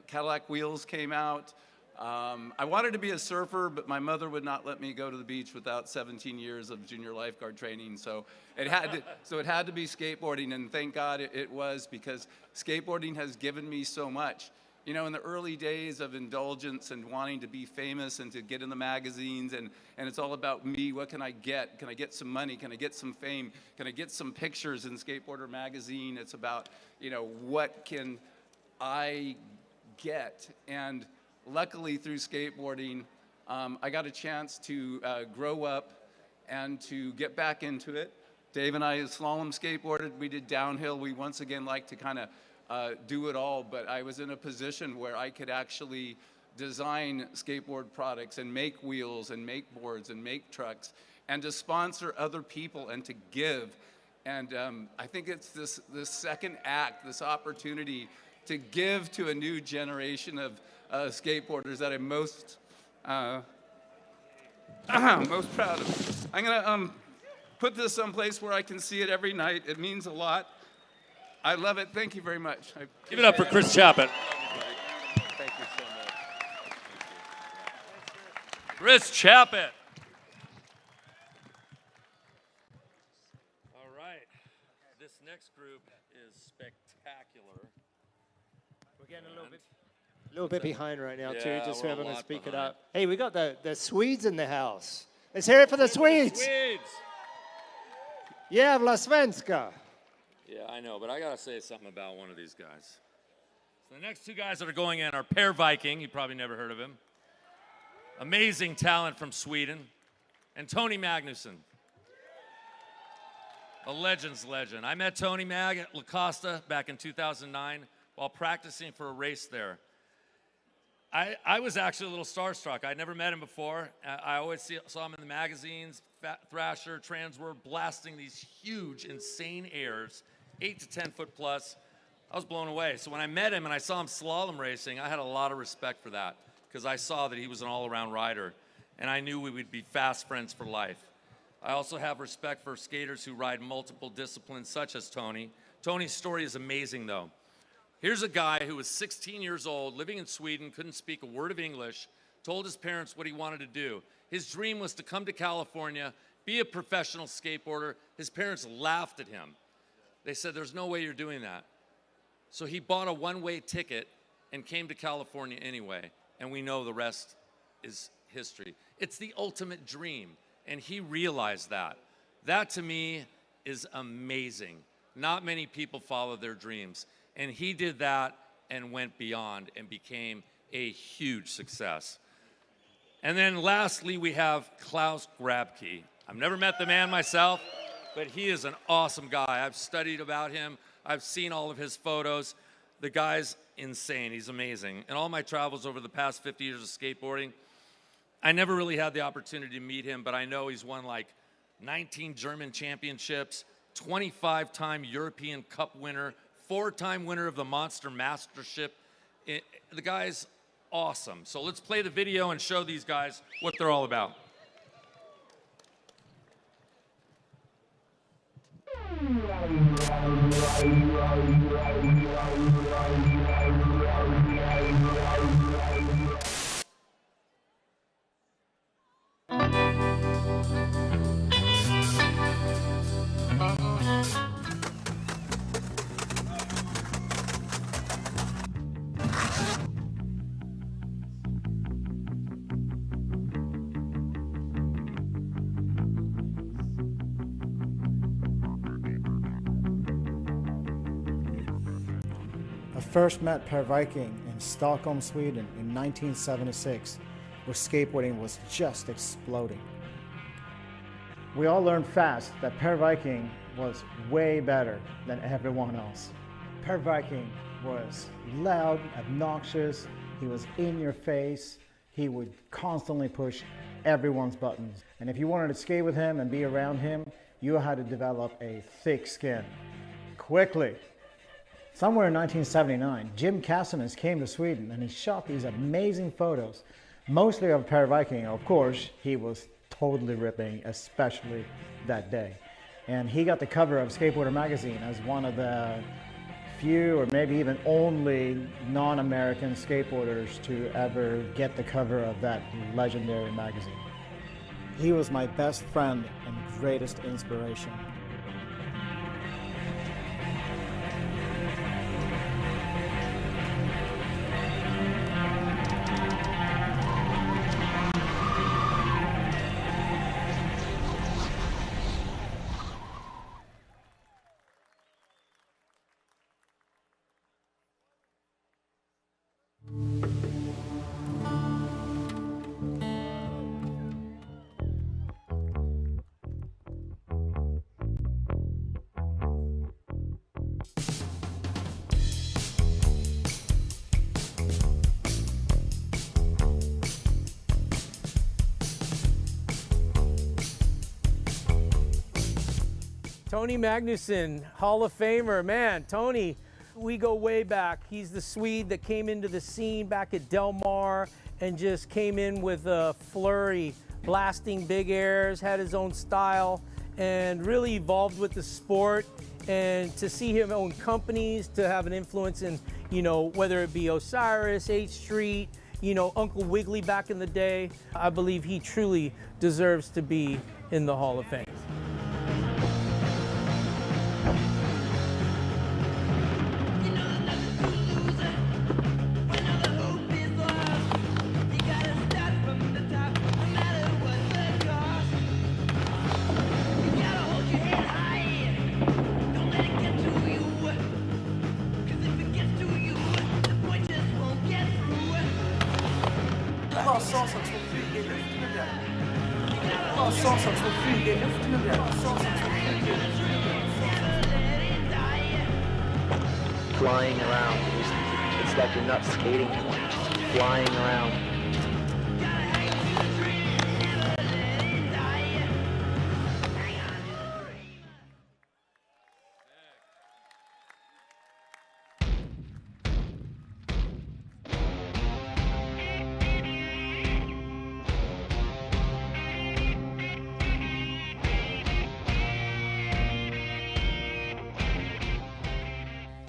Cadillac Wheels came out. I wanted to be a surfer, but my mother would not let me go to the beach without 17 years of junior lifeguard training. So it had to be skateboarding, and thank God it was, because skateboarding has given me so much. You know, in the early days of indulgence and wanting to be famous and to get in the magazines, and it's all about me. What can I get? Can I get some money? Can I get some fame? Can I get some pictures in Skateboarder magazine? It's about, you know, what can I get? And luckily, through skateboarding, I got a chance to grow up and to get back into it. Dave and I slalom skateboarded. We did downhill. We once again like to kind of do it all, but I was in a position where I could actually design skateboard products and make wheels and make boards and make trucks and to sponsor other people and to give. And I think it's this second act, this opportunity to give to a new generation of skateboarders that I'm most most proud of. I'm gonna put this someplace where I can see it every night. It means a lot. I love it. Thank you very much. Give it up for Chris Chaput. Thank you so much. Chris Chaput. All right. This next group is spectacular. We're getting a little bit behind right now, too, just so we're a everyone lot to speak it behind. up. Hey, we got the Swedes in the house. Let's hear it for the Swedes. Yeah, Vlasvenska. Yeah, I know, but I got to say something about one of these guys. So the next two guys that are going in are Per Viking. You probably never heard of him. Amazing talent from Sweden. And Tony Magnusson. A legend's legend. I met Tony Mag at La Costa back in 2009 while practicing for a race there. I was actually a little starstruck. I'd never met him before. I always saw him in the magazines, Thrasher, Transworld, blasting these huge, insane airs, 8 to 10 foot plus. I was blown away. So when I met him and I saw him slalom racing, I had a lot of respect for that because I saw that he was an all-around rider, and I knew we would be fast friends for life. I also have respect for skaters who ride multiple disciplines, such as Tony. Tony's story is amazing, though. Here's a guy who was 16 years old, living in Sweden, couldn't speak a word of English, told his parents what he wanted to do. His dream was to come to California, be a professional skateboarder. His parents laughed at him. They said, there's no way you're doing that. So he bought a one-way ticket and came to California anyway, and we know the rest is history. It's the ultimate dream, and he realized that. That, to me, is amazing. Not many people follow their dreams. And he did that and went beyond and became a huge success. And then lastly, we have Claus Grabke. I've never met the man myself, but he is an awesome guy. I've studied about him. I've seen all of his photos. The guy's insane. He's amazing. In all my travels over the past 50 years of skateboarding, I never really had the opportunity to meet him, but I know he's won like 19 German championships, 25-time European Cup winner, 4-time winner of the Monster Mastership. The guy's awesome. So let's play the video and show these guys what they're all about. I first met Per Viking in Stockholm, Sweden in 1976, where skateboarding was just exploding. We all learned fast that Per Viking was way better than everyone else. Per Viking was loud, obnoxious, he was in your face, he would constantly push everyone's buttons. And if you wanted to skate with him and be around him, you had to develop a thick skin, quickly. Somewhere in 1979, Jim Cassimus came to Sweden and he shot these amazing photos, mostly of Per Viking. Of course, he was totally ripping, especially that day. And he got the cover of Skateboarder magazine as one of the few, or maybe even only, non-American skateboarders to ever get the cover of that legendary magazine. He was my best friend and greatest inspiration. Tony Magnusson, Hall of Famer. Man, Tony, we go way back. He's the Swede that came into the scene back at Del Mar and just came in with a flurry, blasting big airs, had his own style, and really evolved with the sport. And to see him own companies, to have an influence in, you know, whether it be Osiris, H Street, you know, Uncle Wiggly back in the day, I believe he truly deserves to be in the Hall of Fame. Flying around. It's like you're not skating anymore. Just flying around.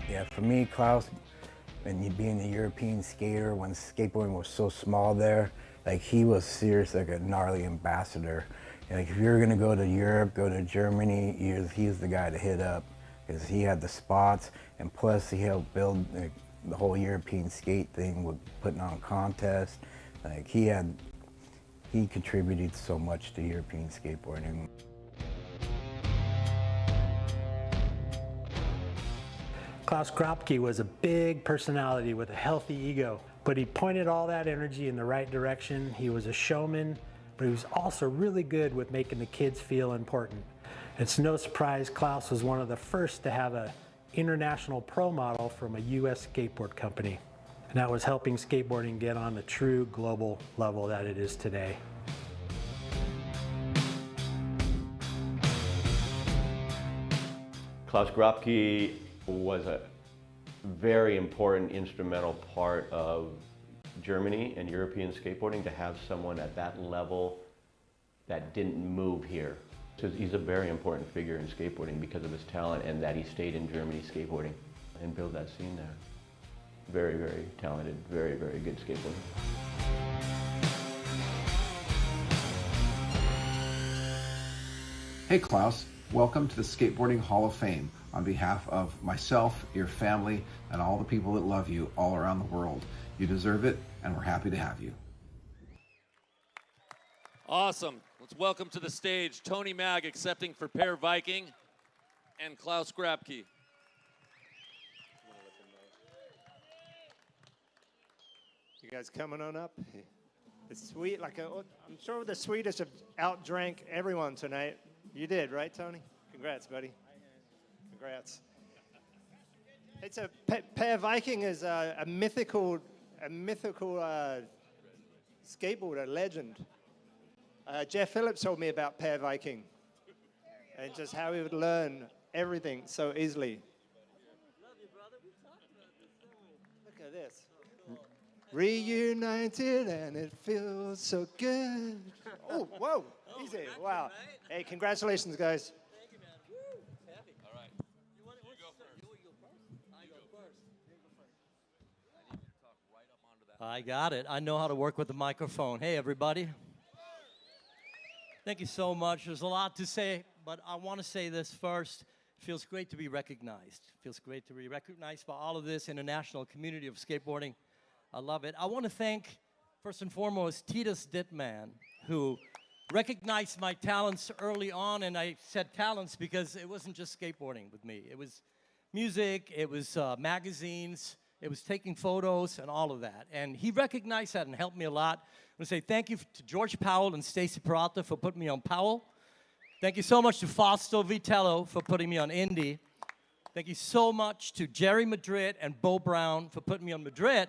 Yeah, for me, Klaus, and being a European skater when skateboarding was so small there, like he was serious, like a gnarly ambassador. And like if you're gonna go to Europe, go to Germany, he was the guy to hit up because he had the spots, and plus he helped build the whole European skate thing with putting on contests. Like he contributed so much to European skateboarding. Klaus Grabke was a big personality with a healthy ego, but he pointed all that energy in the right direction. He was a showman, but he was also really good with making the kids feel important. It's no surprise Klaus was one of the first to have an international pro model from a US skateboard company, and that was helping skateboarding get on the true global level that it is today. Klaus Grabke was a very important instrumental part of Germany and European skateboarding to have someone at that level that didn't move here. So he's a very important figure in skateboarding because of his talent and that he stayed in Germany skateboarding and built that scene there. Very, very talented, very, very good skateboarder. Hey Klaus, welcome to the Skateboarding Hall of Fame. On behalf of myself, your family, and all the people that love you all around the world. You deserve it, and we're happy to have you. Awesome. Let's welcome to the stage Tony Mag accepting for Per Viking and Klaus Grabke. You guys coming on up? The Swede, I'm sure the Swedish have outdrank everyone tonight. You did, right, Tony? Congrats, buddy. Congrats. It's Per Viking is a mythical skateboarder legend. Jeff Phillips told me about Per Viking and just how he would learn everything so easily. Look at this. Reunited and it feels so good. Oh, whoa, easy, wow. Hey, congratulations, guys. Thank you, man. Woo. Happy. All right. You go first. You go first. I go first. I need you to talk right up onto that. I got it. I know how to work with the microphone. Hey, everybody. Thank you so much. There's a lot to say, but I want to say this first. It feels great to be recognized. It feels great to be recognized by all of this international community of skateboarding. I love it. I want to thank, first and foremost, Titus Dittman, who recognized my talents early on, and I said talents because it wasn't just skateboarding with me. It was music, it was magazines, it was taking photos and all of that. And he recognized that and helped me a lot. I want to say thank you to George Powell and Stacy Peralta for putting me on Powell. Thank you so much to Fausto Vitello for putting me on Indy. Thank you so much to Jerry Madrid and Bo Brown for putting me on Madrid.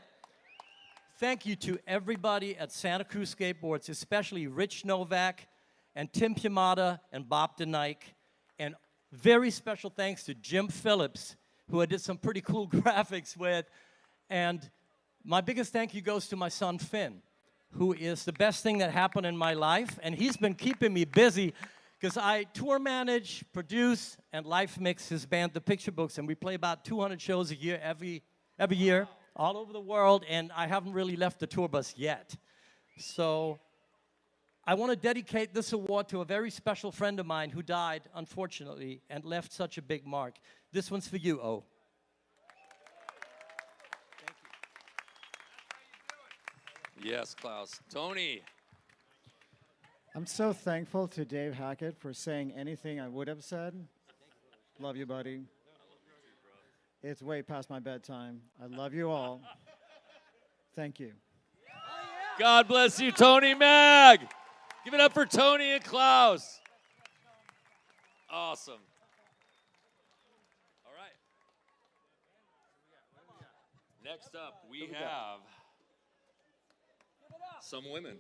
Thank you to everybody at Santa Cruz Skateboards, especially Rich Novak and Tim Piamata and Bob DeNike. And very special thanks to Jim Phillips, who I did some pretty cool graphics with. And my biggest thank you goes to my son, Finn, who is the best thing that happened in my life. And he's been keeping me busy because I tour manage, produce, and live mix his band, The Picture Books. And we play about 200 shows a year, every year, all over the world, and I haven't really left the tour bus yet. So I want to dedicate this award to a very special friend of mine who died, unfortunately, and left such a big mark. This one's for you, O. Yes, Klaus. Tony. I'm so thankful to Dave Hackett for saying anything I would have said. Love you, buddy. It's way past my bedtime. I love you all. Thank you. God bless you, Tony Mag. Give it up for Tony and Klaus. Awesome. All right. Next up, we have some women.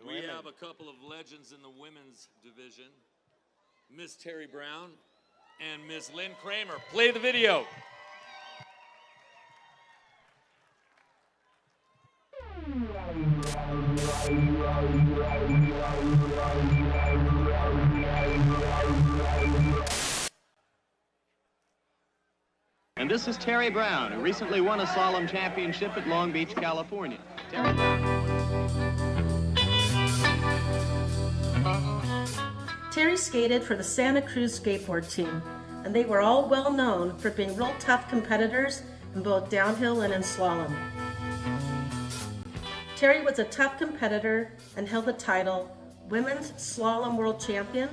We have a couple of legends in the women's division. Miss Terry Brown and Miss Lynn Kramer. Play the video. And this is Terry Brown, who recently won a slalom championship at Long Beach, California. Terry Terry skated for the Santa Cruz skateboard team, and they were all well known for being real tough competitors in both downhill and in slalom. Terry was a tough competitor and held the title Women's Slalom World Champion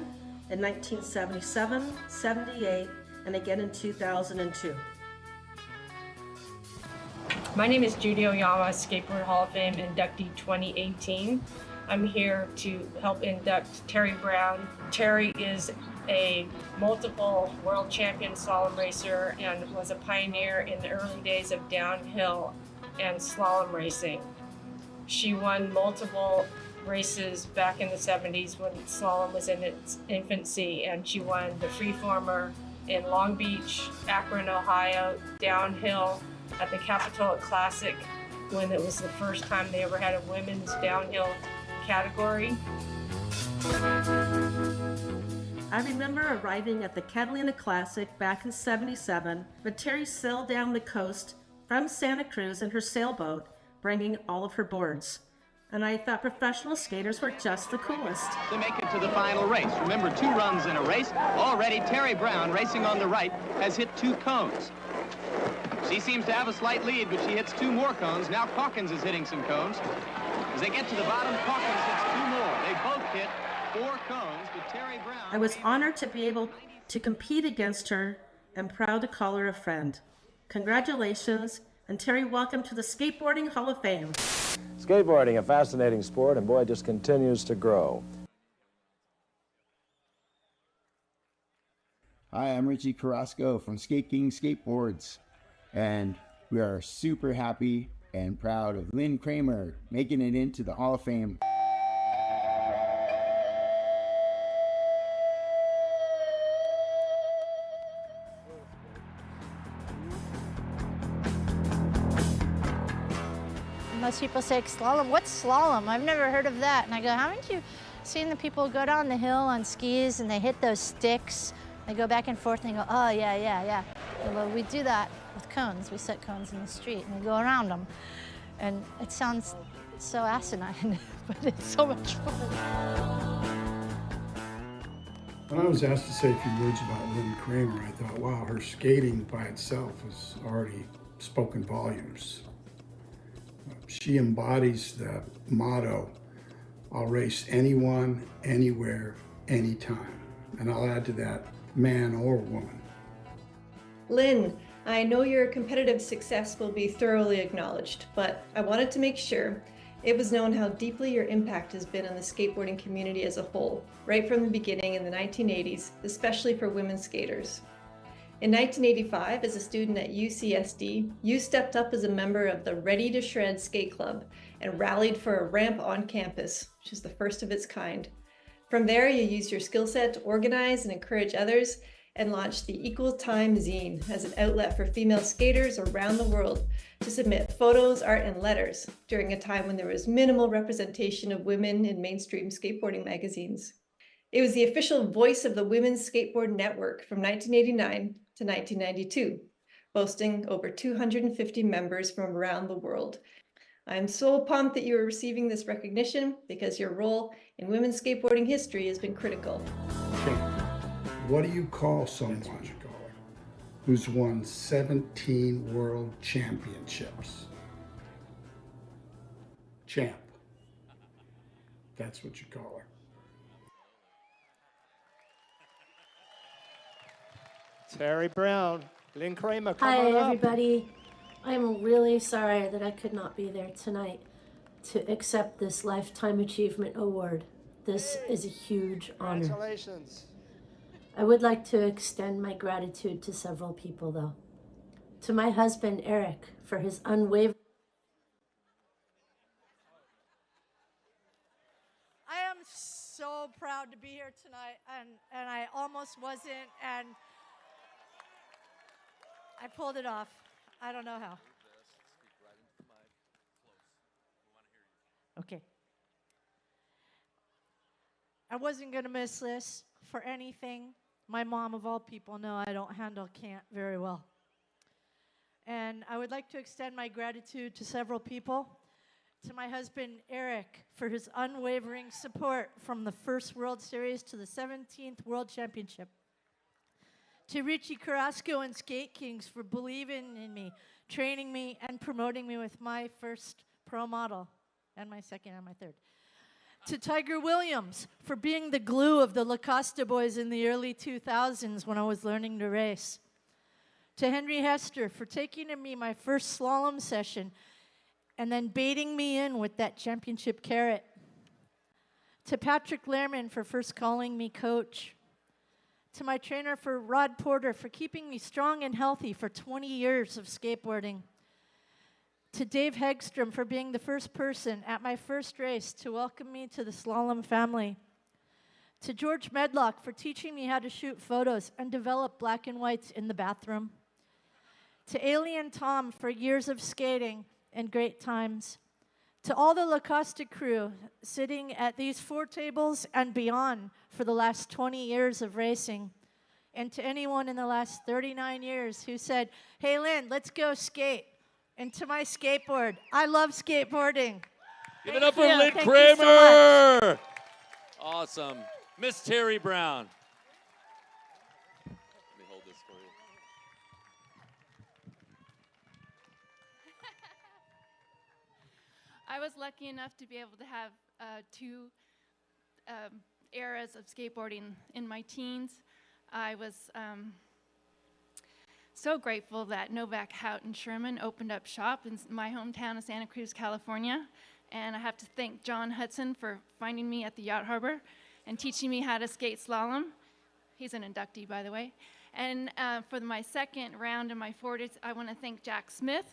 in 1977, 78, and again in 2002. My name is Judy Oyama, Skateboarding Hall of Fame inductee 2018. I'm here to help induct Terry Brown. Terry is a multiple world champion slalom racer and was a pioneer in the early days of downhill and slalom racing. She won multiple races back in the 70s when slalom was in its infancy, and she won the Freeformer in Long Beach, Akron, Ohio, downhill at the Capitola Classic when it was the first time they ever had a women's downhill category. I remember arriving at the Catalina Classic back in '77 when Terry sailed down the coast from Santa Cruz in her sailboat, bringing all of her boards. And I thought professional skaters were just the coolest. To make it to the final race. Remember, 2 runs in a race. Already Terry Brown, racing on the right, has hit 2 cones. She seems to have a slight lead, but she hits 2 more cones. Now Calkins is hitting some cones. As they get to the bottom, Calkins hits 2 more. They both hit 4 cones, but Terry Brown... I was honored to be able to compete against her and proud to call her a friend. Congratulations, And Terry, welcome to the Skateboarding Hall of Fame. Skateboarding, a fascinating sport, and boy, it just continues to grow. Hi, I'm Richie Carrasco from Skate King Skateboards, and we are super happy and proud of Lynn Kramer making it into the Hall of Fame. Most people say slalom. What's slalom? I've never heard of that. And I go, haven't you seen the people go down the hill on skis and they hit those sticks? They go back and forth and they go, oh, yeah. Well, we do that with cones. We set cones in the street and we go around them. And it sounds so asinine, but it's so much fun. When I was asked to say a few words about Lynn Kramer, I thought, wow, her skating by itself has already spoken volumes. She embodies the motto, I'll race anyone, anywhere, anytime. And I'll add to that, man or woman. Lynn, I know your competitive success will be thoroughly acknowledged, but I wanted to make sure it was known how deeply your impact has been on the skateboarding community as a whole, right from the beginning in the 1980s, especially for women skaters. In 1985, as a student at UCSD, you stepped up as a member of the Ready to Shred Skate Club and rallied for a ramp on campus, which is the first of its kind. From there, you used your skill set to organize and encourage others and launched the Equal Time Zine as an outlet for female skaters around the world to submit photos, art, and letters during a time when there was minimal representation of women in mainstream skateboarding magazines. It was the official voice of the Women's Skateboard Network from 1989 to 1992, boasting over 250 members from around the world. I'm so pumped that you are receiving this recognition because your role in women's skateboarding history has been critical. What do you call someone who's won 17 world championships? Champ. That's what you call her. Terry Brown, Lynn Kramer, come Hi, on up. everybody. I'm really sorry that I could not be there tonight to accept this Lifetime Achievement Award. This is a huge honor. Congratulations. I would like to extend my gratitude to several people, though. To my husband, Eric, for his unwavering. I am so proud to be here tonight, and I almost wasn't, and I pulled it off. I don't know how. Okay. I wasn't going to miss this for anything. My mom, of all people, know I don't handle can't very well. And I would like to extend my gratitude to several people. To my husband, Eric, for his unwavering support from the first World Series to the 17th World Championship. To Richie Carrasco and Skate Kings for believing in me, training me, and promoting me with my first pro model, and my second and my third. To Tiger Williams for being the glue of the La Costa boys in the early 2000s when I was learning to race. To Henry Hester for taking me my first slalom session and then baiting me in with that championship carrot. To Patrick Lehrman for first calling me coach. To my trainer for Rod Porter for keeping me strong and healthy for 20 years of skateboarding. To Dave Hegstrom for being the first person at my first race to welcome me to the slalom family. To George Medlock for teaching me how to shoot photos and develop black and whites in the bathroom. To Alien Tom for years of skating and great times. To all the La Costa crew sitting at these 4 tables and beyond for the last 20 years of racing. And to anyone in the last 39 years who said, hey Lynn, let's go skate. And to my skateboard, I love skateboarding. Give it up for Lynn Thank Kramer. you so much. Awesome. Miss Terry Brown. Let me hold this for you. I was lucky enough to be able to have 2 eras of skateboarding in my teens. I was so grateful that Novak, Hout, and Sherman opened up shop in my hometown of Santa Cruz, California. And I have to thank John Hudson for finding me at the Yacht Harbor and teaching me how to skate slalom. He's an inductee, by the way. And for my second round in my 40s, I want to thank Jack Smith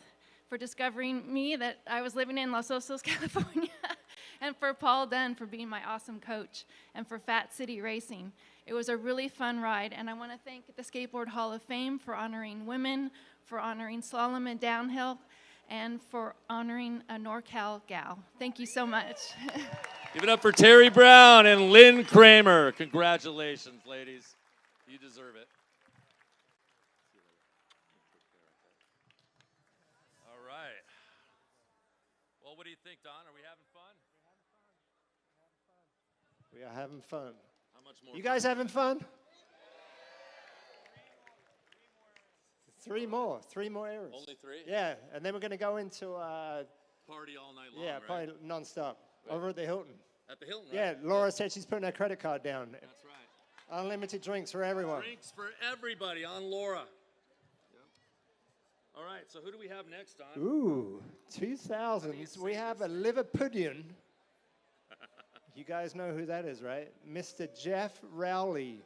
for discovering me that I was living in Los Osos, California, and for Paul Dunn for being my awesome coach, and for Fat City Racing. It was a really fun ride, and I want to thank the Skateboard Hall of Fame for honoring women, for honoring slalom and downhill, and for honoring a NorCal gal. Thank you so much. Give it up for Terry Brown and Lynn Kramer. Congratulations, ladies. You deserve it. All right. Well, what do you think, Don? Are we having fun? We are having fun. How much more? You guys having fun? Three more errors. Only 3? Yeah, and then we're going to go into Party all night long, yeah, right? probably nonstop over at the Hilton. At the Hilton, right? Yeah, Laura said she's putting her credit card down. That's right. Unlimited drinks for everyone. Drinks for everybody on Laura. Yep. All right, so who do we have next, Don? Ooh, 2000s. We have a Liverpudlian. You guys know who that is, right? Mr. Geoff Rowley.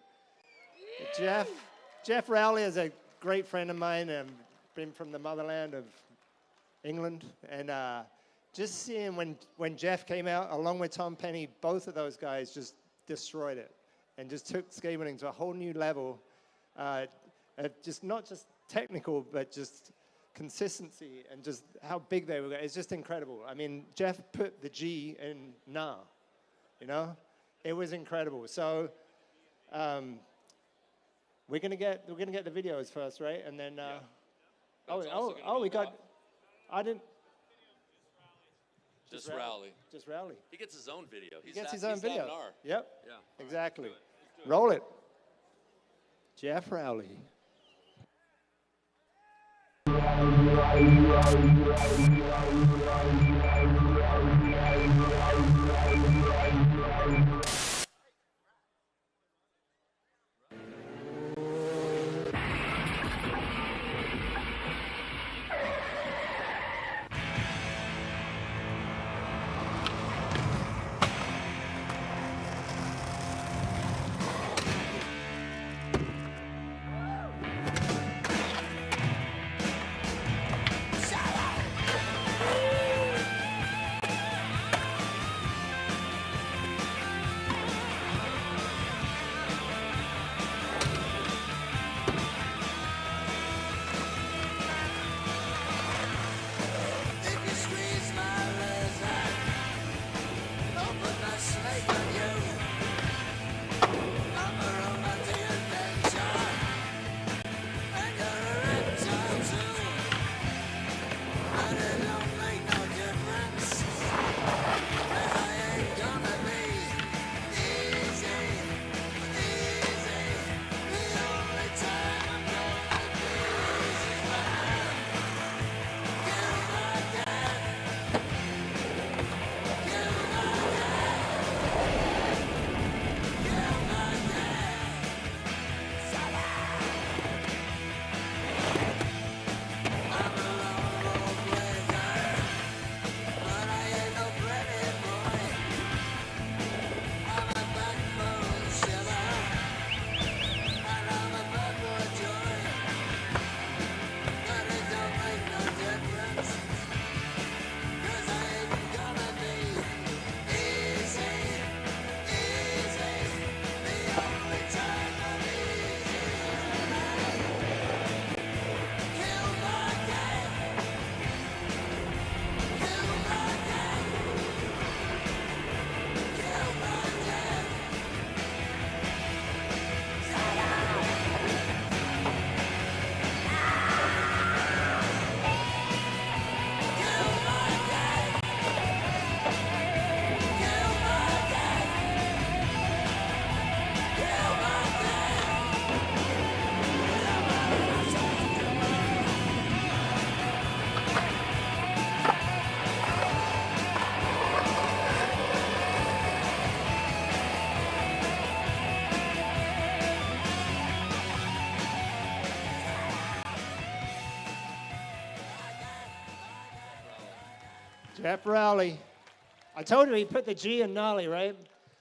Geoff Rowley is a great friend of mine, and been from the motherland of England. And just seeing when Geoff came out, along with Tom Penny, both of those guys just destroyed it and just took skateboarding to a whole new level. Just not just technical, but just consistency and just how big they were. It's just incredible. I mean, Geoff put the G in nah, you know? It was incredible. So we're gonna get the videos first, right? And then we got. I didn't. Just Rowley. Just Rowley. He gets his own video. He gets his own video. That R. Yep. Yeah. Exactly. Roll it. Geoff Rowley. Geoff Rowley. I told you he put the G in gnarly, right?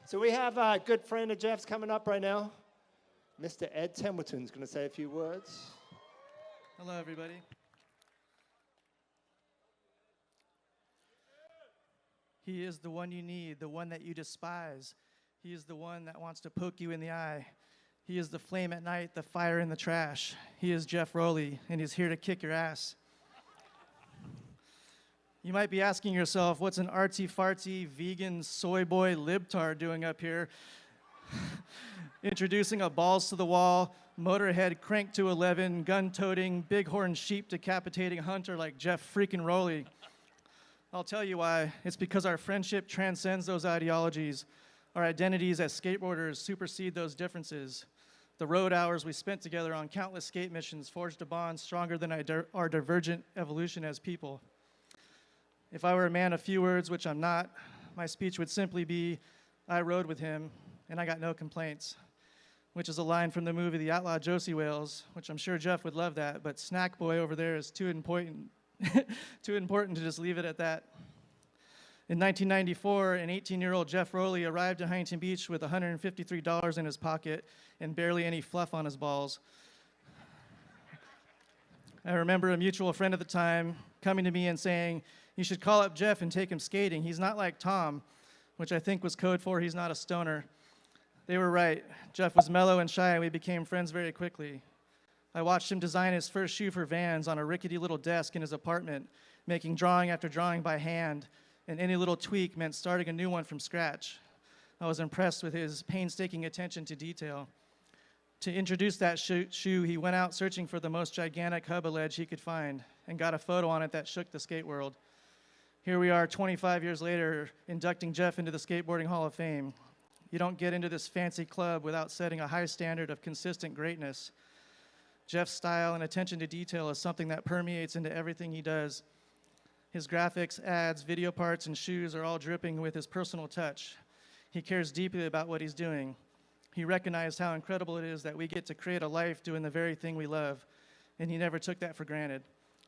So we have a good friend of Jeff's coming up right now. Mr. Ed Templeton's going to say a few words. Hello, everybody. He is the one you need, the one that you despise. He is the one that wants to poke you in the eye. He is the flame at night, the fire in the trash. He is Geoff Rowley, and he's here to kick your ass. You might be asking yourself, what's an artsy-fartsy, vegan, soy boy libtard doing up here? Introducing a balls to the wall, Motorhead cranked to 11, gun-toting, bighorn sheep decapitating hunter like Geoff freaking Rowley. I'll tell you why. It's because our friendship transcends those ideologies. Our identities as skateboarders supersede those differences. The road hours we spent together on countless skate missions forged a bond stronger than our divergent evolution as people. If I were a man of few words, which I'm not, my speech would simply be, I rode with him, and I got no complaints, which is a line from the movie The Outlaw Josie Wales, which I'm sure Geoff would love that, but Snack Boy over there is too important to just leave it at that. In 1994, an 18-year-old Geoff Rowley arrived at Huntington Beach with $153 in his pocket and barely any fluff on his balls. I remember a mutual friend at the time coming to me and saying, you should call up Geoff and take him skating. He's not like Tom, which I think was code for he's not a stoner. They were right. Geoff was mellow and shy, and we became friends very quickly. I watched him design his first shoe for Vans on a rickety little desk in his apartment, making drawing after drawing by hand, and any little tweak meant starting a new one from scratch. I was impressed with his painstaking attention to detail. To introduce that shoe, he went out searching for the most gigantic hubba ledge he could find and got a photo on it that shook the skate world. Here we are 25 years later, inducting Geoff into the Skateboarding Hall of Fame. You don't get into this fancy club without setting a high standard of consistent greatness. Geoff's style and attention to detail is something that permeates into everything he does. His graphics, ads, video parts, and shoes are all dripping with his personal touch. He cares deeply about what he's doing. He recognized how incredible it is that we get to create a life doing the very thing we love, and he never took that for granted.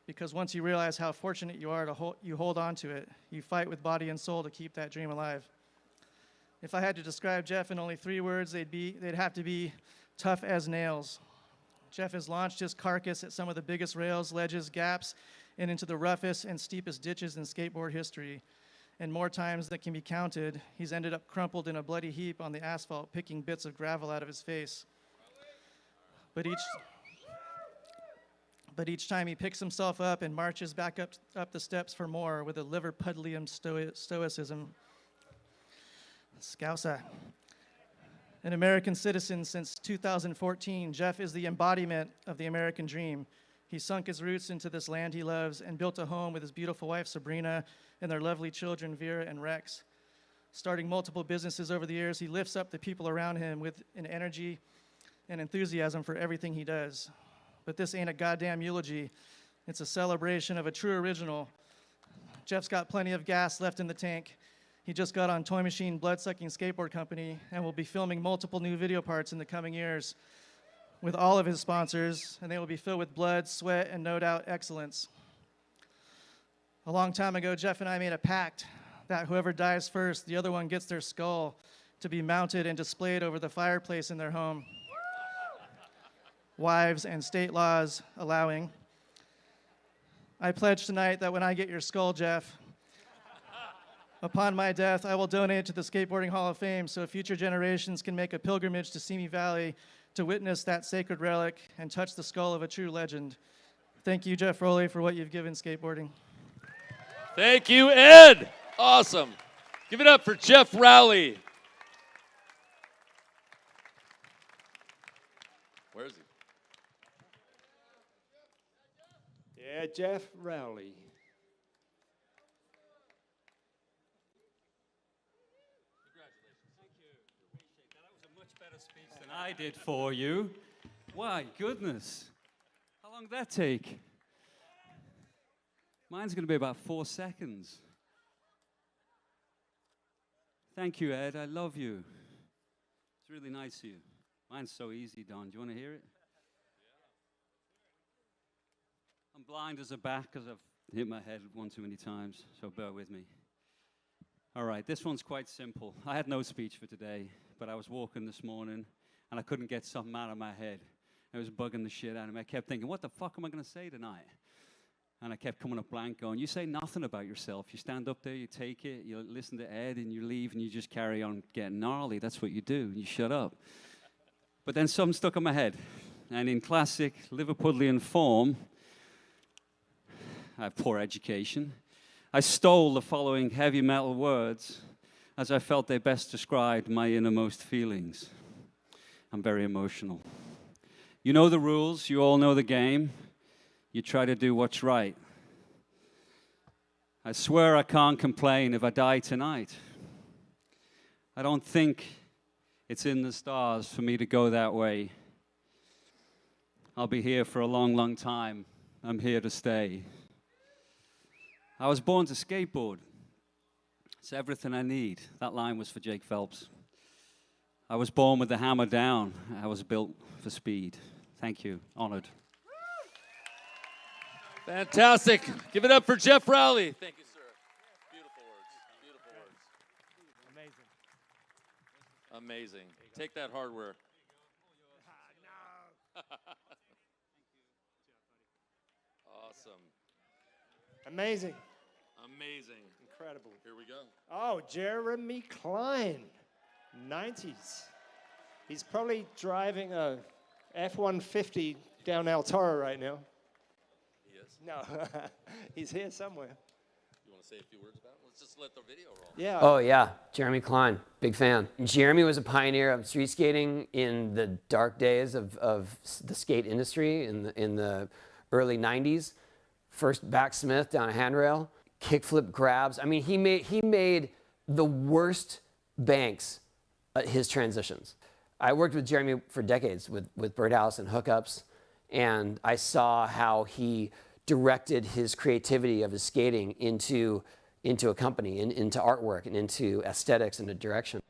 Because once you realize how fortunate you are, you hold on to it. You fight with body and soul to keep that dream alive. If I had to describe Geoff in only 3 words, they'd have to be tough as nails. Geoff has launched his carcass at some of the biggest rails, ledges, gaps, and into the roughest and steepest ditches in skateboard history. And more times than can be counted, he's ended up crumpled in a bloody heap on the asphalt, picking bits of gravel out of his face. But each time he picks himself up and marches back up the steps for more with a Liverpudlian stoicism. Scouser. An American citizen since 2014, Geoff is the embodiment of the American dream. He sunk his roots into this land he loves and built a home with his beautiful wife, Sabrina, and their lovely children, Vera and Rex. Starting multiple businesses over the years, he lifts up the people around him with an energy and enthusiasm for everything he does. But this ain't a goddamn eulogy. It's a celebration of a true original. Geoff's got plenty of gas left in the tank. He just got on Toy Machine Blood-Sucking Skateboard Company and will be filming multiple new video parts in the coming years with all of his sponsors, and they will be filled with blood, sweat, and no doubt excellence. A long time ago, Geoff and I made a pact that whoever dies first, the other one gets their skull to be mounted and displayed over the fireplace in their home. Wives and state laws allowing. I pledge tonight that when I get your skull, Geoff, upon my death, I will donate to the Skateboarding Hall of Fame so future generations can make a pilgrimage to Simi Valley to witness that sacred relic and touch the skull of a true legend. Thank you, Geoff Rowley, for what you've given skateboarding. Thank you, Ed. Awesome. Give it up for Geoff Rowley. Where is he? Yeah, Geoff Rowley. Than I did for you. Why, goodness. How long did that take? Mine's going to be about 4 seconds. Thank you, Ed. I love you. It's really nice of you. Mine's so easy, Don. Do you want to hear it? I'm blind as a bat because I've hit my head one too many times, so bear with me. All right, this one's quite simple. I had no speech for today, but I was walking this morning, and I couldn't get something out of my head. It was bugging the shit out of me. I kept thinking, what the fuck am I going to say tonight? And I kept coming up blank going, you say nothing about yourself. You stand up there, you take it, you listen to Ed, and you leave, and you just carry on getting gnarly. That's what you do. You shut up. But then something stuck in my head. And in classic Liverpudlian form, I have poor education, I stole the following heavy metal words as I felt they best described my innermost feelings. I'm very emotional. You know the rules, you all know the game. You try to do what's right. I swear I can't complain if I die tonight. I don't think it's in the stars for me to go that way. I'll be here for a long, long time. I'm here to stay. I was born to skateboard. It's everything I need. That line was for Jake Phelps. I was born with the hammer down. I was built for speed. Thank you. Honored. Fantastic. Give it up for Geoff Rowley. Thank you, sir. Beautiful words. Beautiful words. Amazing. Amazing. Take that hardware. Awesome. Amazing. Amazing. Incredible. Here we go. Oh, Jeremy Klein, 90s. He's probably driving a F-150 down El Toro right now. He is? No, he's here somewhere. You want to say a few words about it? Let's just let the video roll. Yeah. Oh, yeah. Jeremy Klein, big fan. Jeremy was a pioneer of street skating in the dark days of the skate industry in the early 90s. First backsmith down a handrail, kickflip grabs. I mean, he made the worst banks his transitions. I worked with Jeremy for decades with Birdhouse and hookups, and I saw how he directed his creativity of his skating into a company, into artwork, and into aesthetics and a direction.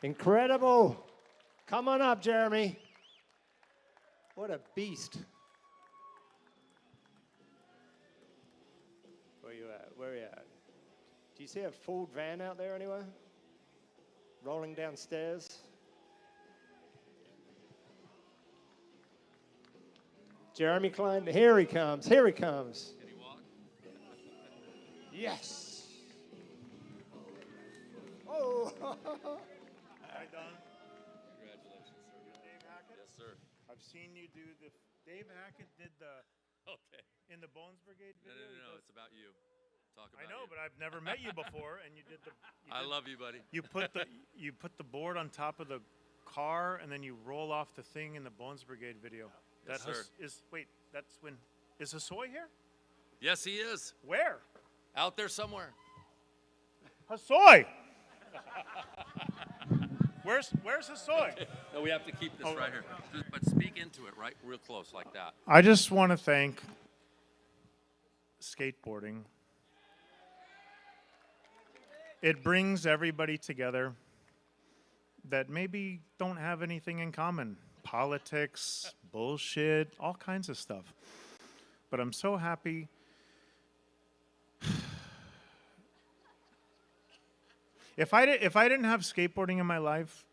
Incredible. Come on up, Jeremy. What a beast. Where you at? Where are you at? Do you see a Ford van out there anywhere? Rolling downstairs? Jeremy Klein, here he comes, here he comes. Can he walk? Yes. Oh. Hi, Don. Congratulations, sir. Dave Hackett? Yes, sir. I've seen you do the. Dave Hackett did the. Okay. In the Bones Brigade No, video. no, it's about you. Talk about I know, you. but I've never met you before, and you did the. I love you, buddy. You put the board on top of the car, and then you roll off the thing in the Bones Brigade video. Yes, that sir. That's when. Is Hosoi here? Yes, he is. Where? Out there somewhere. Hosoi! Where's Hosoi? No, we have to keep this right here. But speak into it, right, real close, like that. I just want to thank skateboarding. It brings everybody together that maybe don't have anything in common. Politics, bullshit, all kinds of stuff. But I'm so happy. If I didn't have skateboarding in my life,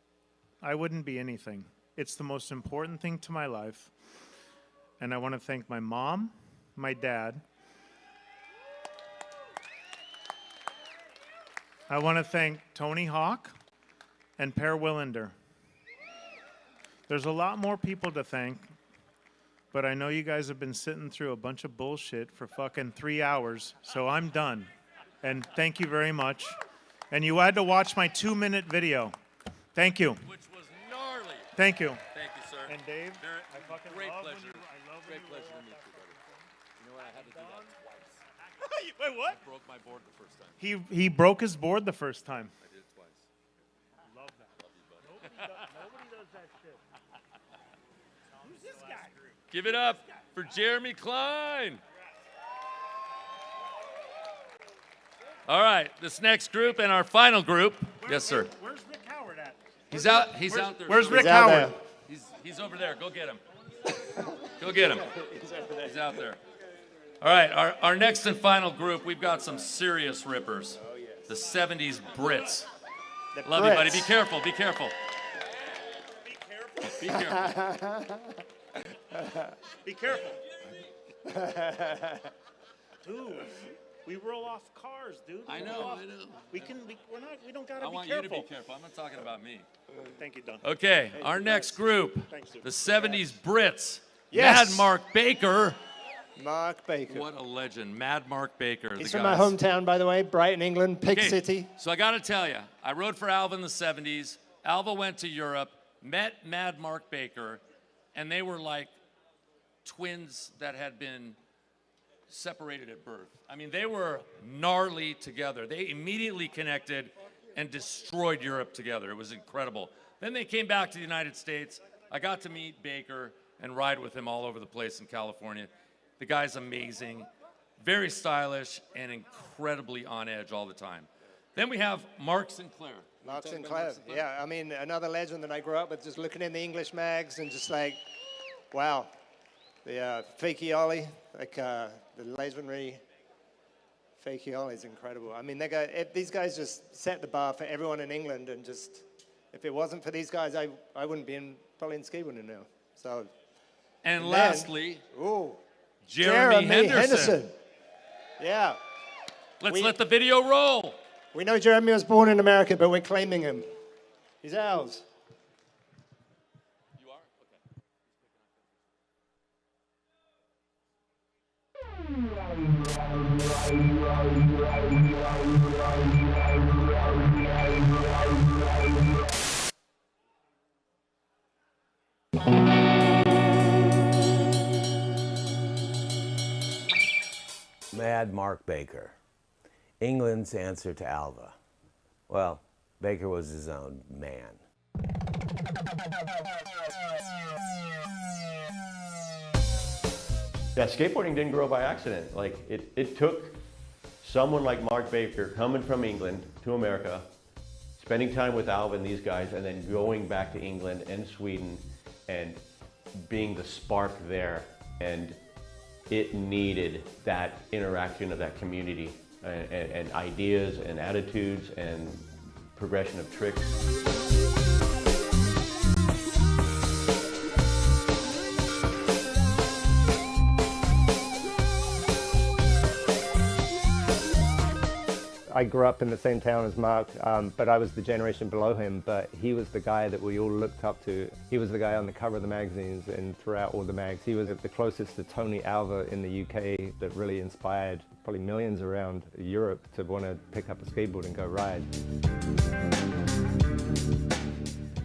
I wouldn't be anything. It's the most important thing to my life. And I want to thank my mom, my dad. I want to thank Tony Hawk and Per Willander. There's a lot more people to thank, but I know you guys have been sitting through a bunch of bullshit for fucking 3 hours, so I'm done. And thank you very much. And you had to watch my 2-minute video. Thank you. Which was gnarly. Thank you. Thank you, sir. And Dave, I fucking great love when pleasure. Great pleasure to meet you, buddy. You know what? I had to do that twice. Wait, what? I broke my board the first time. He broke his board the first time. I did it twice. Love that. Love you, buddy. Nobody does that shit. Who's this guy? Give it up for Jeremy Klein. All right, this next group and our final group. Yes, sir. Where's Rick Howard at? He's out. He's out there. Where's Rick Howard? He's over there. Go get him. Go get him. He's out there. All right, our next and final group. We've got some serious rippers. The '70s Brits. Love you, buddy. Be careful. Be careful. Be careful. Be careful. Dude, we roll off cars, dude. I know. We don't gotta be careful. I want you to be careful. I'm not talking about me. Thank you, Don. Okay, our next group, Thanks, dude. the '70s Brits. Yes. Mad Marc Baker. Marc Baker. What a legend. Mad Marc Baker. He's the from my guys. hometown, by the way, Brighton, England, Pig City. So I got to tell you, I rode for Alva in the '70s. Alva went to Europe, met Mad Marc Baker, and they were like twins that had been separated at birth. I mean, they were gnarly together. They immediately connected and destroyed Europe together. It was incredible. Then they came back to the United States. I got to meet Baker and ride with him all over the place in California. The guy's amazing, very stylish, and incredibly on edge all the time. Then we have Marc Sinclair. Marc Sinclair, yeah. I mean, another legend that I grew up with, just looking in the English mags and just like, wow. The fakie ollie, like the legendary fakie ollie is incredible. I mean, these guys just set the bar for everyone in England, and just, if it wasn't for these guys, I wouldn't be probably in skateboarding now. So. And lastly, ooh, Jeremy Henderson. Yeah. Let's let the video roll. We know Jeremy was born in America, but we're claiming him. He's ours. You are? Mad Marc Baker, England's answer to Alva. Well, Baker was his own man. Yeah, skateboarding didn't grow by accident. Like, it took someone like Marc Baker coming from England to America, spending time with Alva and these guys, and then going back to England and Sweden and being the spark there. And it needed that interaction of that community and ideas and attitudes and progression of tricks. I grew up in the same town as Marc, but I was the generation below him, but he was the guy that we all looked up to. He was the guy on the cover of the magazines and throughout all the mags. He was the closest to Tony Alva in the UK that really inspired probably millions around Europe to want to pick up a skateboard and go ride.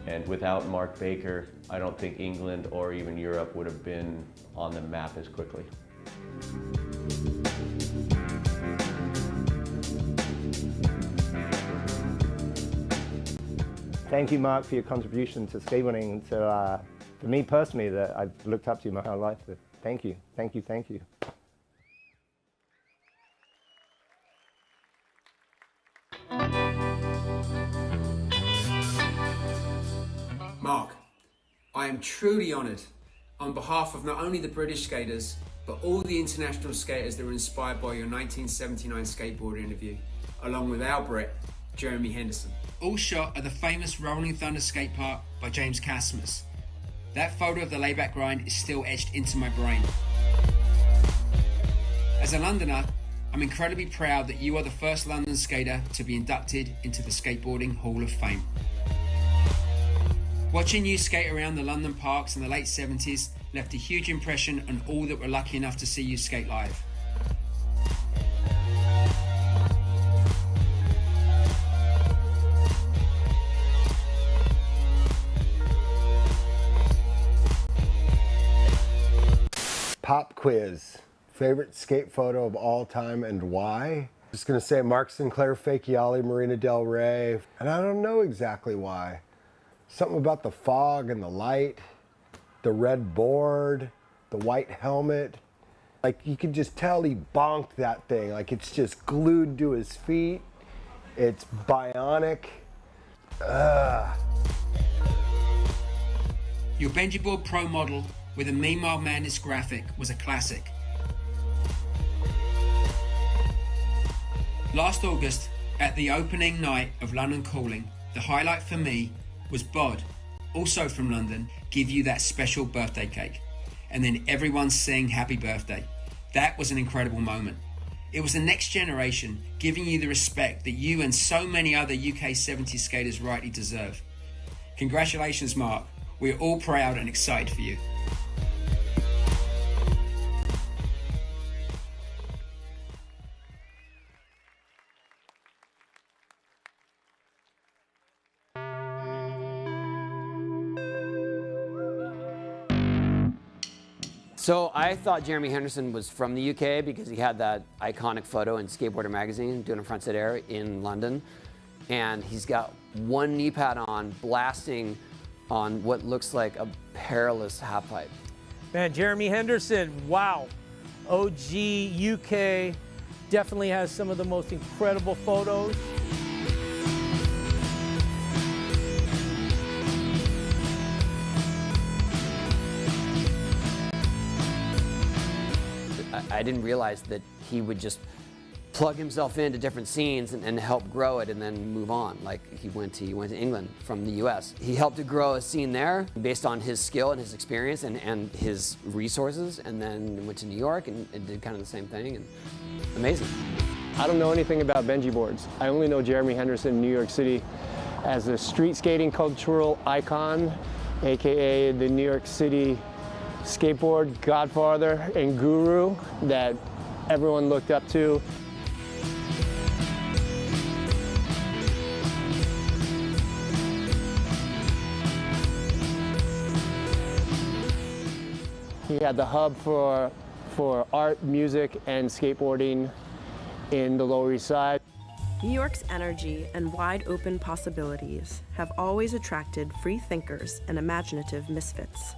And without Marc Baker, I don't think England or even Europe would have been on the map as quickly. Thank you, Marc, for your contribution to skateboarding and to, for me personally, that I've looked up to you my whole life. Thank you, thank you, thank you. Marc, I am truly honoured on behalf of not only the British skaters, but all the international skaters that were inspired by your 1979 skateboarder interview, along with our Brit, Jeremy Henderson. All shot at the famous Rolling Thunder skate park by James Cassimus. That photo of the layback grind is still etched into my brain. As a Londoner, I'm incredibly proud that you are the first London skater to be inducted into the Skateboarding Hall of Fame. Watching you skate around the London parks in the late 70s left a huge impression on all that were lucky enough to see you skate live. Pop quiz. Favorite skate photo of all time and why? Just gonna say Marc Sinclair, Fake Yali, Marina Del Rey, and I don't know exactly why. Something about the fog and the light, the red board, the white helmet. Like you could just tell he bonked that thing. Like it's just glued to his feet. It's bionic. Ugh. Your Benji Board Pro model with a Meanwhile Madness graphic was a classic. Last August, at the opening night of London Calling, the highlight for me was Bod, also from London, give you that special birthday cake. And then everyone sang happy birthday. That was an incredible moment. It was the next generation giving you the respect that you and so many other UK 70s skaters rightly deserve. Congratulations, Marc. We're all proud and excited for you. So I thought Jeremy Henderson was from the UK because he had that iconic photo in Skateboarder magazine doing a frontside air in London. And he's got one knee pad on, blasting on what looks like a perilous half pipe. Man, Jeremy Henderson, wow. OG UK, definitely has some of the most incredible photos. I didn't realize that he would just plug himself into different scenes and help grow it and then move on. Like he went to England from the US. He helped to grow a scene there based on his skill and his experience and his resources, and then went to New York and did kind of the same thing, and amazing. I don't know anything about Benji boards. I only know Jeremy Henderson in New York City as a street skating cultural icon, AKA the New York City skateboard godfather and guru that everyone looked up to. He had the hub for art, music, and skateboarding in the Lower East Side. New York's energy and wide open possibilities have always attracted free thinkers and imaginative misfits.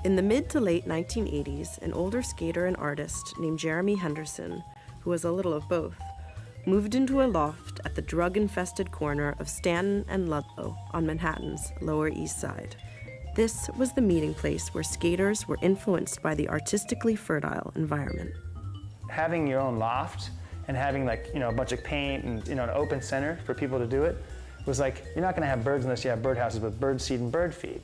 In the mid to late 1980s, an older skater and artist named Jeremy Henderson, who was a little of both, moved into a loft at the drug-infested corner of Stanton and Ludlow on Manhattan's Lower East Side. This was the meeting place where skaters were influenced by the artistically fertile environment. Having your own loft and having a bunch of paint and an open center for people to do it was like, you're not gonna have birds unless you have birdhouses with bird seed and bird feed.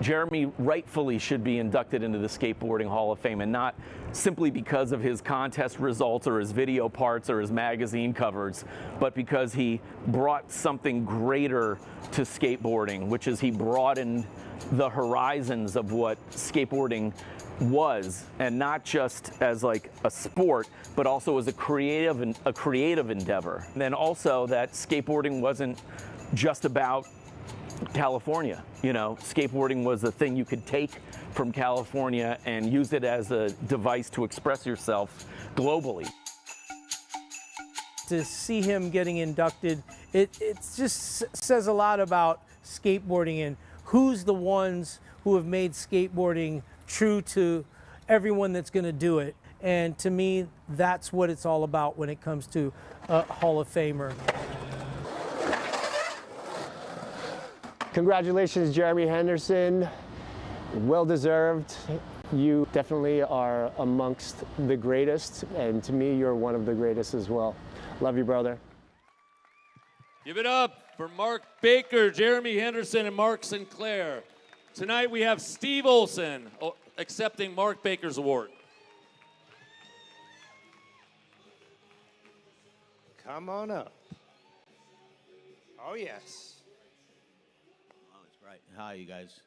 Jeremy rightfully should be inducted into the Skateboarding Hall of Fame, and not simply because of his contest results or his video parts or his magazine covers, but because he brought something greater to skateboarding, which is he broadened the horizons of what skateboarding was, and not just as like a sport, but also as a creative endeavor. And then also that skateboarding wasn't just about California. You know, skateboarding was a thing you could take from California and use it as a device to express yourself globally. To see him getting inducted, it just says a lot about skateboarding and who's the ones who have made skateboarding true to everyone that's going to do it. And to me, that's what it's all about when it comes to a Hall of Famer. Congratulations, Jeremy Henderson. Well deserved. You definitely are amongst the greatest, and to me, you're one of the greatest as well. Love you, brother. Give it up for Marc Baker, Jeremy Henderson, and Marc Sinclair. Tonight we have Steve Olson accepting Marc Baker's award. Come on up. Oh, yes. Right. Hi, you guys.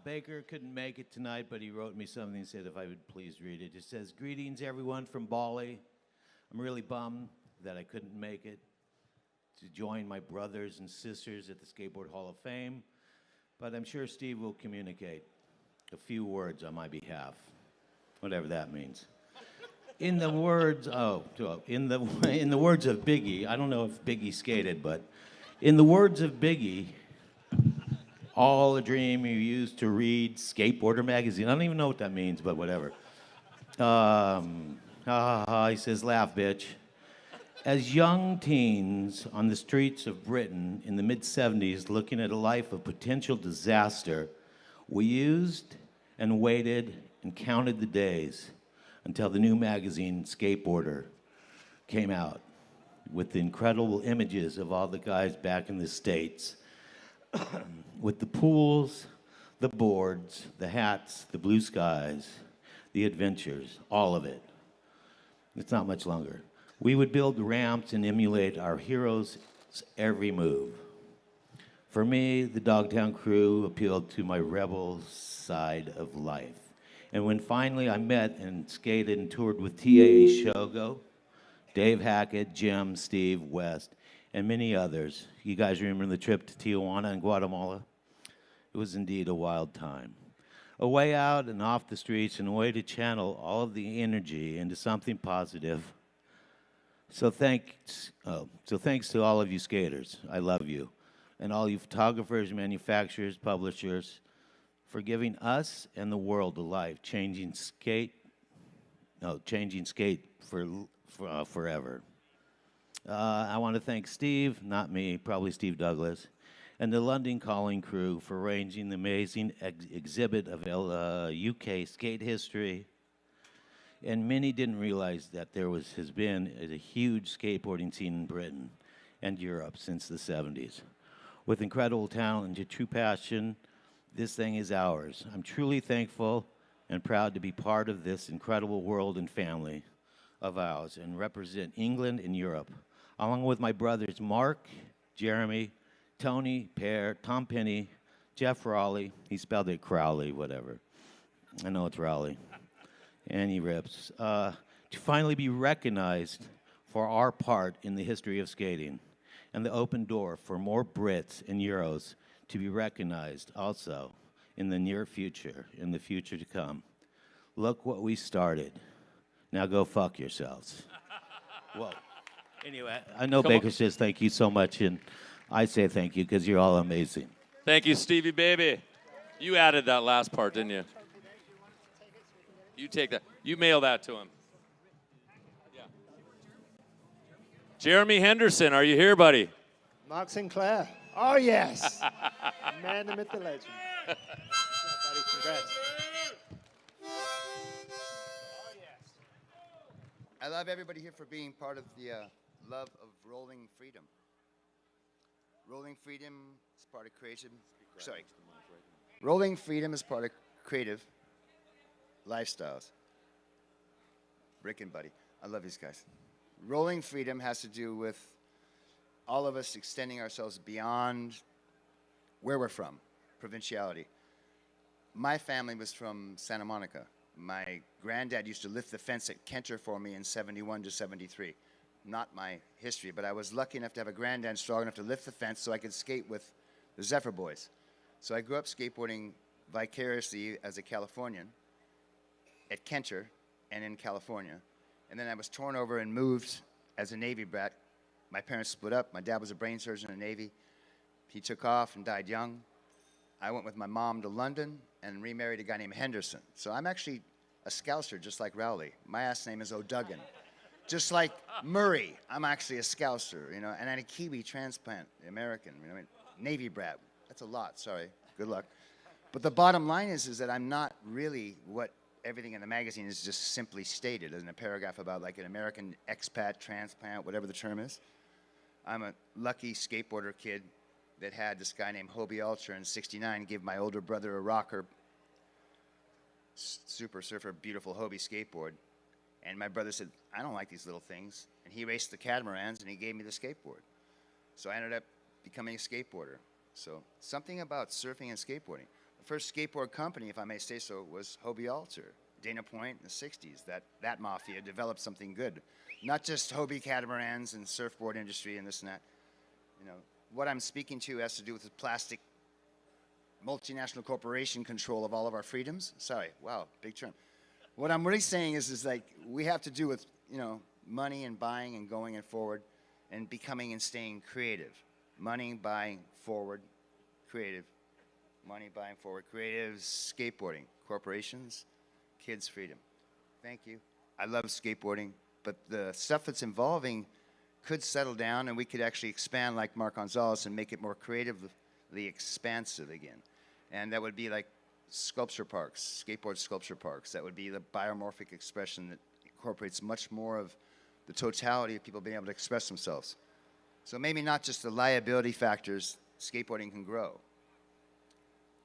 Baker couldn't make it tonight, but he wrote me something and said if I would please read it. It says, "Greetings, everyone from Bali. I'm really bummed that I couldn't make it to join my brothers and sisters at the Skateboard Hall of Fame, but I'm sure Steve will communicate a few words on my behalf, whatever that means. In the words, in the words of Biggie, I don't know if Biggie skated, but in the words of Biggie, all a dream you used to read Skateboarder magazine. I don't even know what that means, but whatever. He says, laugh, bitch. As young teens on the streets of Britain in the mid-'70s looking at a life of potential disaster, we used and waited and counted the days until the new magazine, Skateboarder, came out with the incredible images of all the guys back in the States with the pools, the boards, the hats, the blue skies, the adventures, all of it. It's not much longer. We would build ramps and emulate our heroes' every move. For me, the Dogtown crew appealed to my rebel side of life. And when finally I met and skated and toured with T.A. Shogo, Dave Hackett, Jim, Steve, West, and many others, you guys remember the trip to Tijuana and Guatemala? It was indeed a wild time. A way out and off the streets and a way to channel all of the energy into something positive. So thanks to all of you skaters. I love you. And all you photographers, manufacturers, publishers, for giving us and the world a life, changing skate forever. I want to thank Steve, not me, probably Steve Douglas, and the London Calling crew for arranging the amazing exhibit of UK skate history. And many didn't realize that there has been a huge skateboarding scene in Britain and Europe since the 70s. With incredible talent and true passion, this thing is ours. I'm truly thankful and proud to be part of this incredible world and family of ours and represent England and Europe, along with my brothers Marc, Jeremy, Tony, Pear, Tom Penny, Geoff Rowley. He spelled it Crowley, whatever. I know it's Rowley. And he rips. To finally be recognized for our part in the history of skating and the open door for more Brits and Euros to be recognized also in the near future, in the future to come. Look what we started. Now go fuck yourselves. Well, anyway, I know Baker says thank you so much, and I say thank you because you're all amazing. Thank you, Stevie baby. You added that last part, didn't you? You take that. You mail that to him. Yeah. Jeremy Henderson, are you here, buddy? Marc Sinclair. Oh, yes. Man, the myth, the legend. What's up, buddy? Congrats. I love everybody here for being part of the love of Rolling Freedom. Rolling Freedom is part of creation. Sorry. Rolling freedom is part of creative lifestyles. Rick and Buddy, I love these guys. Rolling freedom has to do with all of us extending ourselves beyond where we're from, provinciality. My family was from Santa Monica. My granddad used to lift the fence at Kenter for me in 71 to 73. Not my history, but I was lucky enough to have a granddad strong enough to lift the fence so I could skate with the Zephyr Boys. So I grew up skateboarding vicariously as a Californian at Kenter and in California. And then I was torn over and moved as a Navy brat. My parents split up. My dad was a brain surgeon in the Navy. He took off and died young. I went with my mom to London and remarried a guy named Henderson. So I'm actually a Scouser, just like Rowley. My last name is O'Duggan. Just like Murray, I'm actually a Scouser, you know, and I'm a Kiwi transplant, American, you know, I mean, Navy brat. That's a lot, sorry, good luck. But the bottom line is that I'm not really what everything in the magazine is just simply stated in a paragraph about like an American expat, transplant, whatever the term is. I'm a lucky skateboarder kid that had this guy named Hobie Alcher in '69 give my older brother a rocker, super surfer, beautiful Hobie skateboard. And my brother said, I don't like these little things. And he raced the catamarans and he gave me the skateboard. So I ended up becoming a skateboarder. So something about surfing and skateboarding. The first skateboard company, if I may say so, was Hobie Alter. Dana Point in the 60s. That mafia developed something good. Not just Hobie catamarans and surfboard industry and this and that. You know, what I'm speaking to has to do with the plastic multinational corporation control of all of our freedoms. Sorry, wow, big term. What I'm really saying is like we have to do with, you know, money and buying and going and forward and becoming and staying creative. Money, buying, forward, creative. Money, buying, forward, creative, skateboarding, corporations, kids' freedom. Thank you. I love skateboarding, but the stuff that's involving could settle down and we could actually expand like Marc Gonzalez and make it more creatively expansive again. And that would be like sculpture parks, skateboard sculpture parks. That would be the biomorphic expression that incorporates much more of the totality of people being able to express themselves. So maybe not just the liability factors, skateboarding can grow.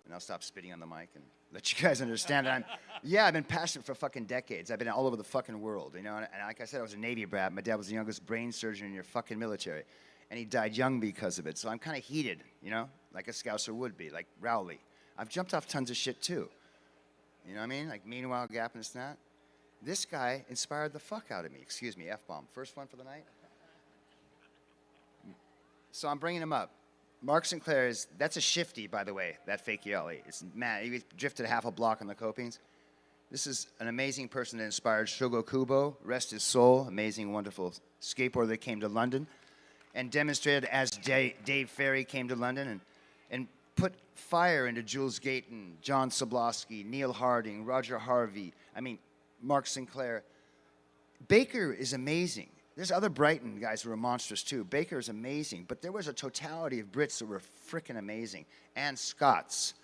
And I'll stop spitting on the mic and let you guys understand that I've been passionate for fucking decades. I've been all over the fucking world, you know, and like I said, I was a Navy brat. My dad was the youngest brain surgeon in your fucking military, and he died young because of it. So I'm kind of heated, you know, like a Scouser would be, like Rowley. I've jumped off tons of shit too. You know what I mean? Like Meanwhile Gap and this and that. This guy inspired the fuck out of me. Excuse me, F-bomb. First one for the night. So I'm bringing him up. Marc Sinclair that's a shifty, by the way, that fake Yali. It's mad. He drifted half a block on the copings. This is an amazing person that inspired Shogo Kubo, rest his soul, amazing, wonderful skateboarder that came to London and demonstrated as Dave Ferry came to London and put fire into Jules Gayton, John Soblowski, Neil Harding, Roger Harvey, Marc Sinclair. Baker is amazing. There's other Brighton guys who are monstrous too. Baker is amazing, but there was a totality of Brits that were freaking amazing. And Scots,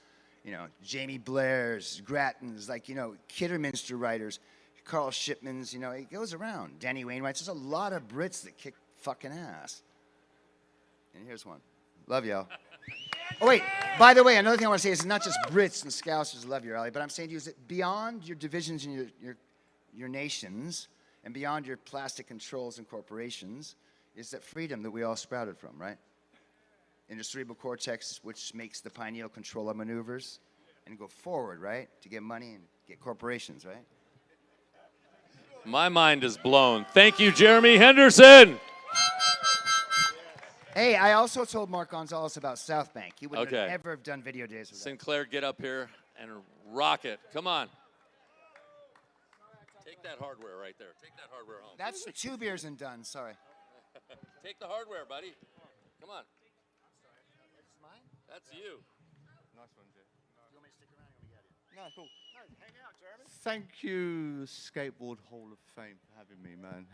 you know, Jamie Blair's, Grattan's, like, you know, Kidderminster writers, Carl Shipman's, you know, it goes around. Danny Wainwright's. There's a lot of Brits that kick fucking ass. And here's one. Love y'all. Oh, wait, by the way, another thing I want to say is it's not just Brits and Scousers love your alley, but I'm saying to you is that beyond your divisions and your nations, and beyond your plastic controls and corporations, is that freedom that we all sprouted from, right? In the cerebral cortex, which makes the pineal control our maneuvers and go forward, right? To get money and get corporations, right? My mind is blown. Thank you, Jeremy Henderson. Hey, I also told Marc Gonzalez about South Bank. He would Okay. never have done video days with Sinclair, get up here and rock it. Come on. Take that hardware right there. Take that hardware home. That's 2 beers and done, sorry. Take the hardware, buddy. Come on. That's you. Nice one, Jeff. Do you want me to stick around? No, cool. No, hang out, Jeremy. Thank you, Skateboard Hall of Fame, for having me, man.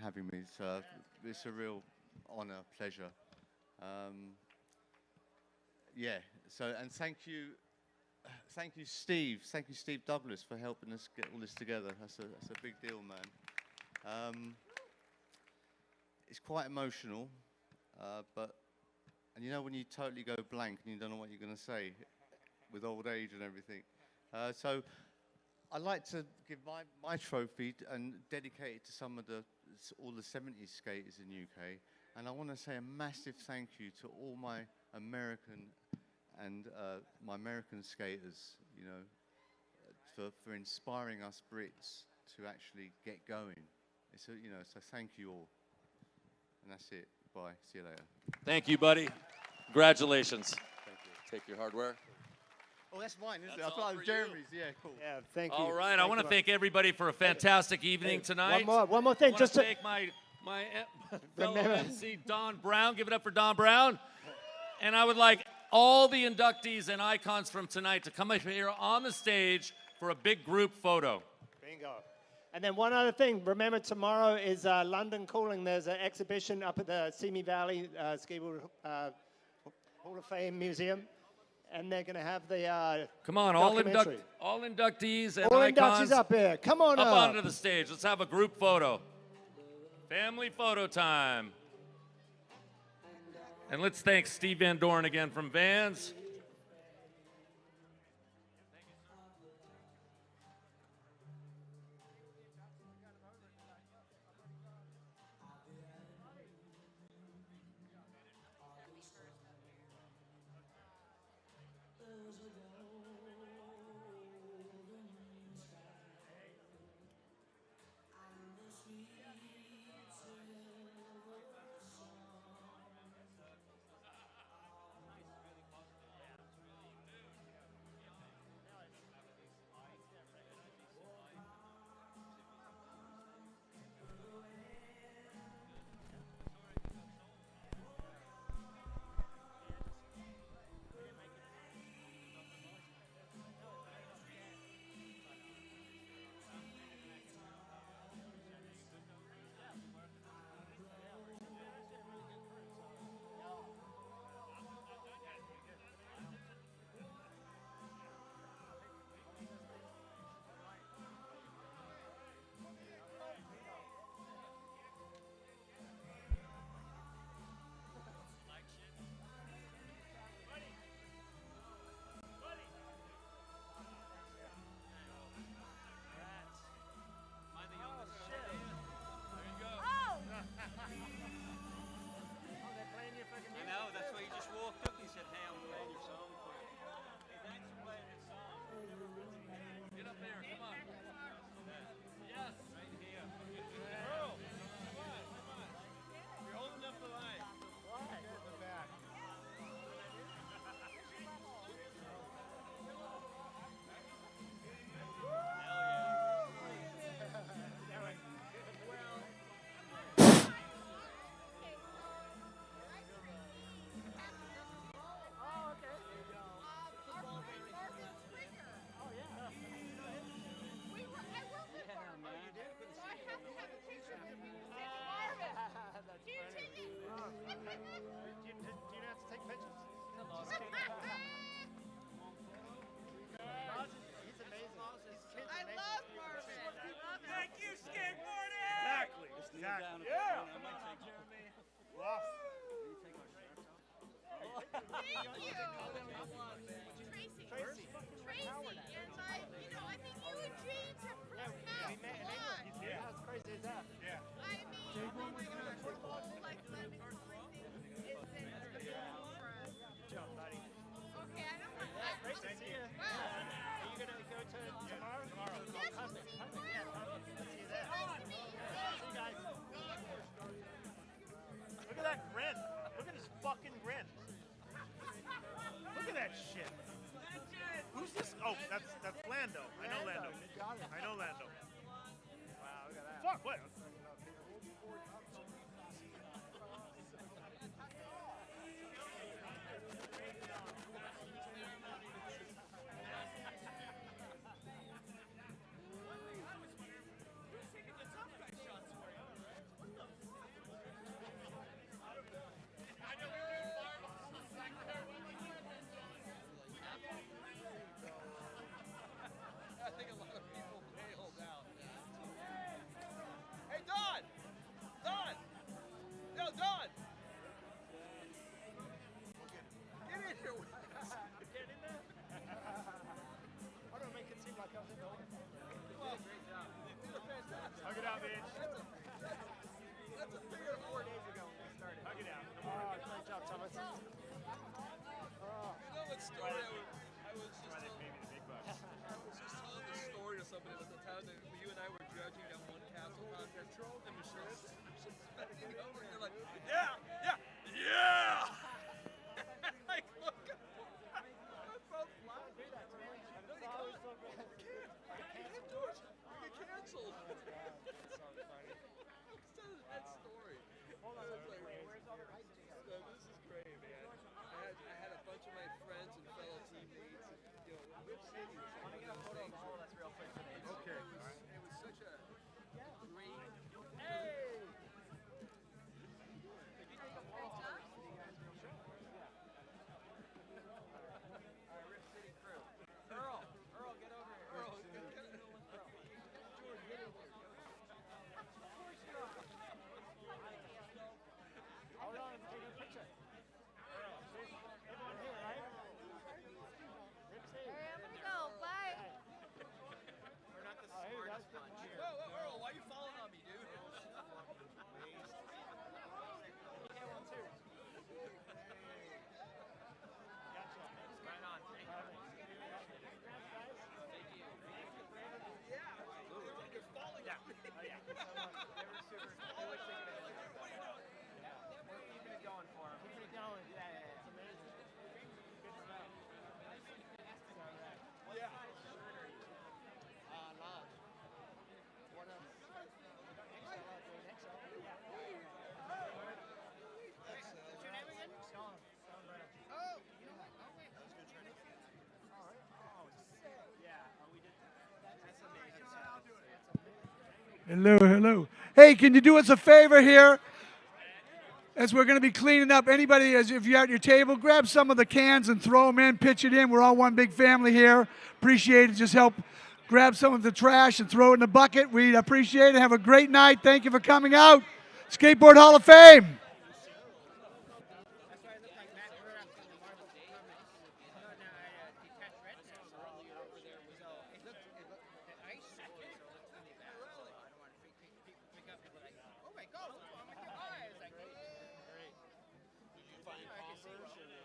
It's a real honor, pleasure. And thank you, Steve. Thank you, Steve Douglas, for helping us get all this together. That's a big deal, man. It's quite emotional, and you know when you totally go blank and you don't know what you're going to say, with old age and everything. So I'd like to give my trophy and dedicate it to all the 70s skaters in UK. And I want to say a massive thank you to all my American skaters, you know, for inspiring us Brits to actually get going. So, you know, so thank you all. And that's it. Bye. See you later. Thank you, buddy. Congratulations. Thank you. Take your hardware. Oh, that's mine, isn't That's it? I thought it was Jeremy's. Yeah, cool. Yeah, thank you. All right, I want to thank everybody for a fantastic evening tonight. One more thing, just to thank my fellow MC Don Brown. Give it up for Don Brown. And I would like all the inductees and icons from tonight to come up here on the stage for a big group photo. Bingo. And then one other thing, remember tomorrow is London Calling. There's an exhibition up at the Simi Valley Skateboard Hall of Fame Museum. And they're going to have the come on, all inductees and all icons inductees up here. Come on up. onto the stage. Let's have a group photo. Family photo time. And let's thank Steve Van Doren again from Vans. That's Lando. I know Lando. I know Lando. Wow, look at that. Fuck, what? I think a lot of people bailed out. Hey, what story I was just telling the story to somebody about the time that you and I were judging that one castle contest. And Michelle's backing over and they're like, yeah! Like, look. We're both laughing. No, they can't. I can't do it. We get canceled. That story. Hold on, where's all the rights? So this is great, man. I had a bunch of my friends and fellow teammates. You know, Whip City was like one of those things. Where, that's real quick. Okay. It was such a great. Hey. Could you take a photo? All right, Rip City crew. Earl, get over here. Earl, get over here. George, get over here. Hold on, take a picture. Everyone here, right? Hey, I'm gonna go. Bye. We're not the smartest bunch here. Whoa, Earl, why are you falling on me, dude? Right on. Thank you. Yeah, absolutely. You're falling on me. Oh, yeah. They were super. They were taking it. What are you doing? We're keeping it going for them. Keeping it going. Yeah. It's amazing. Good to know. Yeah. Lodge. What else? XL. Yeah. What's your name again? Sean. Oh, you know what? Oh, wait. That was good training. All right. Oh, sick. Yeah. We did. That's amazing. I'll do it. Hello. Hey, can you do us a favor here? As we're going to be cleaning up, anybody, if you're at your table, grab some of the cans and throw them in, pitch it in. We're all one big family here. Appreciate it. Just help grab some of the trash and throw it in the bucket. We'd appreciate it. Have a great night. Thank you for coming out. Skateboard Hall of Fame. Oh my God! Oh my God! Did you find Converse?